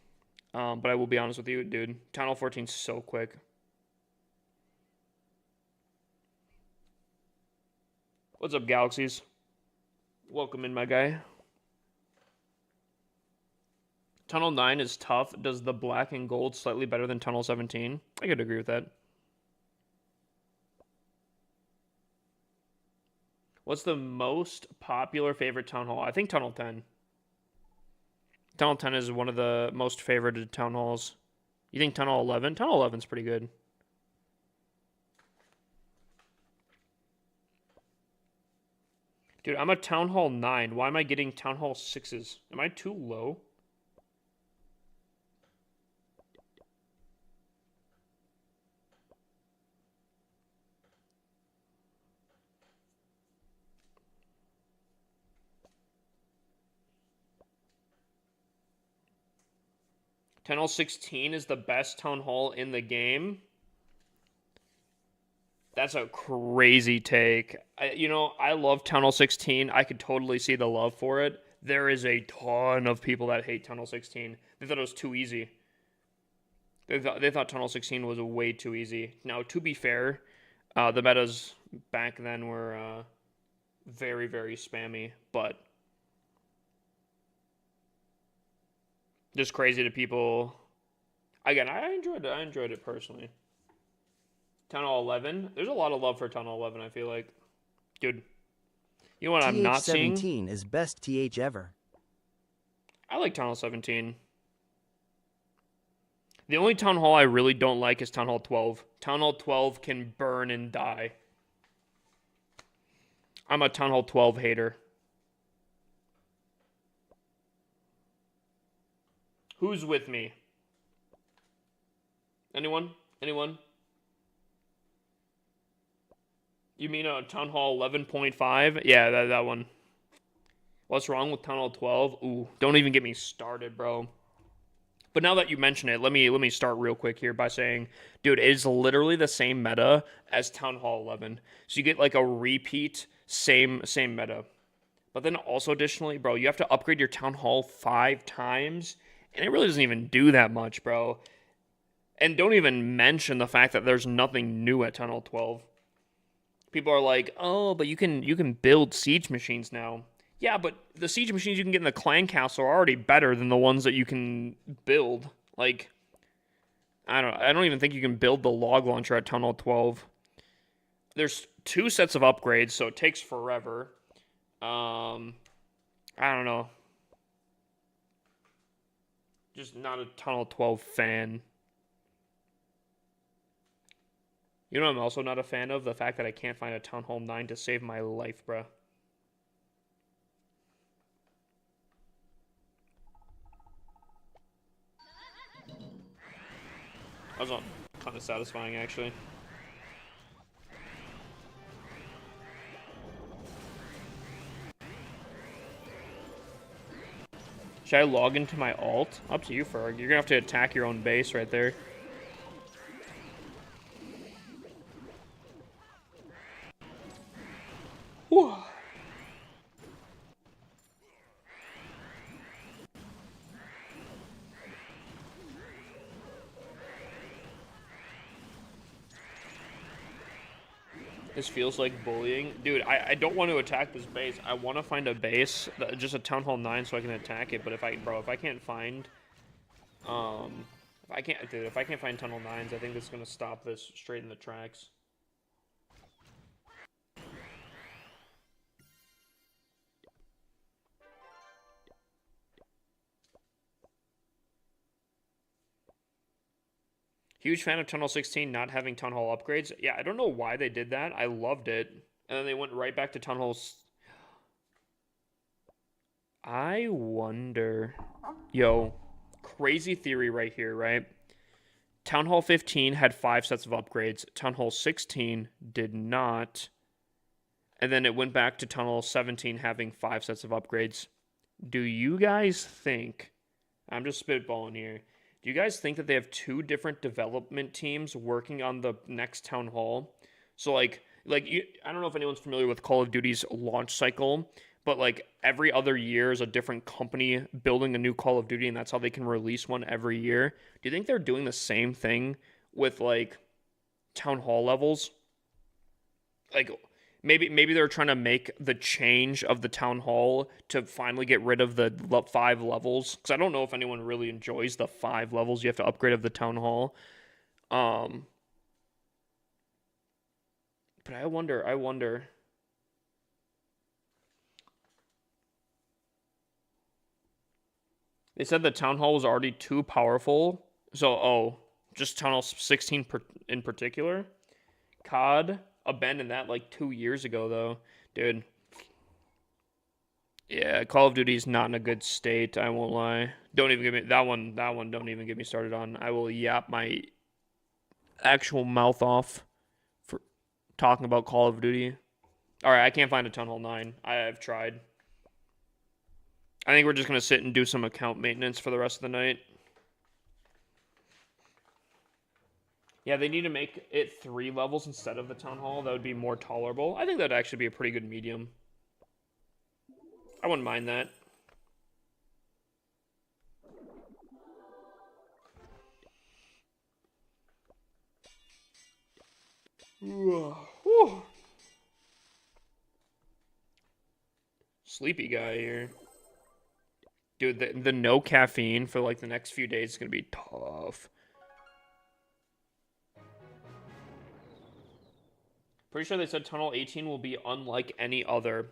But I will be honest with you, dude. Town Hall 14's so quick. What's up, Galaxies? Welcome in, my guy. Tunnel 9 is tough. Does the black and gold slightly better than Tunnel 17? I could agree with that. What's the most popular favorite Town Hall? I think Tunnel 10. Tunnel 10 is one of the most favorited Town Halls. You think Tunnel 11? Tunnel 11's pretty good. Dude, I'm a Town Hall 9. Why am I getting Town Hall 6s? Am I too low? Town Hall 16 is the best Town Hall in the game. That's a crazy take. I love Tunnel 16. I could totally see the love for it. There is a ton of people that hate Tunnel 16. They thought it was too easy. They thought Tunnel 16 was way too easy. Now, to be fair, the metas back then were very, very spammy, but just crazy to people. Again, I enjoyed it. I enjoyed it personally. Tunnel 11. There's a lot of love for Tunnel 11, I feel like. Dude, you know what I'm not seeing? TH17 is best TH ever. I like Tunnel 17. The only Town Hall I really don't like is Town Hall 12. Town Hall 12 can burn and die. I'm a Town Hall 12 hater. Who's with me? Anyone? Anyone? You mean Town Hall 11.5? Yeah, that one. What's wrong with Town Hall 12? Ooh, don't even get me started, bro. But now that you mention it, let me start real quick here by saying, dude, it is literally the same meta as Town Hall 11. So you get like a repeat same meta. But then also additionally, bro, you have to upgrade your Town Hall 5 times, and it really doesn't even do that much, bro. And don't even mention the fact that there's nothing new at Town Hall 12. People are like, oh, but you can build siege machines now. Yeah, but the siege machines you can get in the clan castle are already better than the ones that you can build. Like, I don't even think you can build the log launcher at Town Hall 12. There's 2 sets of upgrades, so it takes forever. I don't know. Just not a Town Hall 12 fan. You know what I'm also not a fan of? The fact that I can't find a Town Hall 9 to save my life, bruh. That was kind of satisfying, actually. Should I log into my alt? Up to you, Ferg. You're gonna have to attack your own base right there. Whew. This feels like bullying. Dude, I don't want to attack this base. I want to find a base, just a Town Hall 9 so I can attack it, but if I can't find, if I can't find Town Hall 9s, I think this is going to stop this straight in the tracks. Huge fan of Tunnel 16 not having Town Hall upgrades. Yeah, I don't know why they did that. I loved it. And then they went right back to Town Halls. I wonder. Yo, crazy theory right here, right? Town Hall 15 had 5 sets of upgrades. Town Hall 16 did not. And then it went back to Town Hall 17 having 5 sets of upgrades. Do you guys think, I'm just spitballing here, Do you guys think that they have two different development teams working on the next town hall? So I don't know if anyone's familiar with Call of Duty's launch cycle, but like every other year is a different company building a new Call of Duty, and that's how they can release one every year. Do you think they're doing the same thing with like town hall levels? Like maybe they're trying to make the change of the town hall to finally get rid of the 5 levels, because I don't know if anyone really enjoys the 5 levels you have to upgrade of the town hall. um but I wonder. They said the town hall was already too powerful, so just town hall 16 in particular. COD abandoned that like 2 years ago, though, dude. Yeah, Call of Duty's not in a good state. I won't lie. Don't even give me that one. That one, don't even get me started on. I will yap my actual mouth off for talking about Call of Duty. All right, I can't find a Town Hall 9. I've tried. I think we're just gonna sit and do some account maintenance for the rest of the night. Yeah, they need to make it 3 levels instead of the Town Hall. That would be more tolerable. I think that'd actually be a pretty good medium. I wouldn't mind that. Whew. Sleepy guy here. Dude, the no caffeine for like the next few days is gonna be tough. Pretty sure they said Tunnel 18 will be unlike any other.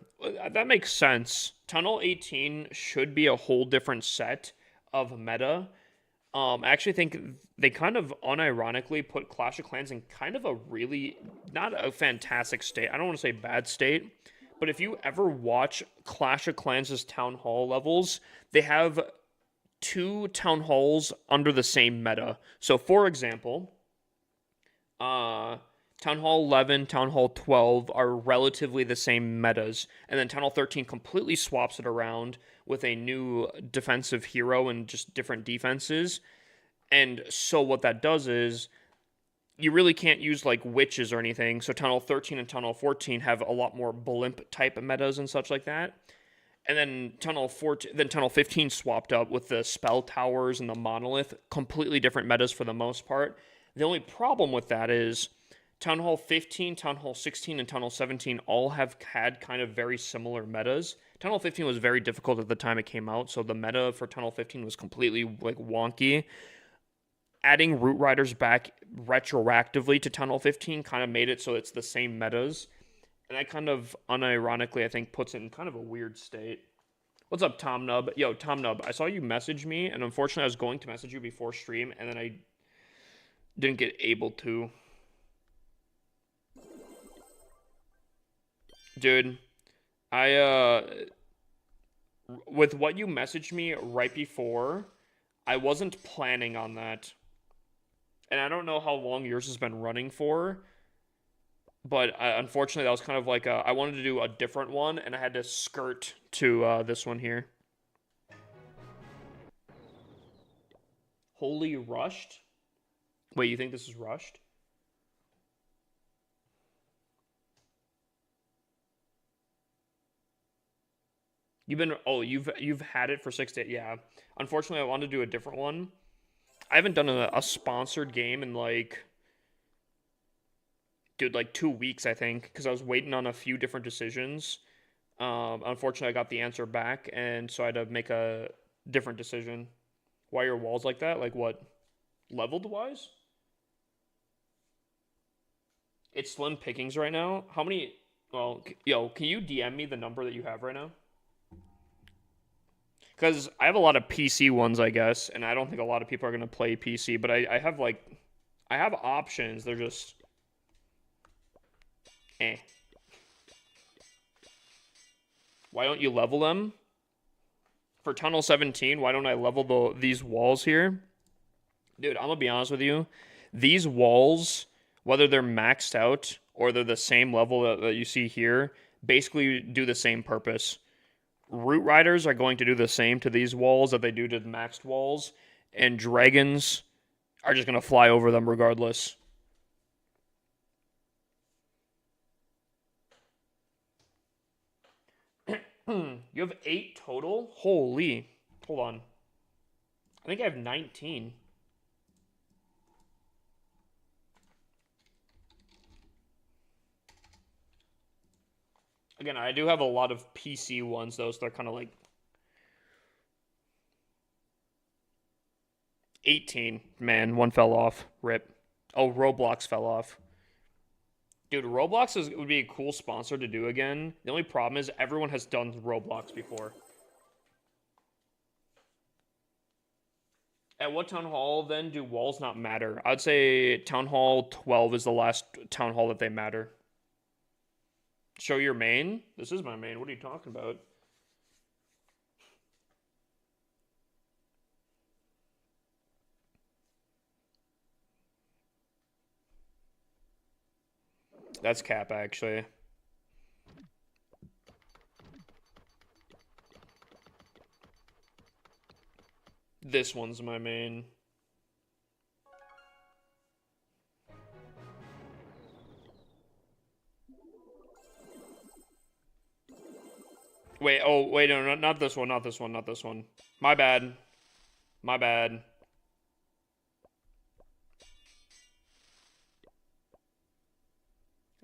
That makes sense. Tunnel 18 should be a whole different set of meta. I actually think they kind of unironically put Clash of Clans in kind of a really, not a fantastic state. I don't want to say bad state, but if you ever watch Clash of Clans' town hall levels, they have 2 town halls under the same meta. So, for example, Town Hall 11, Town Hall 12 are relatively the same metas, and then Town Hall 13 completely swaps it around with a new defensive hero and just different defenses. And so what that does is you really can't use like witches or anything. So Town Hall 13 and Town Hall 14 have a lot more blimp type of metas and such like that. And then Town Hall 15 swapped up with the spell towers and the monolith, completely different metas for the most part. The only problem with that is Town Hall 15, Town Hall 16, and Town Hall 17 all have had kind of very similar metas. Town Hall 15 was very difficult at the time it came out, so the meta for Town Hall 15 was completely like wonky. Adding Root Riders back retroactively to Town Hall 15 kind of made it so it's the same metas. And that kind of unironically, I think, puts it in kind of a weird state. What's up, Tom Nub? Yo, Tom Nub, I saw you message me, and unfortunately I was going to message you before stream, and then I didn't get able to. Dude, with what you messaged me right before, I wasn't planning on that. And I don't know how long yours has been running for, but unfortunately that was kind of like I wanted to do a different one, and I had to skirt to this one here. Holy rushed? Wait, you think this is rushed? You've had it for 6 days. Yeah. Unfortunately, I wanted to do a different one. I haven't done a sponsored game in like 2 weeks, I think, because I was waiting on a few different decisions. Unfortunately, I got the answer back, and so I had to make a different decision. Why are your walls like that? Like what? Leveled wise? It's slim pickings right now. How many? Well, yo, can you DM me the number that you have right now? Because I have a lot of PC ones, I guess, and I don't think a lot of people are going to play PC, but I have, like, I have options. They're just, eh. Why don't you level them? For Tunnel 17, why don't I level these walls here? Dude, I'm going to be honest with you. These walls, whether they're maxed out or they're the same level that you see here, basically do the same purpose. Root Riders are going to do the same to these walls that they do to the maxed walls, and dragons are just going to fly over them regardless. You have 8 total? Holy. Hold on. I think I have 19. Again, I do have a lot of PC ones, though, so they're kind of like 18. Man, one fell off. Rip. Oh, Roblox fell off. Dude, Roblox would be a cool sponsor to do again. The only problem is everyone has done Roblox before. At what town hall, then, do walls not matter? I'd say Town Hall 12 is the last town hall that they matter. Show your main? This is my main. What are you talking about? That's cap, actually. This one's my main. Wait, oh, wait, no, not this one, not this one, not this one. My bad. My bad.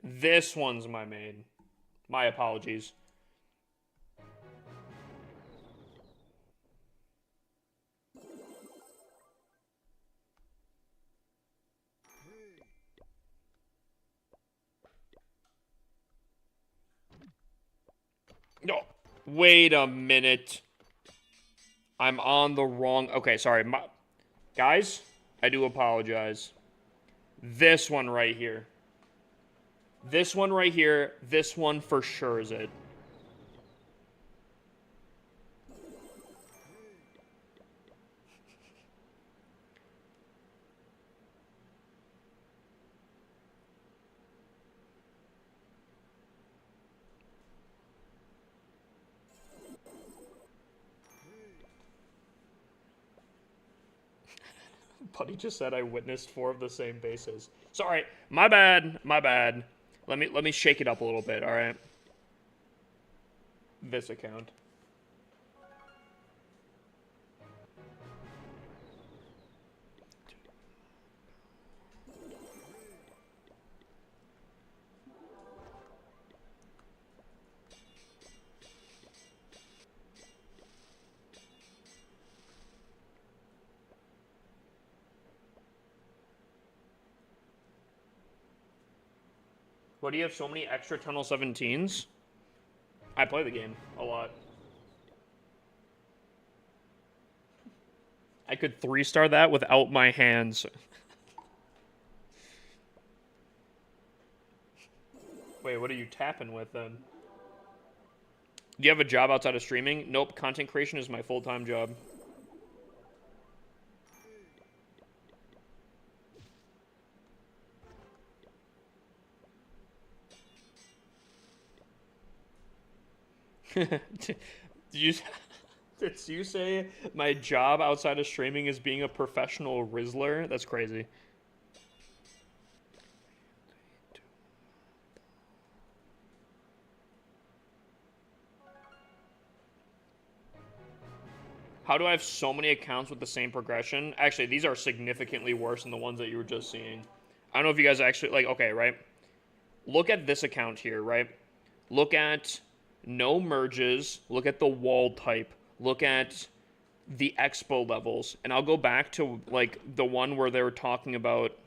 This one's my main. My apologies. No, wait a minute. I'm on the wrong... Okay, sorry. Guys, I do apologize. This one right here. This one right here. This one for sure is it. Buddy just said I witnessed 4 of the same bases. Sorry, my bad, my bad. Let me shake it up a little bit, all right? This account. What, do you have so many extra Tunnel 17s? I play the game a lot. I could 3-star that without my hands. Wait, what are you tapping with then? Do you have a job outside of streaming? Nope, content creation is my full-time job. Did you say my job outside of streaming is being a professional Rizzler? That's crazy. How do I have so many accounts with the same progression? Actually, these are significantly worse than the ones that you were just seeing. I don't know if you guys actually, like, okay, right? Look at this account here, right? Look at no merges. Look at the wall type. Look at the expo levels. And I'll go back to, like, the one where they were talking about...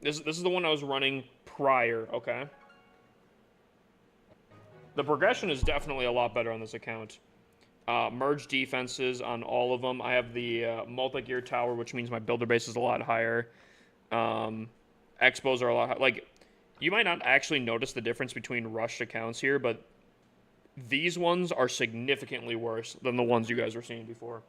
This is the one I was running prior, okay? The progression is definitely a lot better on this account. Merge defenses on all of them. I have the multi-gear tower, which means my builder base is a lot higher. Expos are a lot higher. Like, you might not actually notice the difference between rushed accounts here, but these ones are significantly worse than the ones you guys were seeing before.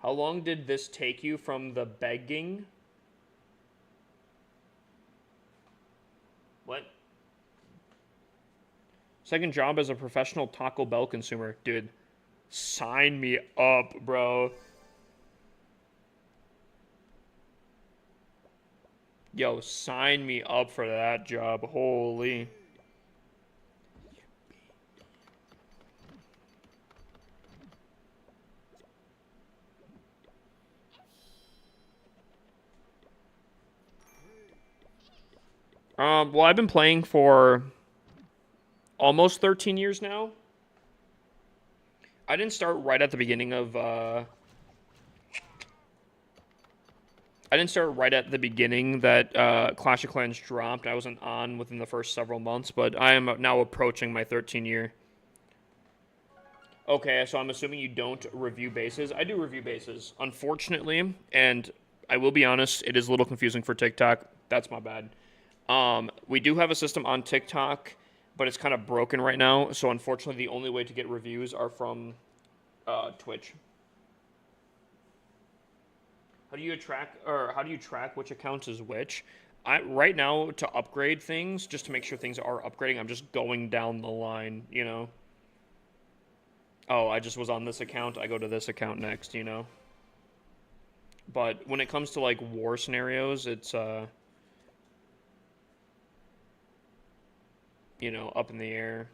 How How long did this take you from the begging? What? Second job as a professional Taco Bell consumer. Dude, sign me up, bro. Yo, sign me up for that job. Holy. Well, I've been playing for almost 13 years now. I didn't start right at the beginning of, I didn't start right at the beginning that Clash of Clans dropped. I wasn't on within the first several months, but I am now approaching my 13 year. Okay, so I'm assuming you don't review bases. I do review bases, unfortunately, and I will be honest, it is a little confusing for TikTok. That's my bad. We do have a system on TikTok, but it's kind of broken right now. So unfortunately, the only way to get reviews are from Twitch. How do you track which accounts is which? Right now, to upgrade things, just to make sure things are upgrading, I'm just going down the line, you know. Oh, I just was on this account. I go to this account next, you know. But when it comes to like war scenarios, it's you know, up in the air.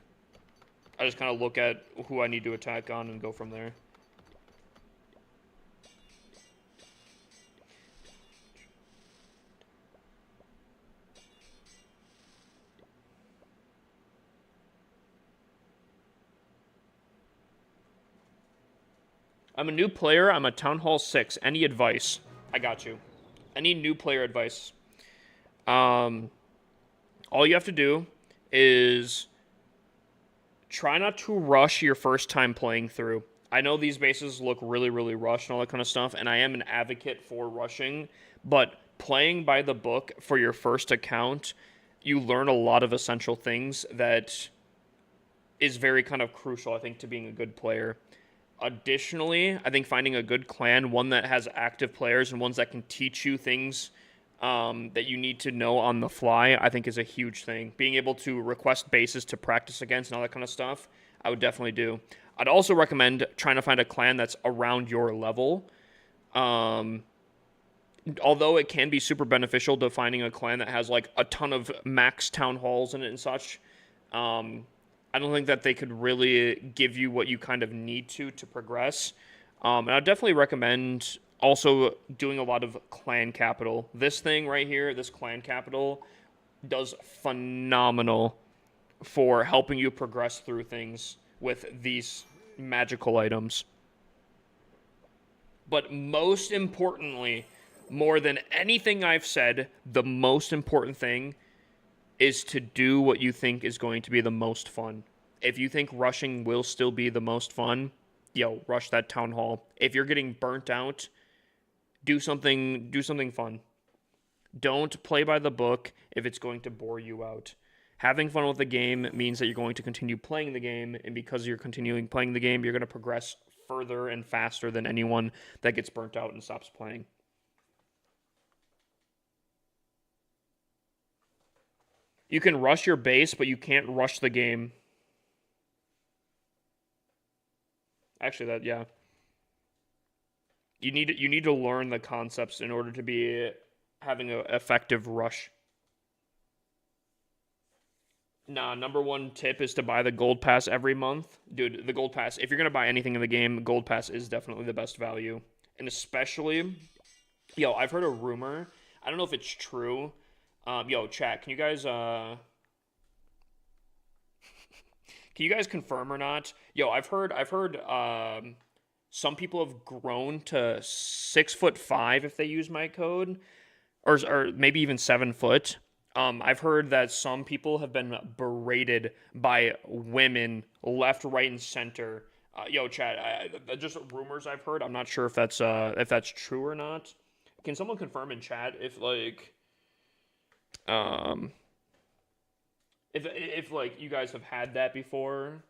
I just kind of look at who I need to attack on and go from there. I'm a new player. I'm a Town Hall 6. Any advice? I got you. Any new player advice? All you have to do is try not to rush your first time playing through. I know these bases look really, really rushed and all that kind of stuff, and I am an advocate for rushing, but playing by the book for your first account, you learn a lot of essential things that is very kind of crucial, I think, to being a good player. Additionally, I think finding a good clan, one that has active players and ones that can teach you things that you need to know on the fly, I think is a huge thing. Being able to request bases to practice against and all that kind of stuff, I would definitely do. I'd also recommend trying to find a clan that's around your level. Although it can be super beneficial to finding a clan that has like a ton of max town halls in it and such, I don't think that they could really give you what you kind of need to progress. And I'd definitely recommend also doing a lot of clan capital. This thing right here, this clan capital, does phenomenal for helping you progress through things with these magical items. But most importantly, more than anything I've said, the most important thing is to do what you think is going to be the most fun. If you think rushing will still be the most fun, yo, rush that town hall. If you're getting burnt out, do something fun. Don't play by the book if it's going to bore you out. Having fun with the game means that you're going to continue playing the game, and because you're continuing playing the game, you're going to progress further and faster than anyone that gets burnt out and stops playing. You can rush your base, but you can't rush the game. Actually, yeah. You need to learn the concepts in order to be having an effective rush. Nah, number one tip is to buy the Gold Pass every month. Dude, the Gold Pass, if you're going to buy anything in the game, Gold Pass is definitely the best value. And especially, yo, I've heard a rumor. I don't know if it's true. Yo, chat, can you guys confirm or not? Yo, I've heard some people have grown to 6'5" if they use my code, or maybe even 7 foot. I've heard that some people have been berated by women left, right, and center. Yo, chat, just rumors I've heard. I'm not sure if that's true or not. Can someone confirm in chat if like if like you guys have had that before?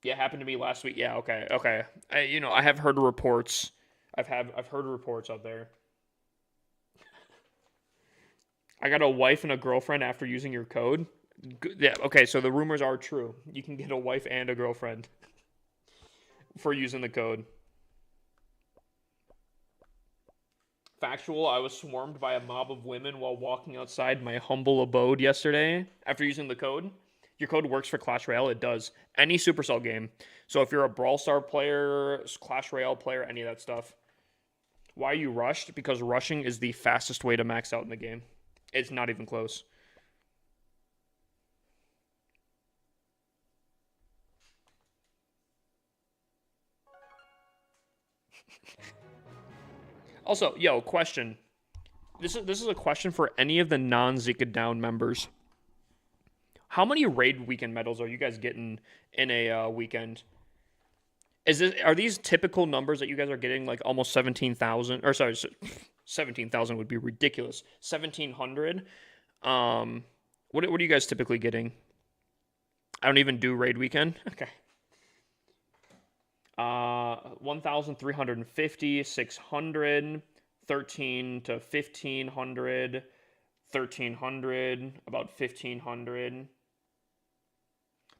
Yeah, happened to me last week. Yeah, okay, okay. I have heard reports. I've heard reports out there. I got a wife and a girlfriend after using your code. Yeah, okay, so the rumors are true. You can get a wife and a girlfriend for using the code. Factual, I was swarmed by a mob of women while walking outside my humble abode yesterday after using the code. Your code works for Clash Royale. It does. Any Supercell game. So if you're a Brawl Star player, Clash Royale player, any of that stuff. Why are you rushed? Because rushing is the fastest way to max out in the game. It's not even close. Also, yo, question. This is a question for any of the non-Zika Down members. How many raid weekend medals are you guys getting in a weekend? Are these typical numbers that you guys are getting, like almost 17,000? Or sorry, 17,000 would be ridiculous. 1,700. What are you guys typically getting? I don't even do raid weekend. Okay. 1,350, 600, 13 to 1,500, 1,300, about 1,500.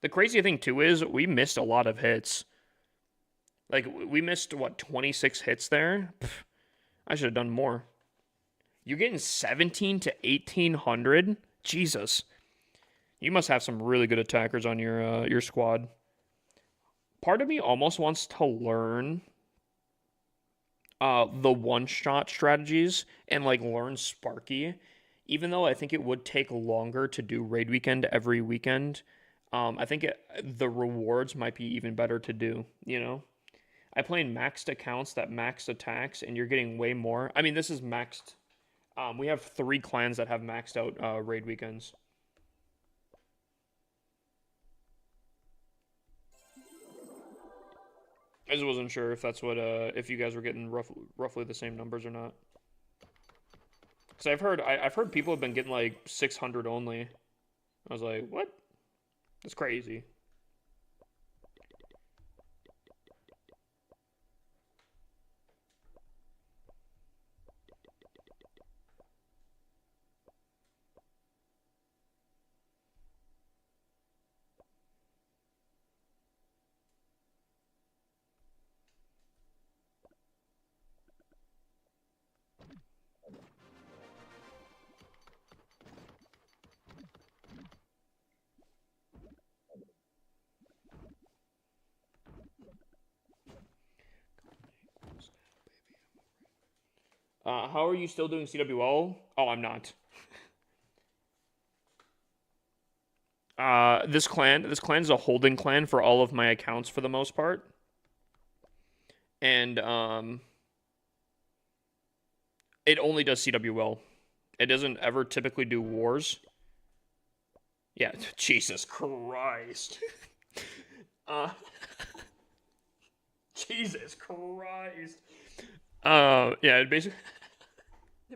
The crazy thing too is we missed a lot of hits. Like we missed what 26 hits there. Pff, I should have done more. You're getting 17 to 1,800. Jesus, you must have some really good attackers on your squad. Part of me almost wants to learn the one-shot strategies and like learn Sparky, even though I think it would take longer to do raid weekend every weekend. I think the rewards might be even better to do, you know? I play in maxed accounts that maxed attacks, and you're getting way more. I mean, this is maxed. We have 3 clans that have maxed out raid weekends. I just wasn't sure if that's what if you guys were getting roughly the same numbers or not. Because I've heard people have been getting like 600 only. I was like, what? That's crazy. How are you still doing CWL? Oh, I'm not. This clan is a holding clan for all of my accounts for the most part. And it only does CWL. It doesn't ever typically do wars. Yeah, Jesus Christ. uh Jesus Christ. Yeah, it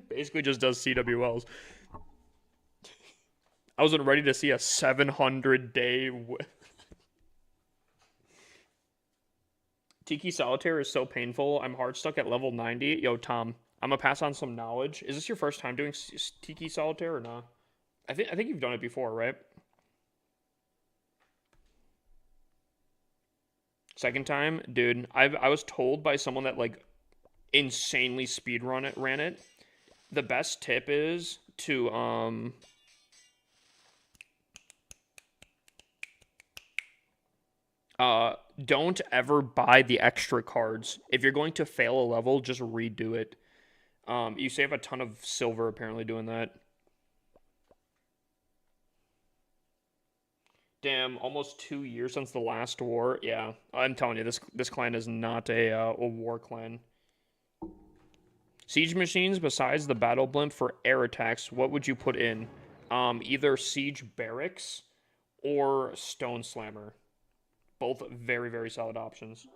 basically just does CWLs. I wasn't ready to see a 700-day. Tiki Solitaire is so painful. I'm hard stuck at level 90. Yo, Tom, I'm gonna pass on some knowledge. Is this your first time doing Tiki Solitaire or not? I think you've done it before, right? Second time, dude. I was told by someone that like insanely ran it. The best tip is to don't ever buy the extra cards. If you're going to fail a level, just redo it. You save a ton of silver apparently doing that. Damn, almost 2 years since the last war. Yeah, I'm telling you, this clan is not a war clan. Siege machines besides the battle blimp for air attacks. What would you put in? Either siege barracks or stone slammer. Both very, very solid options.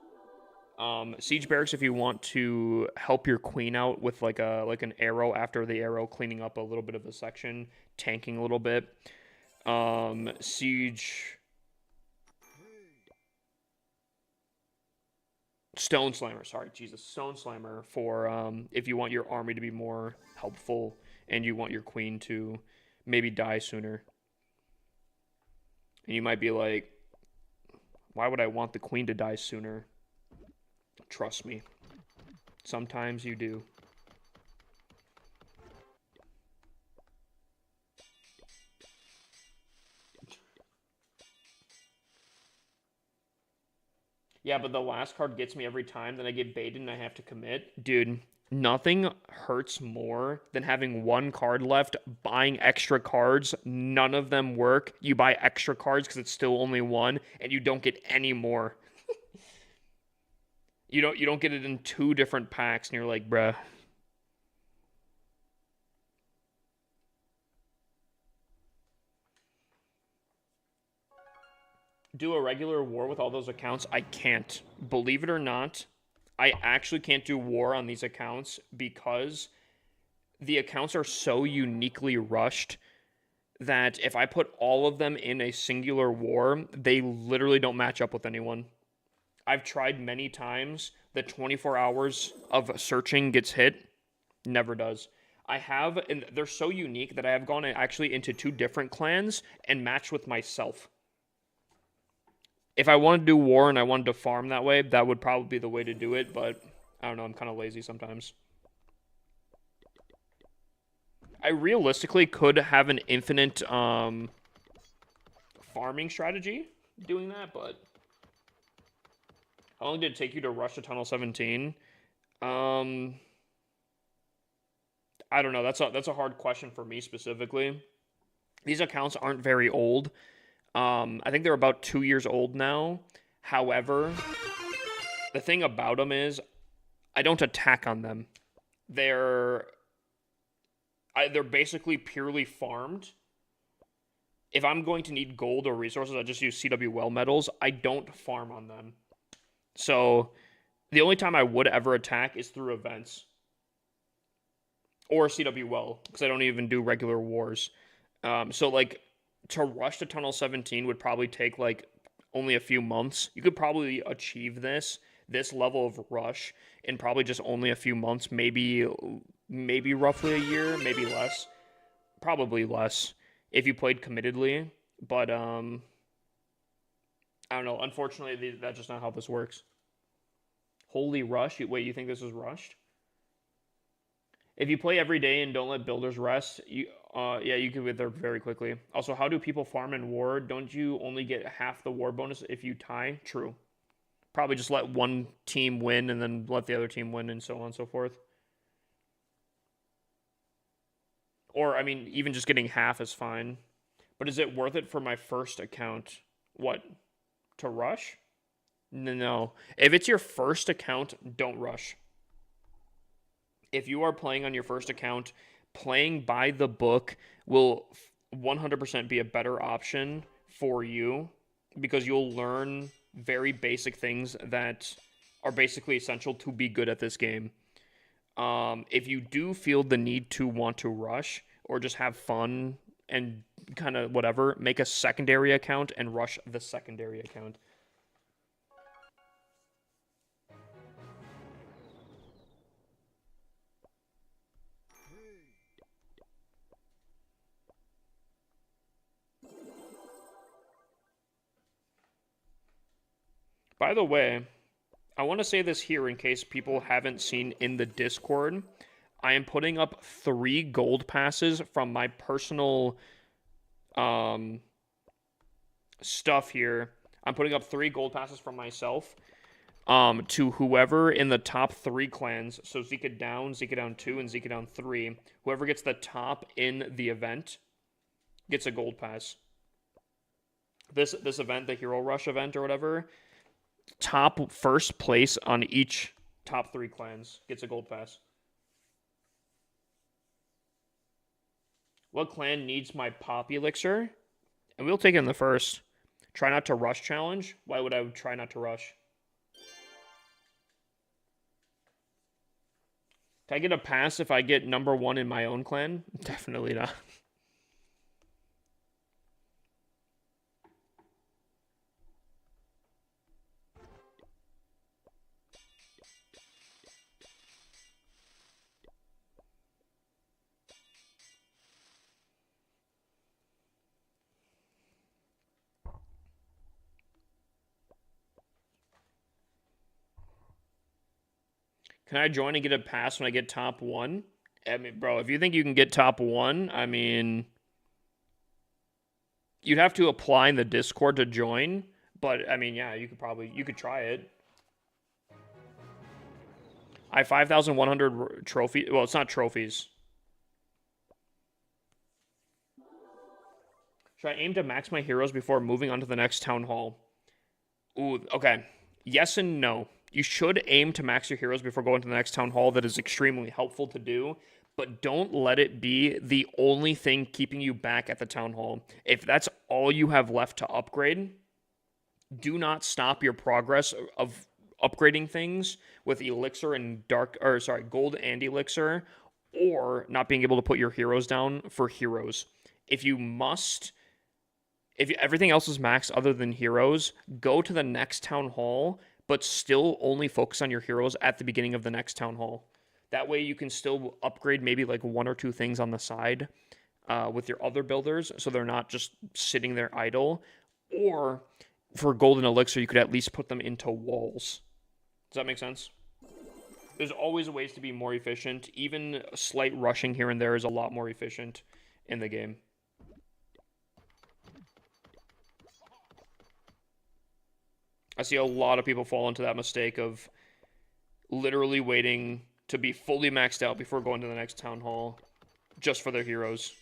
Siege barracks if you want to help your queen out with like an arrow after the arrow, cleaning up a little bit of the section, tanking a little bit. Siege Stone Slammer, sorry, Jesus, Stone Slammer for if you want your army to be more helpful and you want your queen to maybe die sooner. And you might be like, why would I want the queen to die sooner? Trust me. Sometimes you do. Yeah, but the last card gets me every time. Then I get baited and I have to commit. Dude, nothing hurts more than having one card left, buying extra cards. None of them work. You buy extra cards because it's still only one, and you don't get any more. You don't get it in 2 different packs, and you're like, bruh. Do a regular war with all those accounts? I can't. Believe it or not, I actually can't do war on these accounts because the accounts are so uniquely rushed that if I put all of them in a singular war, they literally don't match up with anyone. I've tried many times. The 24 hours of searching gets hit. Never does. I have, and they're so unique that I have gone actually into 2 different clans and matched with myself. If I wanted to do war and I wanted to farm that way, that would probably be the way to do it, but I don't know, I'm kind of lazy sometimes. I realistically could have an infinite farming strategy doing that, but how long did it take you to rush to Tunnel 17? I don't know. That's a hard question for me specifically. These accounts aren't very old. I think they're about 2 years old now. However, the thing about them is I don't attack on them. They're basically purely farmed. If I'm going to need gold or resources, I just use CW well medals. I don't farm on them. So the only time I would ever attack is through events. Or CW well, because I don't even do regular wars. So like to rush to Tunnel 17 would probably take like only a few months. You could probably achieve this level of rush in probably just only a few months, maybe roughly a year, maybe less. Probably less if you played committedly, but I don't know. Unfortunately, that's just not how this works. Holy rush. Wait, you think this was rushed? If you play every day and don't let builders rest, you can get there very quickly. Also, how do people farm in war? Don't you only get half the war bonus if you tie? True. Probably just let one team win and then let the other team win and so on and so forth. Or, I mean, even just getting half is fine. But is it worth it for my first account? What? To rush? No. If it's your first account, don't rush. If you are playing on your first account, playing by the book will 100% be a better option for you because you'll learn very basic things that are basically essential to be good at this game. If you do feel the need to want to rush or just have fun and kind of whatever, make a secondary account and rush the secondary account. By the way, I want to say this here in case people haven't seen in the Discord. I am putting up 3 gold passes from my personal stuff here. I'm putting up 3 gold passes from myself to whoever in the top 3 clans. So Zika Down 2, and Zika Down 3. Whoever gets the top in the event gets a gold pass. This event, the Hero Rush event or whatever, top first place on each top 3 clans gets a gold pass. What clan needs my pop elixir? And we'll take it in the first. Try not to rush challenge. Why would I try not to rush? Can I get a pass if I get number 1 in my own clan? Definitely not. Can I join and get a pass when I get top 1? I mean, bro, if you think you can get top 1, I mean, you'd have to apply in the Discord to join. But, I mean, yeah, you could try it. I have 5,100 trophies. Well, it's not trophies. Should I aim to max my heroes before moving on to the next town hall? Ooh, okay. Yes and no. You should aim to max your heroes before going to the next town hall. That is extremely helpful to do, but don't let it be the only thing keeping you back at the town hall. If that's all you have left to upgrade, do not stop your progress of upgrading things with elixir and gold and elixir, or not being able to put your heroes down for heroes. If everything else is maxed other than heroes, go to the next town hall, but still only focus on your heroes at the beginning of the next town hall. That way you can still upgrade maybe like 1 or 2 things on the side with your other builders, so they're not just sitting there idle. Or for golden elixir, you could at least put them into walls. Does that make sense? There's always ways to be more efficient. Even slight rushing here and there is a lot more efficient in the game. I see a lot of people fall into that mistake of literally waiting to be fully maxed out before going to the next town hall just for their heroes.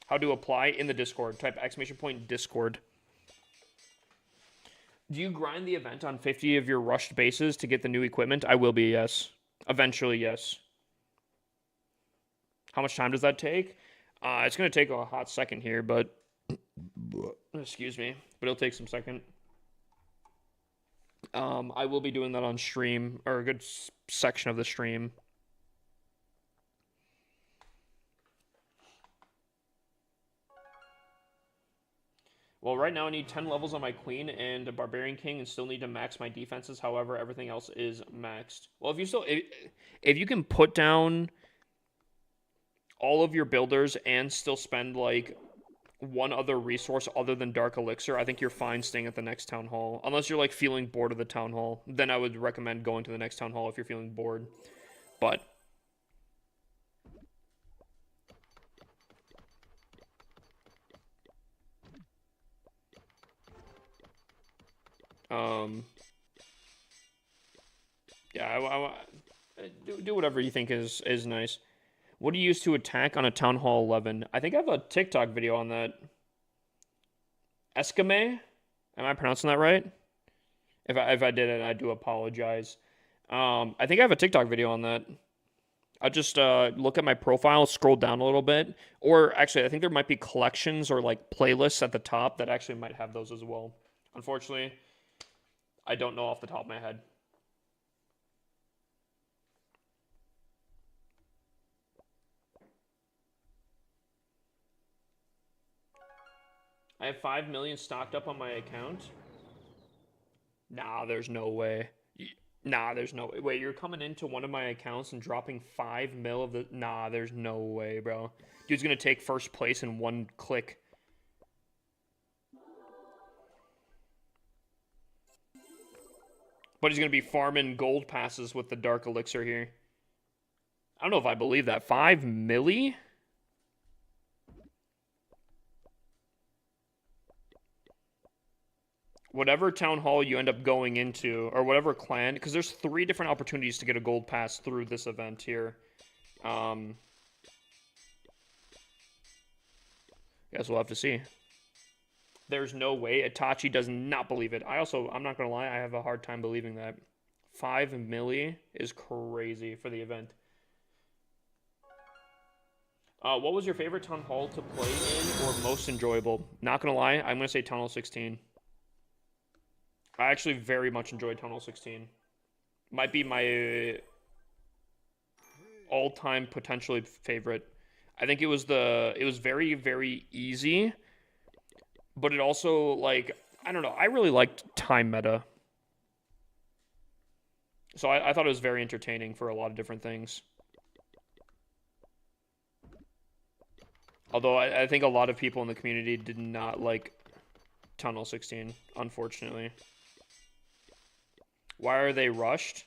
How to apply in the Discord. Type !Discord. Do you grind the event on 50 of your rushed bases to get the new equipment? I will be, yes. Eventually, yes. How much time does that take? It's going to take a hot second here, but... Excuse me. But it'll take some second. I will be doing that on stream, or a good section of the stream. Well, right now I need 10 levels on my queen and a barbarian king, and still need to max my defenses. However, everything else is maxed. Well, if you can put down all of your builders and still spend like one other resource other than dark elixir, I think you're fine staying at the next town hall. Unless you're like feeling bored of the town hall, then I would recommend going to the next town hall if you're feeling bored. But yeah, do whatever you think is nice. What do you use to attack on a Town Hall 11? I think I have a TikTok video on that. Eskime? Am I pronouncing that right? If I didn't, I do apologize. I think I have a TikTok video on that. I'll just look at my profile, scroll down a little bit. Or actually, I think there might be collections or like playlists at the top that actually might have those as well. Unfortunately, I don't know off the top of my head. I have 5 million stocked up on my account. Nah, there's no way. Nah, there's no way. Wait, you're coming into one of my accounts and dropping 5 mil of the... Nah, there's no way, bro. Dude's gonna take first place in one click. But he's gonna be farming gold passes with the dark elixir here. I don't know if I believe that. 5 milli? Whatever town hall you end up going into, or whatever clan, because there's 3 different opportunities to get a gold pass through this event here. Guess we'll have to see. There's no way. Itachi does not believe it. I'm not going to lie, I have a hard time believing that. 5 milli is crazy for the event. What was your favorite town hall to play in, or most enjoyable? Not going to lie, I'm going to say Town Hall 16. I actually very much enjoyed Town Hall 16. Might be my all-time potentially favorite. I think it was very, very easy, but it also, like, I don't know, I really liked time meta. So I thought it was very entertaining for a lot of different things. Although I think a lot of people in the community did not like Town Hall 16, unfortunately. Why are they rushed?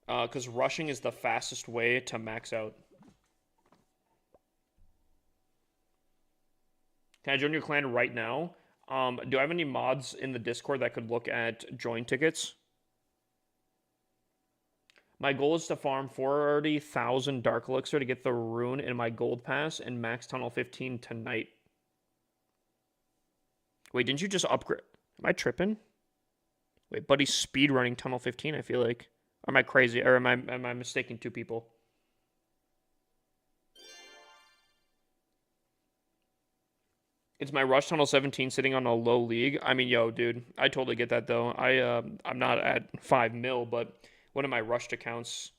Because rushing is the fastest way to max out. Can I join your clan right now? Do I have any mods in the Discord that could look at join tickets? My goal is to farm 40,000 Dark Elixir to get the rune in my gold pass and max Tunnel 15 tonight. Wait, didn't you just upgrade? Am I tripping? Wait, buddy's speedrunning Tunnel 15, I feel like. Or am I crazy? Or am I mistaking two people? It's my Rush Tunnel 17 sitting on a low league. I mean, yo, dude, I totally get that though. I'm not at 5 mil, but one of my rushed accounts,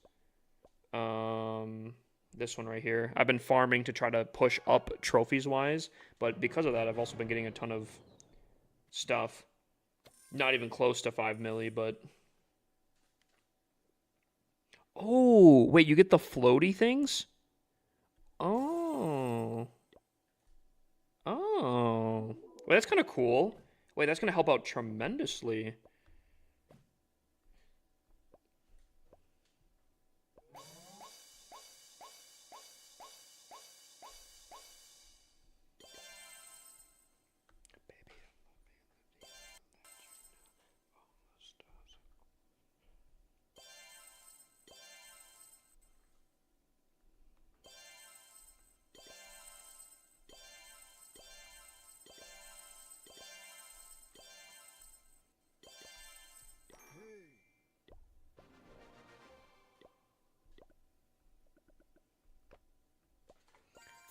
this one right here, I've been farming to try to push up trophies wise, but because of that, I've also been getting a ton of stuff. Not even close to 5 milli, but oh, wait, you get the floaty things? Oh. Oh. Wait, that's kind of cool. Wait, that's going to help out tremendously.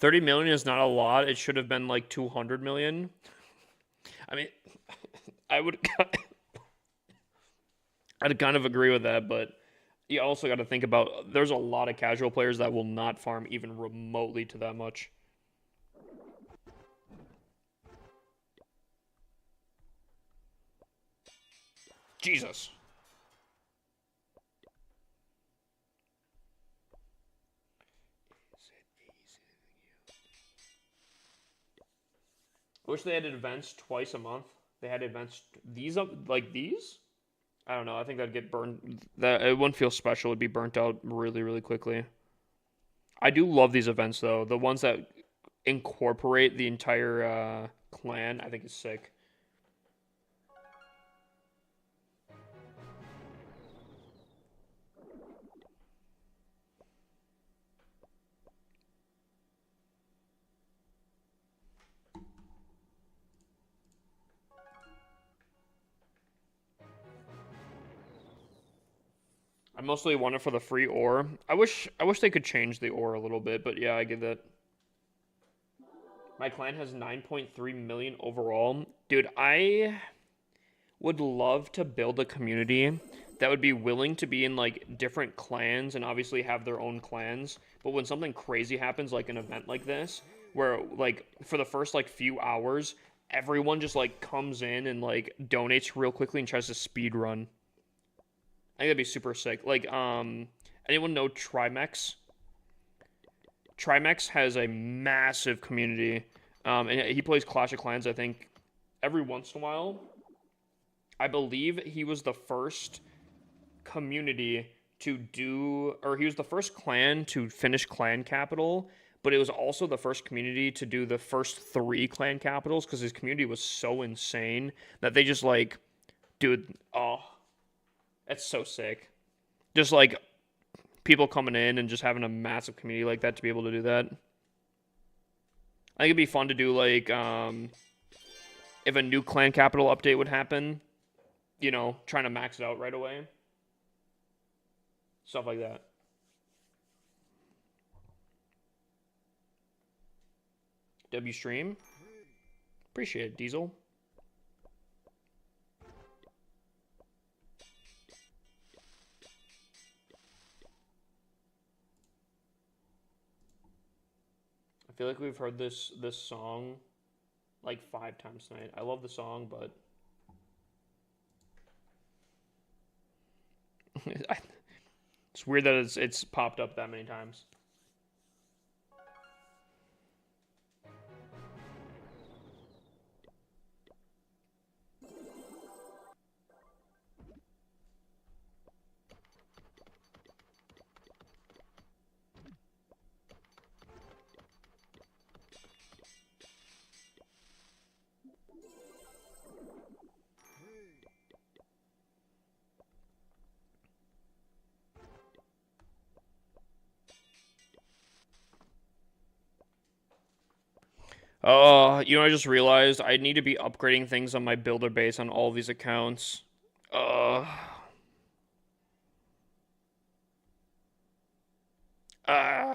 $30 million is not a lot. It should have been like 200 million. I mean, I would I'd kind of agree with that, but you also got to think about there's a lot of casual players that will not farm even remotely to that much. Jesus. I wish they had events twice a month. They had events these up like these. I don't know. I think that'd get burned. That it wouldn't feel special. It'd be burnt out really, really quickly. I do love these events though. The ones that incorporate the entire clan, I think is sick. I mostly want it for the free ore. I wish they could change the ore a little bit, but yeah, I get that. My clan has 9.3 million overall. Dude, I would love to build a community that would be willing to be in like different clans and obviously have their own clans. But when something crazy happens, like an event like this, where like for the first like few hours, everyone just like comes in and like donates real quickly and tries to speed run. I think that'd be super sick. Like, anyone know Trimex? Trimex has a massive community, and he plays Clash of Clans, I think, every once in a while. I believe he was the first community to do, or he was the first clan to finish clan capital, but it was also the first community to do the first 3 clan capitals because his community was so insane that they just like, dude, oh, that's so sick. Just like people coming in and just having a massive community like that to be able to do that. I think it'd be fun to do like if a new clan capital update would happen, you know, trying to max it out right away. Stuff like that. W stream. Appreciate it, Diesel. I feel like we've heard this song like 5 times tonight. I love the song, but it's weird that it's popped up that many times. Oh, you know, I just realized I need to be upgrading things on my builder base on all these accounts. Uh, uh,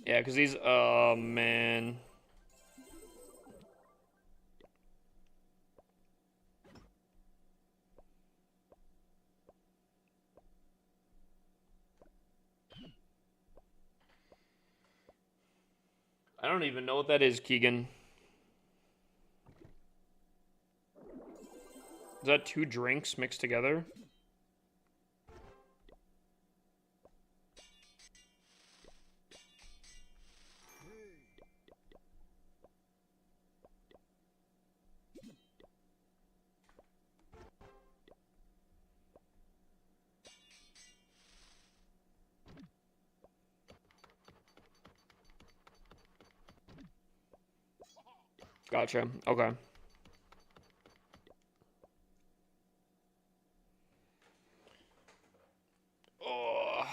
yeah, because these, oh man. I don't even know what that is, Keegan. Is that 2 drinks mixed together? Gotcha. Okay. Oh.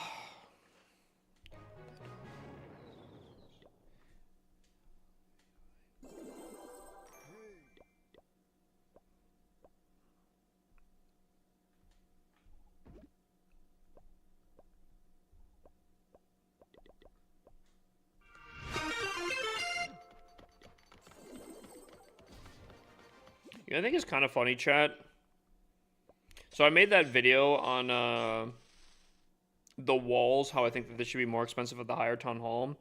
You know, I think it's kind of funny, chat. So I made that video on the walls, how I think that this should be more expensive at the higher town hall.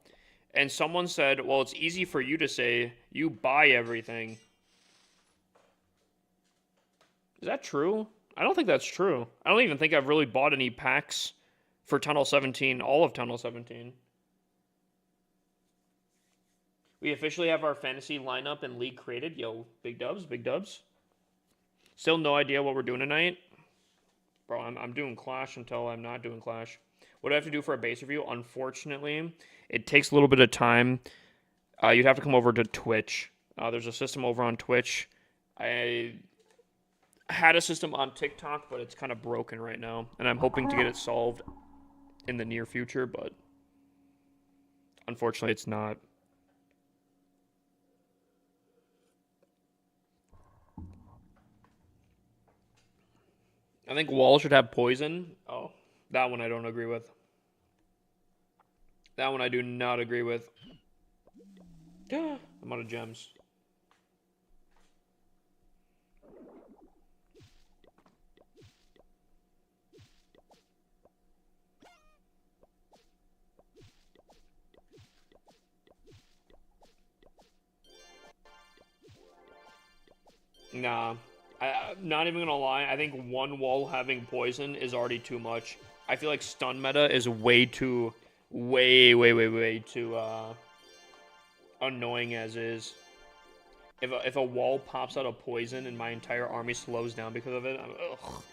And someone said, well, it's easy for you to say, you buy everything. Is that true? I don't think that's true. I don't even think I've really bought any packs for Tunnel 17, all of Tunnel 17. We officially have our fantasy lineup and league created. Yo, big dubs, big dubs. Still no idea what we're doing tonight. Bro, I'm doing Clash until I'm not doing Clash. What do I have to do for a base review? Unfortunately, it takes a little bit of time. You'd have to come over to Twitch. There's a system over on Twitch. I had a system on TikTok, but it's kind of broken right now, and I'm hoping to get it solved in the near future, but unfortunately it's not. I think Wall should have poison. Oh, that one I don't agree with. That one I do not agree with. I'm out of gems. Nah. I'm not even gonna lie. I think one wall having poison is already too much. I feel like stun meta is way too, way too annoying as is. If a wall pops out of poison and my entire army slows down because of it, ugh.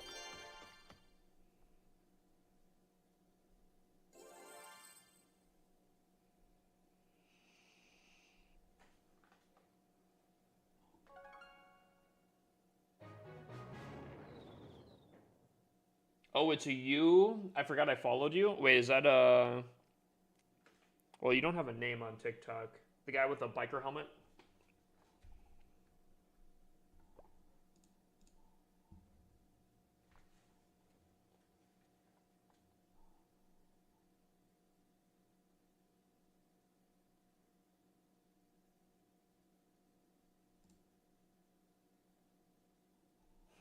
Oh, it's a you? I forgot I followed you. Wait, is that well, you don't have a name on TikTok. The guy with the biker helmet?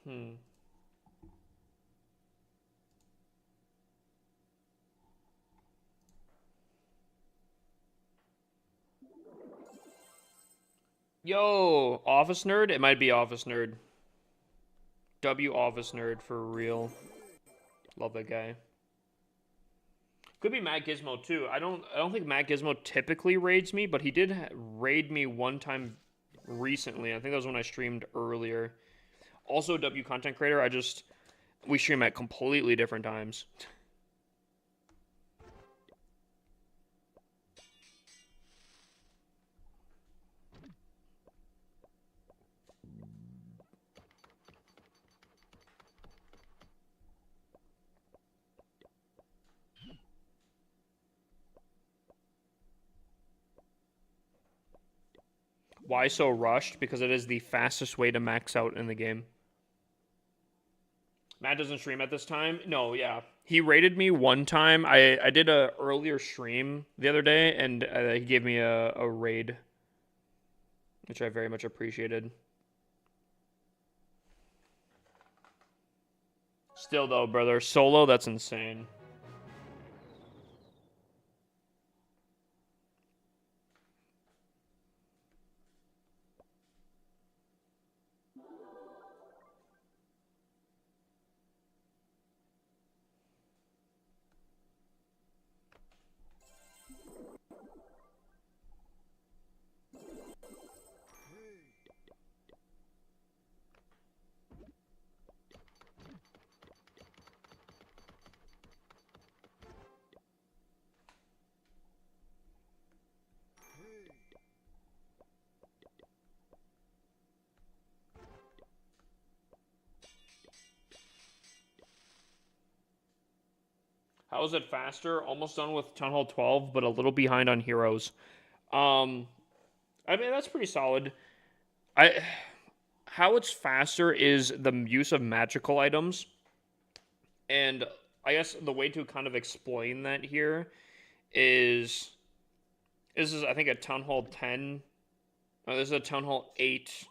Hmm. Yo, Office Nerd? It might be Office Nerd. W Office Nerd for real. Love that guy. Could be Matt Gizmo too. I don't think Matt Gizmo typically raids me, but he did raid me one time recently. I think that was when I streamed earlier. Also, W content creator. We stream at completely different times. Why so rushed? Because it is the fastest way to max out in the game. Matt doesn't stream at this time? No, yeah. He rated me one time. I did a earlier stream the other day, and he gave me a raid, which I very much appreciated. Still, though, brother, solo, that's insane. How is it faster? Almost done with Town Hall 12, but a little behind on Heroes. I mean, that's pretty solid. How it's faster is the use of magical items. And I guess the way to kind of explain that here is this is, I think, a Town Hall 10. This is a Town Hall 8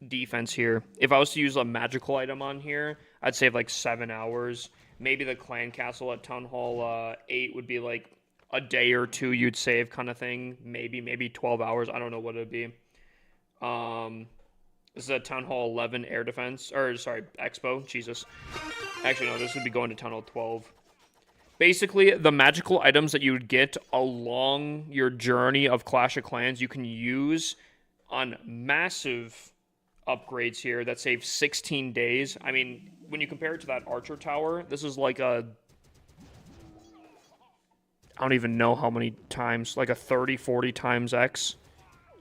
defense here. If I was to use a magical item on here, I'd save like 7 hours. Maybe the clan castle at Town Hall 8 would be like a day or two you'd save kind of thing. Maybe 12 hours. I don't know what it would be. This is a Town Hall 11 air defense. Or, sorry, Expo. Jesus. Actually, no, this would be going to Town Hall 12. Basically, the magical items that you would get along your journey of Clash of Clans, you can use on massive upgrades here that save 16 days. I mean, when you compare it to that Archer Tower, this is like a... I don't even know how many times, like a 30, 40 times X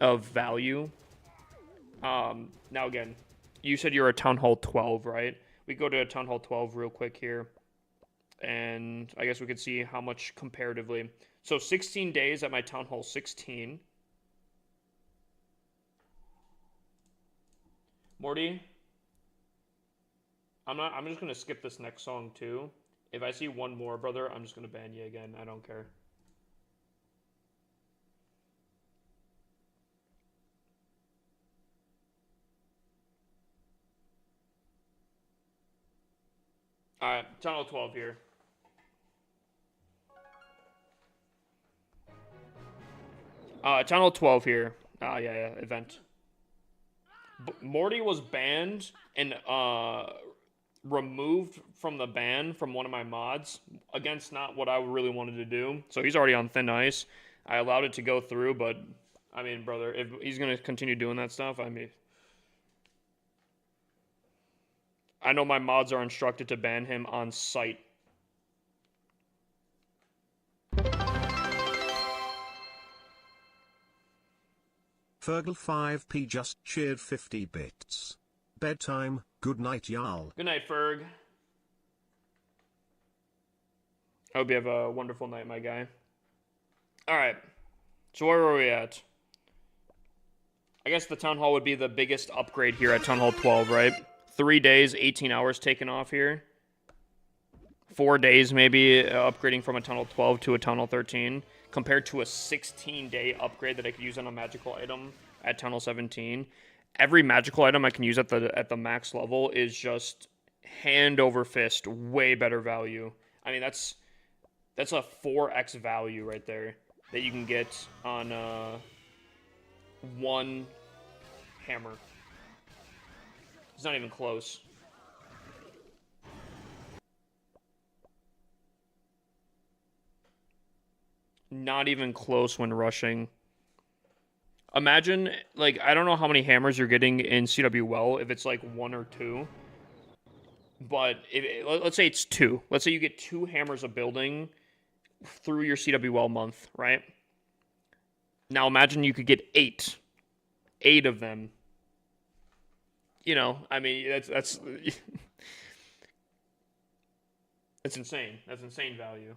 of value. Now again, you said you're a Town Hall 12, right? We go to a Town Hall 12 real quick here. And I guess we could see how much comparatively. So 16 days at my Town Hall 16. Morty, I'm just gonna skip this next song too. If I see one more, brother, I'm just gonna ban you again. I don't care. Alright, Town Hall 12 here. Town Hall 12 here. Yeah, event. Morty was banned and removed from the ban from one of my mods against not what I really wanted to do. So he's already on thin ice. I allowed it to go through, but I mean, brother, if he's gonna continue doing that stuff, I mean, I know my mods are instructed to ban him on site. Fergal5p just cheered 50 bits. Bedtime, good night y'all. Good night, Ferg. I hope you have a wonderful night, my guy. Alright, so where were we at? I guess the Town Hall would be the biggest upgrade here at Town Hall 12, right? 3 days, 18 hours taken off here. 4 days maybe upgrading from a Town Hall 12 to a Town Hall 13. Compared to a 16-day upgrade that I could use on a magical item at Town Hall 17. Every magical item I can use at the max level is just hand over fist, way better value. I mean, that's a 4x value right there that you can get on one hammer. It's not even close. Not even close when rushing. Imagine, like, I don't know how many hammers you're getting in CW Well, if it's like 1 or 2. But let's say it's 2. Let's say you get 2 hammers a building through your CW Well month, right? Now imagine you could get 8. 8 of them. You know, I mean, that's that's insane. That's insane value.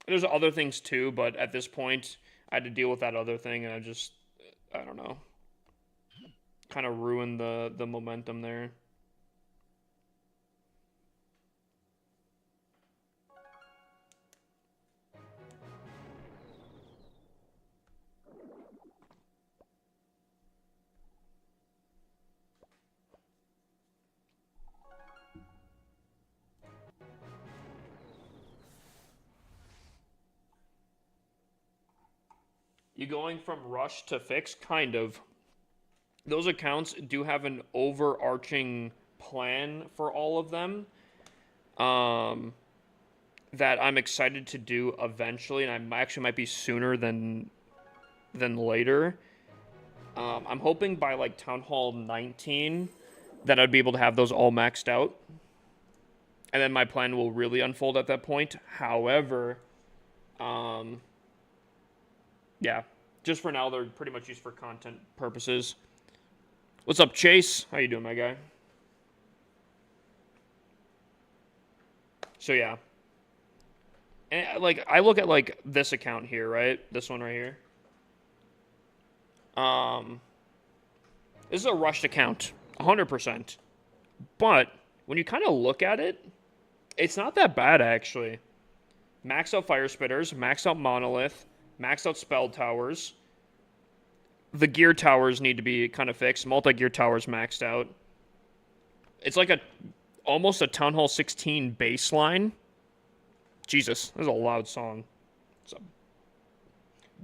There's other things too, but at this point, I had to deal with that other thing, and I don't know, kind of ruined the momentum there. You going from rush to fix? Kind of. Those accounts do have an overarching plan for all of them. That I'm excited to do eventually, and I actually might be sooner than later. I'm hoping by like Town Hall 19 that I'd be able to have those all maxed out, and then my plan will really unfold at that point. However, yeah, just for now, they're pretty much used for content purposes. What's up, Chase? How you doing, my guy? So yeah. And like I look at like this account here, right? This one right here. This is a rushed account, 100%. But when you kind of look at it, it's not that bad actually. Max out Fire Spitters, max out Monolith, max out Spell Towers. The gear towers need to be kind of fixed. Multi-gear towers maxed out. It's like almost a Town Hall 16 baseline. Jesus, this is a loud song. It's a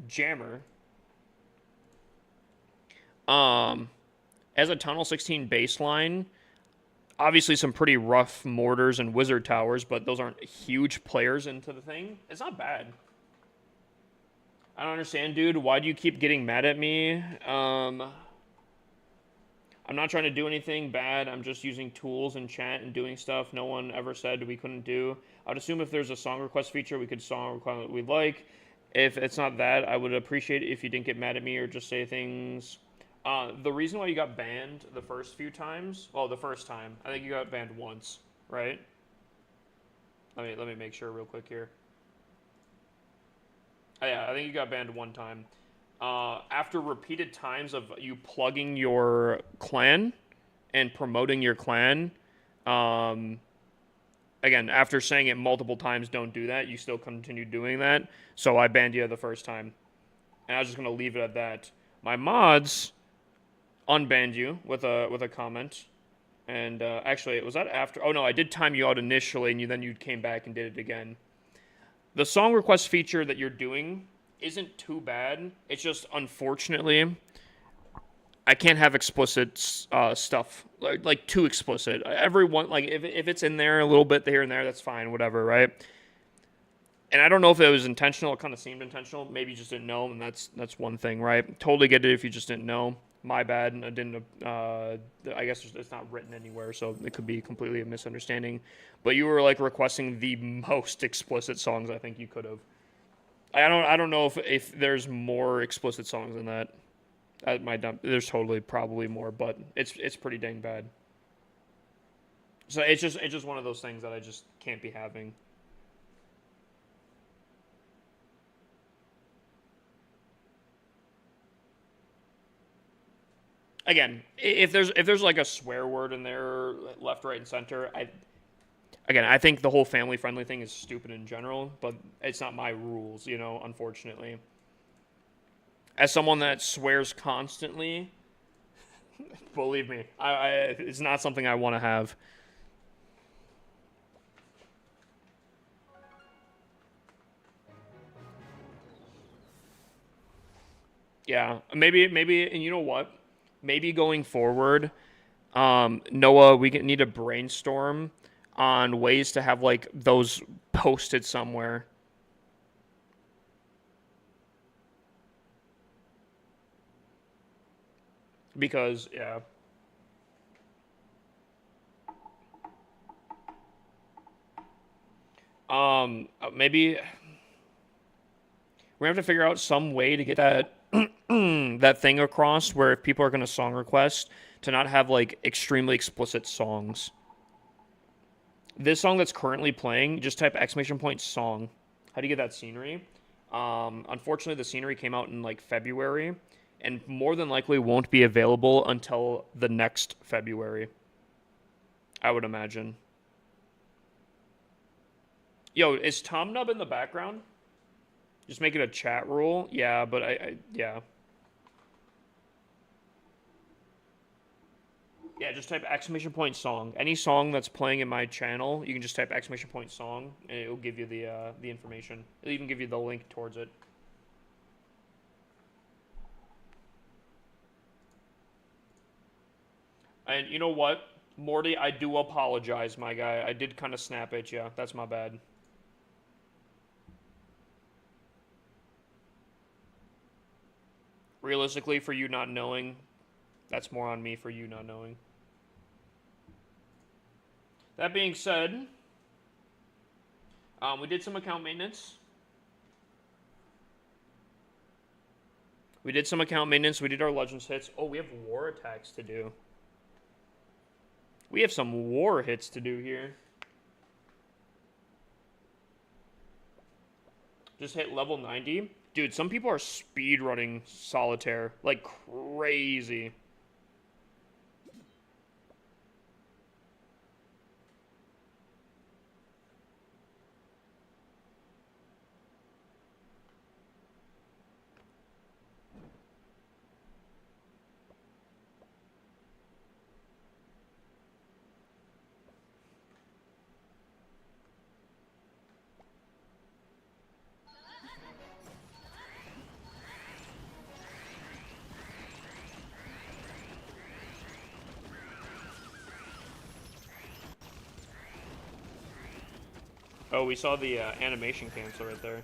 jammer. As a Town Hall 16 baseline, obviously some pretty rough mortars and wizard towers, but those aren't huge players into the thing. It's not bad. I don't understand, dude. Why do you keep getting mad at me? I'm not trying to do anything bad. I'm just using tools and chat and doing stuff no one ever said we couldn't do. I'd assume if there's a song request feature, we could song request what we'd like. If it's not that, I would appreciate it if you didn't get mad at me or just say things. The reason why you got banned the first few times, well, the first time, I think you got banned once, right? Let me make sure real quick here. Oh, yeah, I think you got banned one time. After repeated times of you plugging your clan and promoting your clan, again, after saying it multiple times, don't do that, you still continue doing that. So I banned you the first time. And I was just going to leave it at that. My mods unbanned you with a comment. And actually, was that after? Oh, no, I did time you out initially, and then you came back and did it again. The song request feature that you're doing isn't too bad. It's just, unfortunately, I can't have explicit stuff, like too explicit. Everyone, like, if it's in there a little bit here and there, that's fine, whatever, right? And I don't know if it was intentional. It kind of seemed intentional. Maybe you just didn't know, and that's one thing, right? Totally get it if you just didn't know. My bad. I didn't. I guess it's not written anywhere, so it could be completely a misunderstanding. But you were like requesting the most explicit songs I think you could have. I don't know if there's more explicit songs than that. There's totally probably more, but it's pretty dang bad. So it's just one of those things that I just can't be having. Again, if there's like a swear word in there, left, right, and center, I think the whole family friendly thing is stupid in general, but it's not my rules, unfortunately. As someone that swears constantly, believe me, it's not something I want to have. Yeah, maybe, and you know what? Maybe going forward, Noah, we need to brainstorm on ways to have like those posted somewhere. Because, yeah. Maybe we're gonna have to figure out some way to get that that thing across where if people are gonna song request to not have like extremely explicit songs. This song that's currently playing, just type !song. How do you get that scenery? Unfortunately, the scenery came out in like February, and more than likely won't be available until the next February, I would imagine. Yo, is Tom Nub in the background? Just make it a chat rule? Yeah, but yeah. Yeah, just type exclamation point song. Any song that's playing in my channel, you can just type exclamation point song, and it will give you the information. It'll even give you the link towards it. And you know what, Morty, I do apologize, my guy. I did kind of snap at you. That's my bad. Realistically, for you not knowing, that's more on me for you not knowing. That being said, we did some account maintenance. We did our Legends hits. Oh, we have war attacks to do. We have some war hits to do here. Just hit level 90. Dude, some people are speed running Solitaire like crazy. Oh, we saw the animation cancel right there.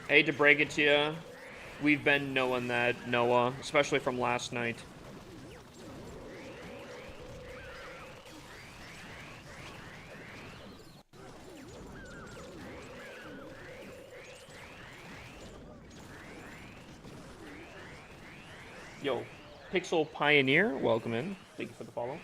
I hate to break it to you. We've been knowing that, Noah, especially from last night. Yo, Pixel Pioneer, welcome in. Thank you for the follow.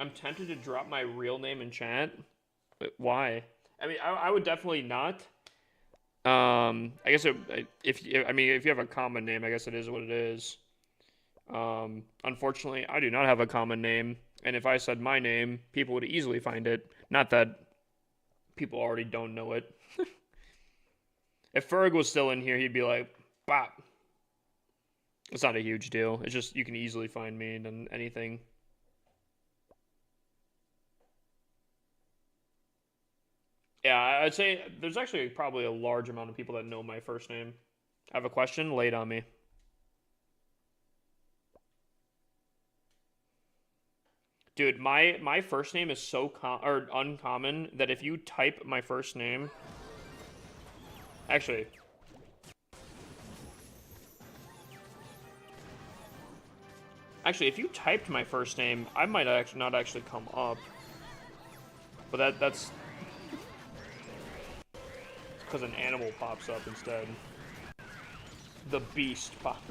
I'm tempted to drop my real name in chat. But why? I mean, I would definitely not. I guess if you have a common name, I guess it is what it is. Unfortunately, I do not have a common name, and if I said my name, people would easily find it. Not that people already don't know it. If Ferg was still in here, he'd be like, "Bop." It's not a huge deal. It's just you can easily find me in anything. Yeah, I'd say there's actually probably a large amount of people that know my first name. I have a question, lay it on me. Dude, my first name is so uncommon that if you type my first name, actually, if you typed my first name, I might actually not actually come up. But that's because an animal pops up instead. The beast pop.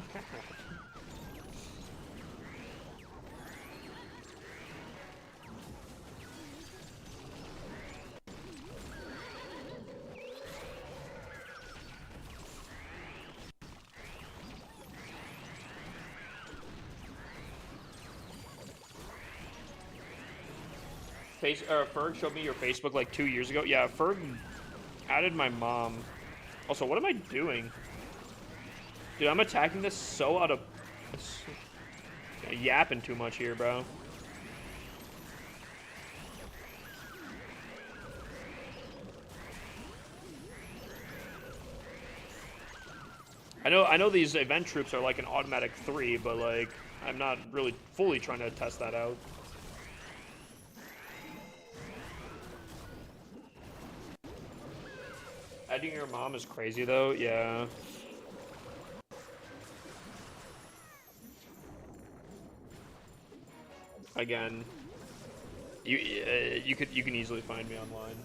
Ferg showed me your Facebook like 2 years ago. Yeah, Ferg added my mom. Also, what am I doing? Dude, I'm attacking this so out of... yapping too much here, bro. I know these event troops are like an automatic 3, but like, I'm not really fully trying to test that out. Adding your mom is crazy though, yeah. Again, you can easily find me online.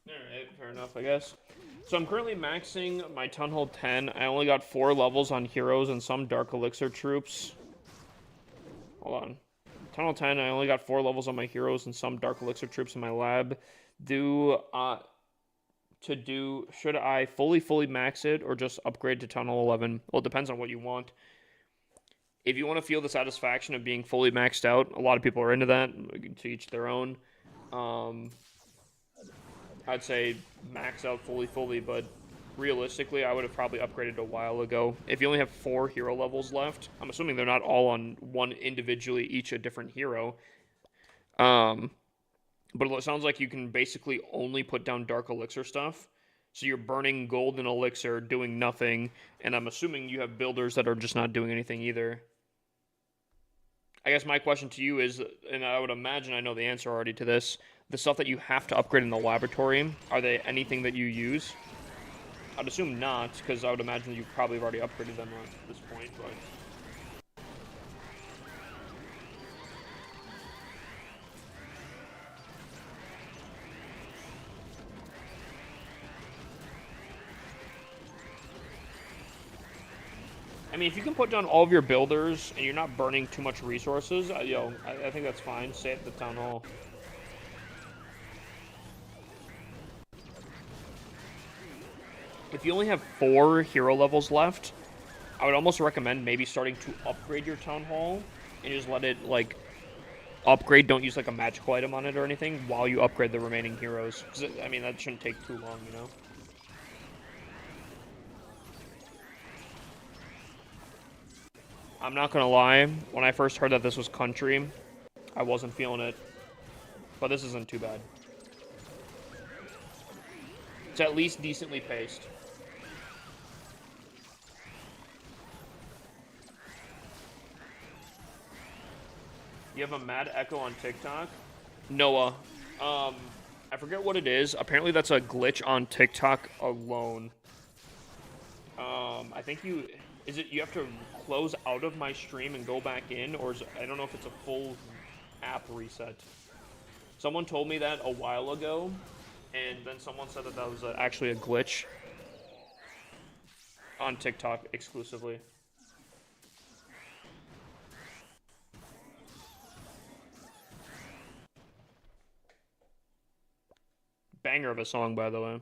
Alright, fair enough, I guess. So I'm currently maxing my Town Hall 10. I only got 4 levels on heroes and some Dark Elixir troops. Hold on. Town Hall 10, I only got 4 levels on my heroes and some Dark Elixir troops in my lab. Should I fully max it or just upgrade to Town Hall 11? Well, it depends on what you want. If you want to feel the satisfaction of being fully maxed out, a lot of people are into that, to each their own. I'd say max out fully, but realistically, I would have probably upgraded a while ago. If you only have 4 hero levels left, I'm assuming they're not all on one individually, each a different hero. But it sounds like you can basically only put down Dark Elixir stuff. So you're burning Golden Elixir, doing nothing, and I'm assuming you have builders that are just not doing anything either. I guess my question to you is, and I would imagine I know the answer already to this, the stuff that you have to upgrade in the laboratory, are they anything that you use? I'd assume not, because I would imagine you probably have already upgraded them at this point, but... I mean, if you can put down all of your builders and you're not burning too much resources, I think that's fine. Stay at the Town Hall. If you only have 4 hero levels left, I would almost recommend maybe starting to upgrade your Town Hall and just let it, like, upgrade. Don't use, like, a magical item on it or anything while you upgrade the remaining heroes. 'Cause, I mean, that shouldn't take too long, you know? I'm not gonna lie, when I first heard that this was country, I wasn't feeling it. But this isn't too bad. It's at least decently paced. You have a Mad Echo on TikTok? Noah. I forget what it is. Apparently that's a glitch on TikTok alone. I think you have to close out of my stream and go back in, or I don't know if it's a full app reset. Someone told me that a while ago, and then someone said that was actually a glitch on TikTok exclusively. Banger of a song, by the way.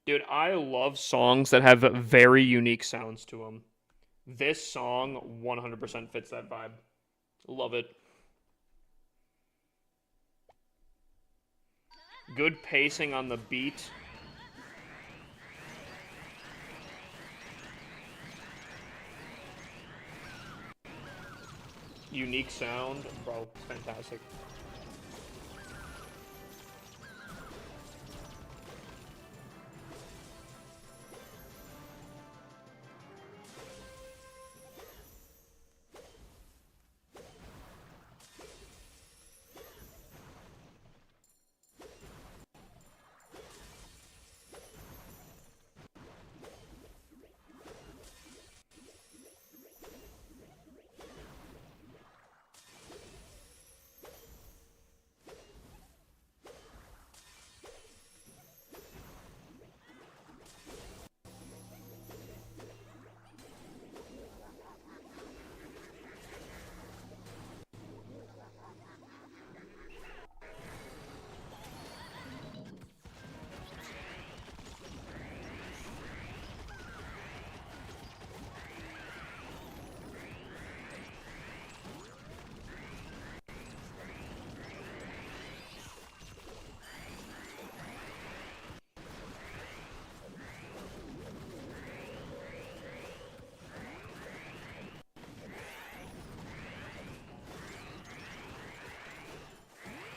Dude, I love songs that have very unique sounds to them. This song 100% fits that vibe. Love it. Good pacing on the beat. Unique sound. Bro, fantastic.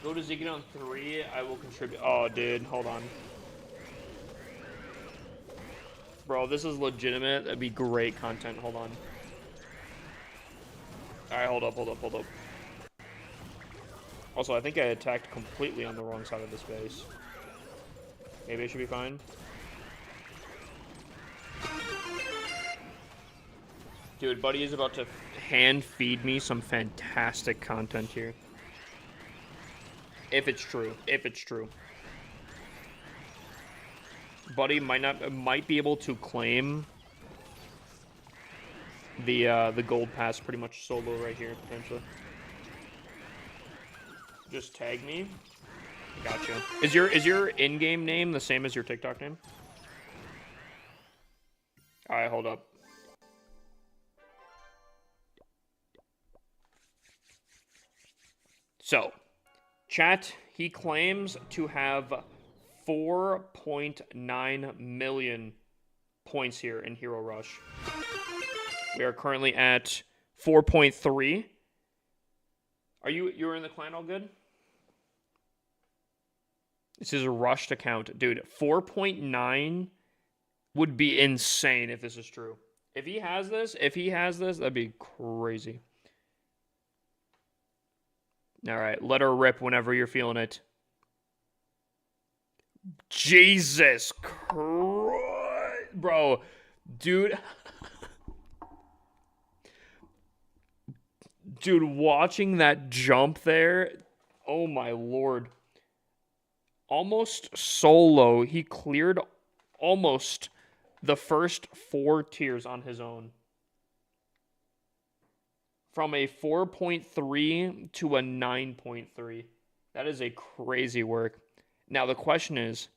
Go to Ziggy on 3. I will contribute. Oh, dude, hold on. Bro, this is legitimate. That'd be great content. Hold on. Alright, hold up. Also, I think I attacked completely on the wrong side of this base. Maybe I should be fine. Dude, Buddy is about to hand feed me some fantastic content here. If it's true. Buddy might be able to claim the gold pass pretty much solo right here, potentially. Just tag me. Gotcha. Is your in-game name the same as your TikTok name? Alright, hold up. So, chat, he claims to have 4.9 million points here in Hero Rush. We are currently at 4.3. You're in the clan all good? This is a rushed account. Dude, 4.9 would be insane if this is true. If he has this, that'd be crazy. Alright, let her rip whenever you're feeling it. Jesus Christ. Bro, dude. Dude, watching that jump there, oh my lord. Almost solo, he cleared almost the first 4 tiers on his own. From a 4.3 to a 9.3. That is a crazy work. Now the question is,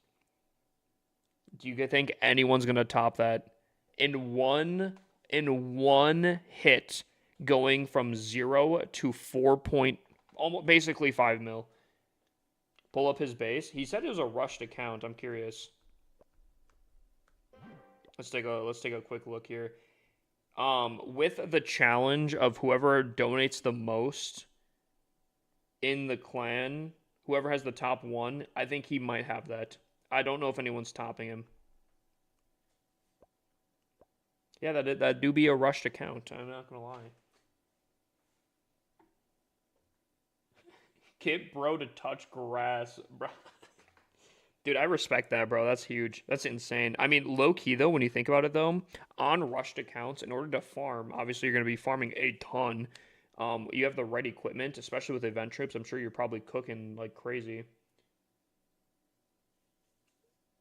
do you think anyone's going to top that in one hit, going from 0 to 4 almost basically 5 mil? Pull up his base. He said it was a rushed account. I'm curious. Let's take a quick look here. With the challenge of whoever donates the most in the clan, whoever has the top 1, I think he might have that. I don't know if anyone's topping him. Yeah, that do be a rushed account. I'm not gonna lie. Get bro to touch grass, bro. Dude, I respect that, bro. That's huge. That's insane. I mean, low-key, though, when you think about it, though, on rushed accounts, in order to farm, obviously you're going to be farming a ton. You have the right equipment, especially with event trips. I'm sure you're probably cooking like crazy.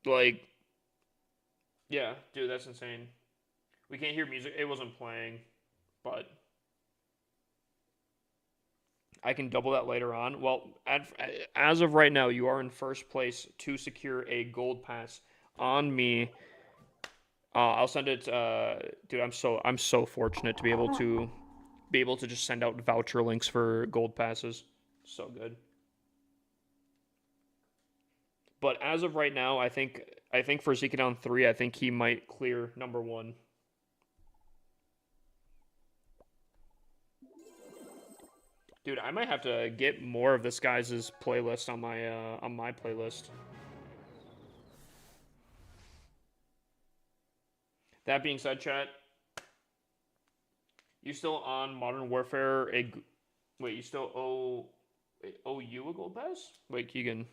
Like, yeah, dude, that's insane. We can't hear music. It wasn't playing, but I can double that later on. Well, as of right now, you are in first place to secure a gold pass on me. I'll send it. Dude, I'm so fortunate to be able to just send out voucher links for gold passes. So good. But as of right now, I think for Zekedon 3, I think he might clear number 1. Dude, I might have to get more of this guy's playlist on my playlist. That being said, chat, you still on Modern Warfare? Wait, you still owe you a gold pass? Wait, Keegan.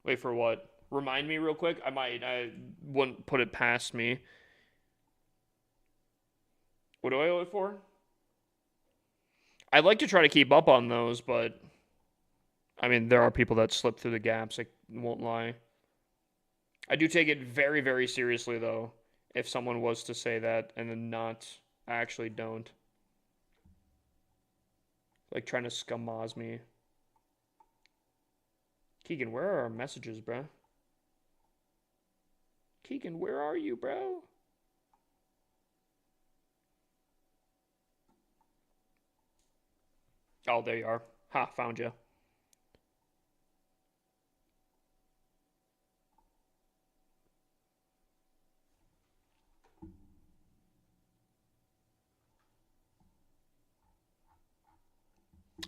Wait for what? Remind me real quick. I wouldn't put it past me. What do I owe it for? I'd like to try to keep up on those, but I mean, there are people that slip through the gaps. I won't lie. I do take it very, very seriously, though, if someone was to say that and then not. I actually don't. Like trying to scummoz me. Keegan, where are our messages, bro? Keegan, where are you, bro? Oh, there you are. Ha, found you.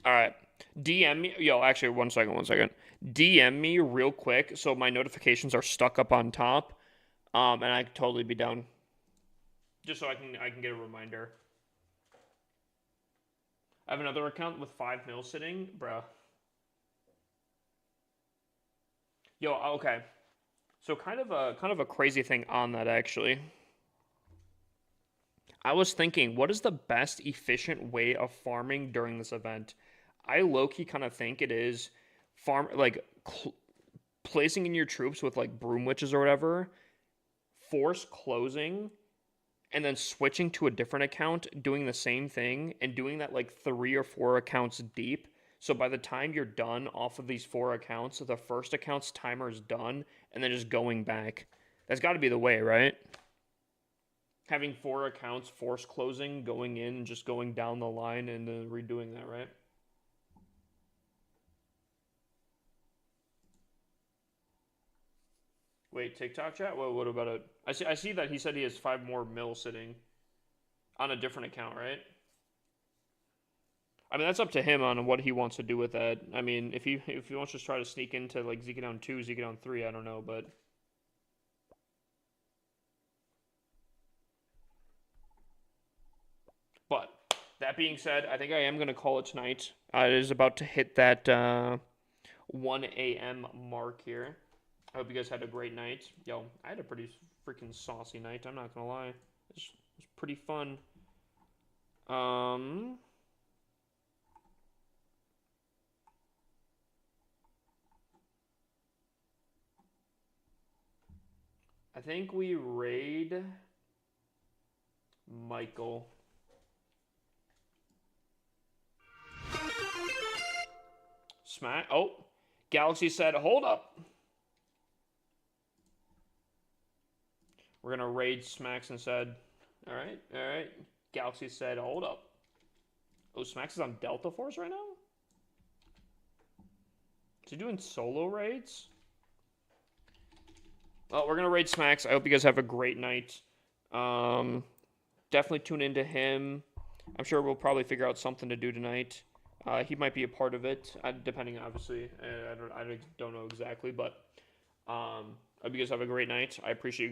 All right. DM me. Yo, actually, one second. DM me real quick so my notifications are stuck up on top. And I could totally be down. Just so I can get a reminder. I have another account with 5 mil sitting, bruh. Yo, okay. So kind of a crazy thing on that actually. I was thinking, what is the best efficient way of farming during this event? I low-key kind of think it is placing in your troops with like broom witches or whatever, force closing, and then switching to a different account, doing the same thing, and doing that like 3 or 4 accounts deep. So by the time you're done off of these 4 accounts, the first account's timer is done, and then just going back. That's got to be the way, right? Having 4 accounts, force closing, going in, just going down the line, and then redoing that, right? Wait, TikTok chat? What about it? I see that he said he has 5 more mil sitting on a different account, right? I mean, that's up to him on what he wants to do with that. I mean, if he wants to try to sneak into like Zekedon 2, Zekedon 3, I don't know, but that being said, I think I am gonna call it tonight. It is about to hit that 1 a.m. mark here. I hope you guys had a great night. Yo, I had a pretty freaking saucy night. I'm not gonna lie. It was pretty fun. I think we raid Michael. Smack. Oh, Galaxy said, hold up. We're going to raid Smacks and said, all right. Galaxy said, hold up. Oh, Smacks is on Delta Force right now? Is he doing solo raids? Well, we're going to raid Smacks. I hope you guys have a great night. Definitely tune into him. I'm sure we'll probably figure out something to do tonight. He might be a part of it, depending, obviously. I don't know exactly, but I hope you guys have a great night. I appreciate you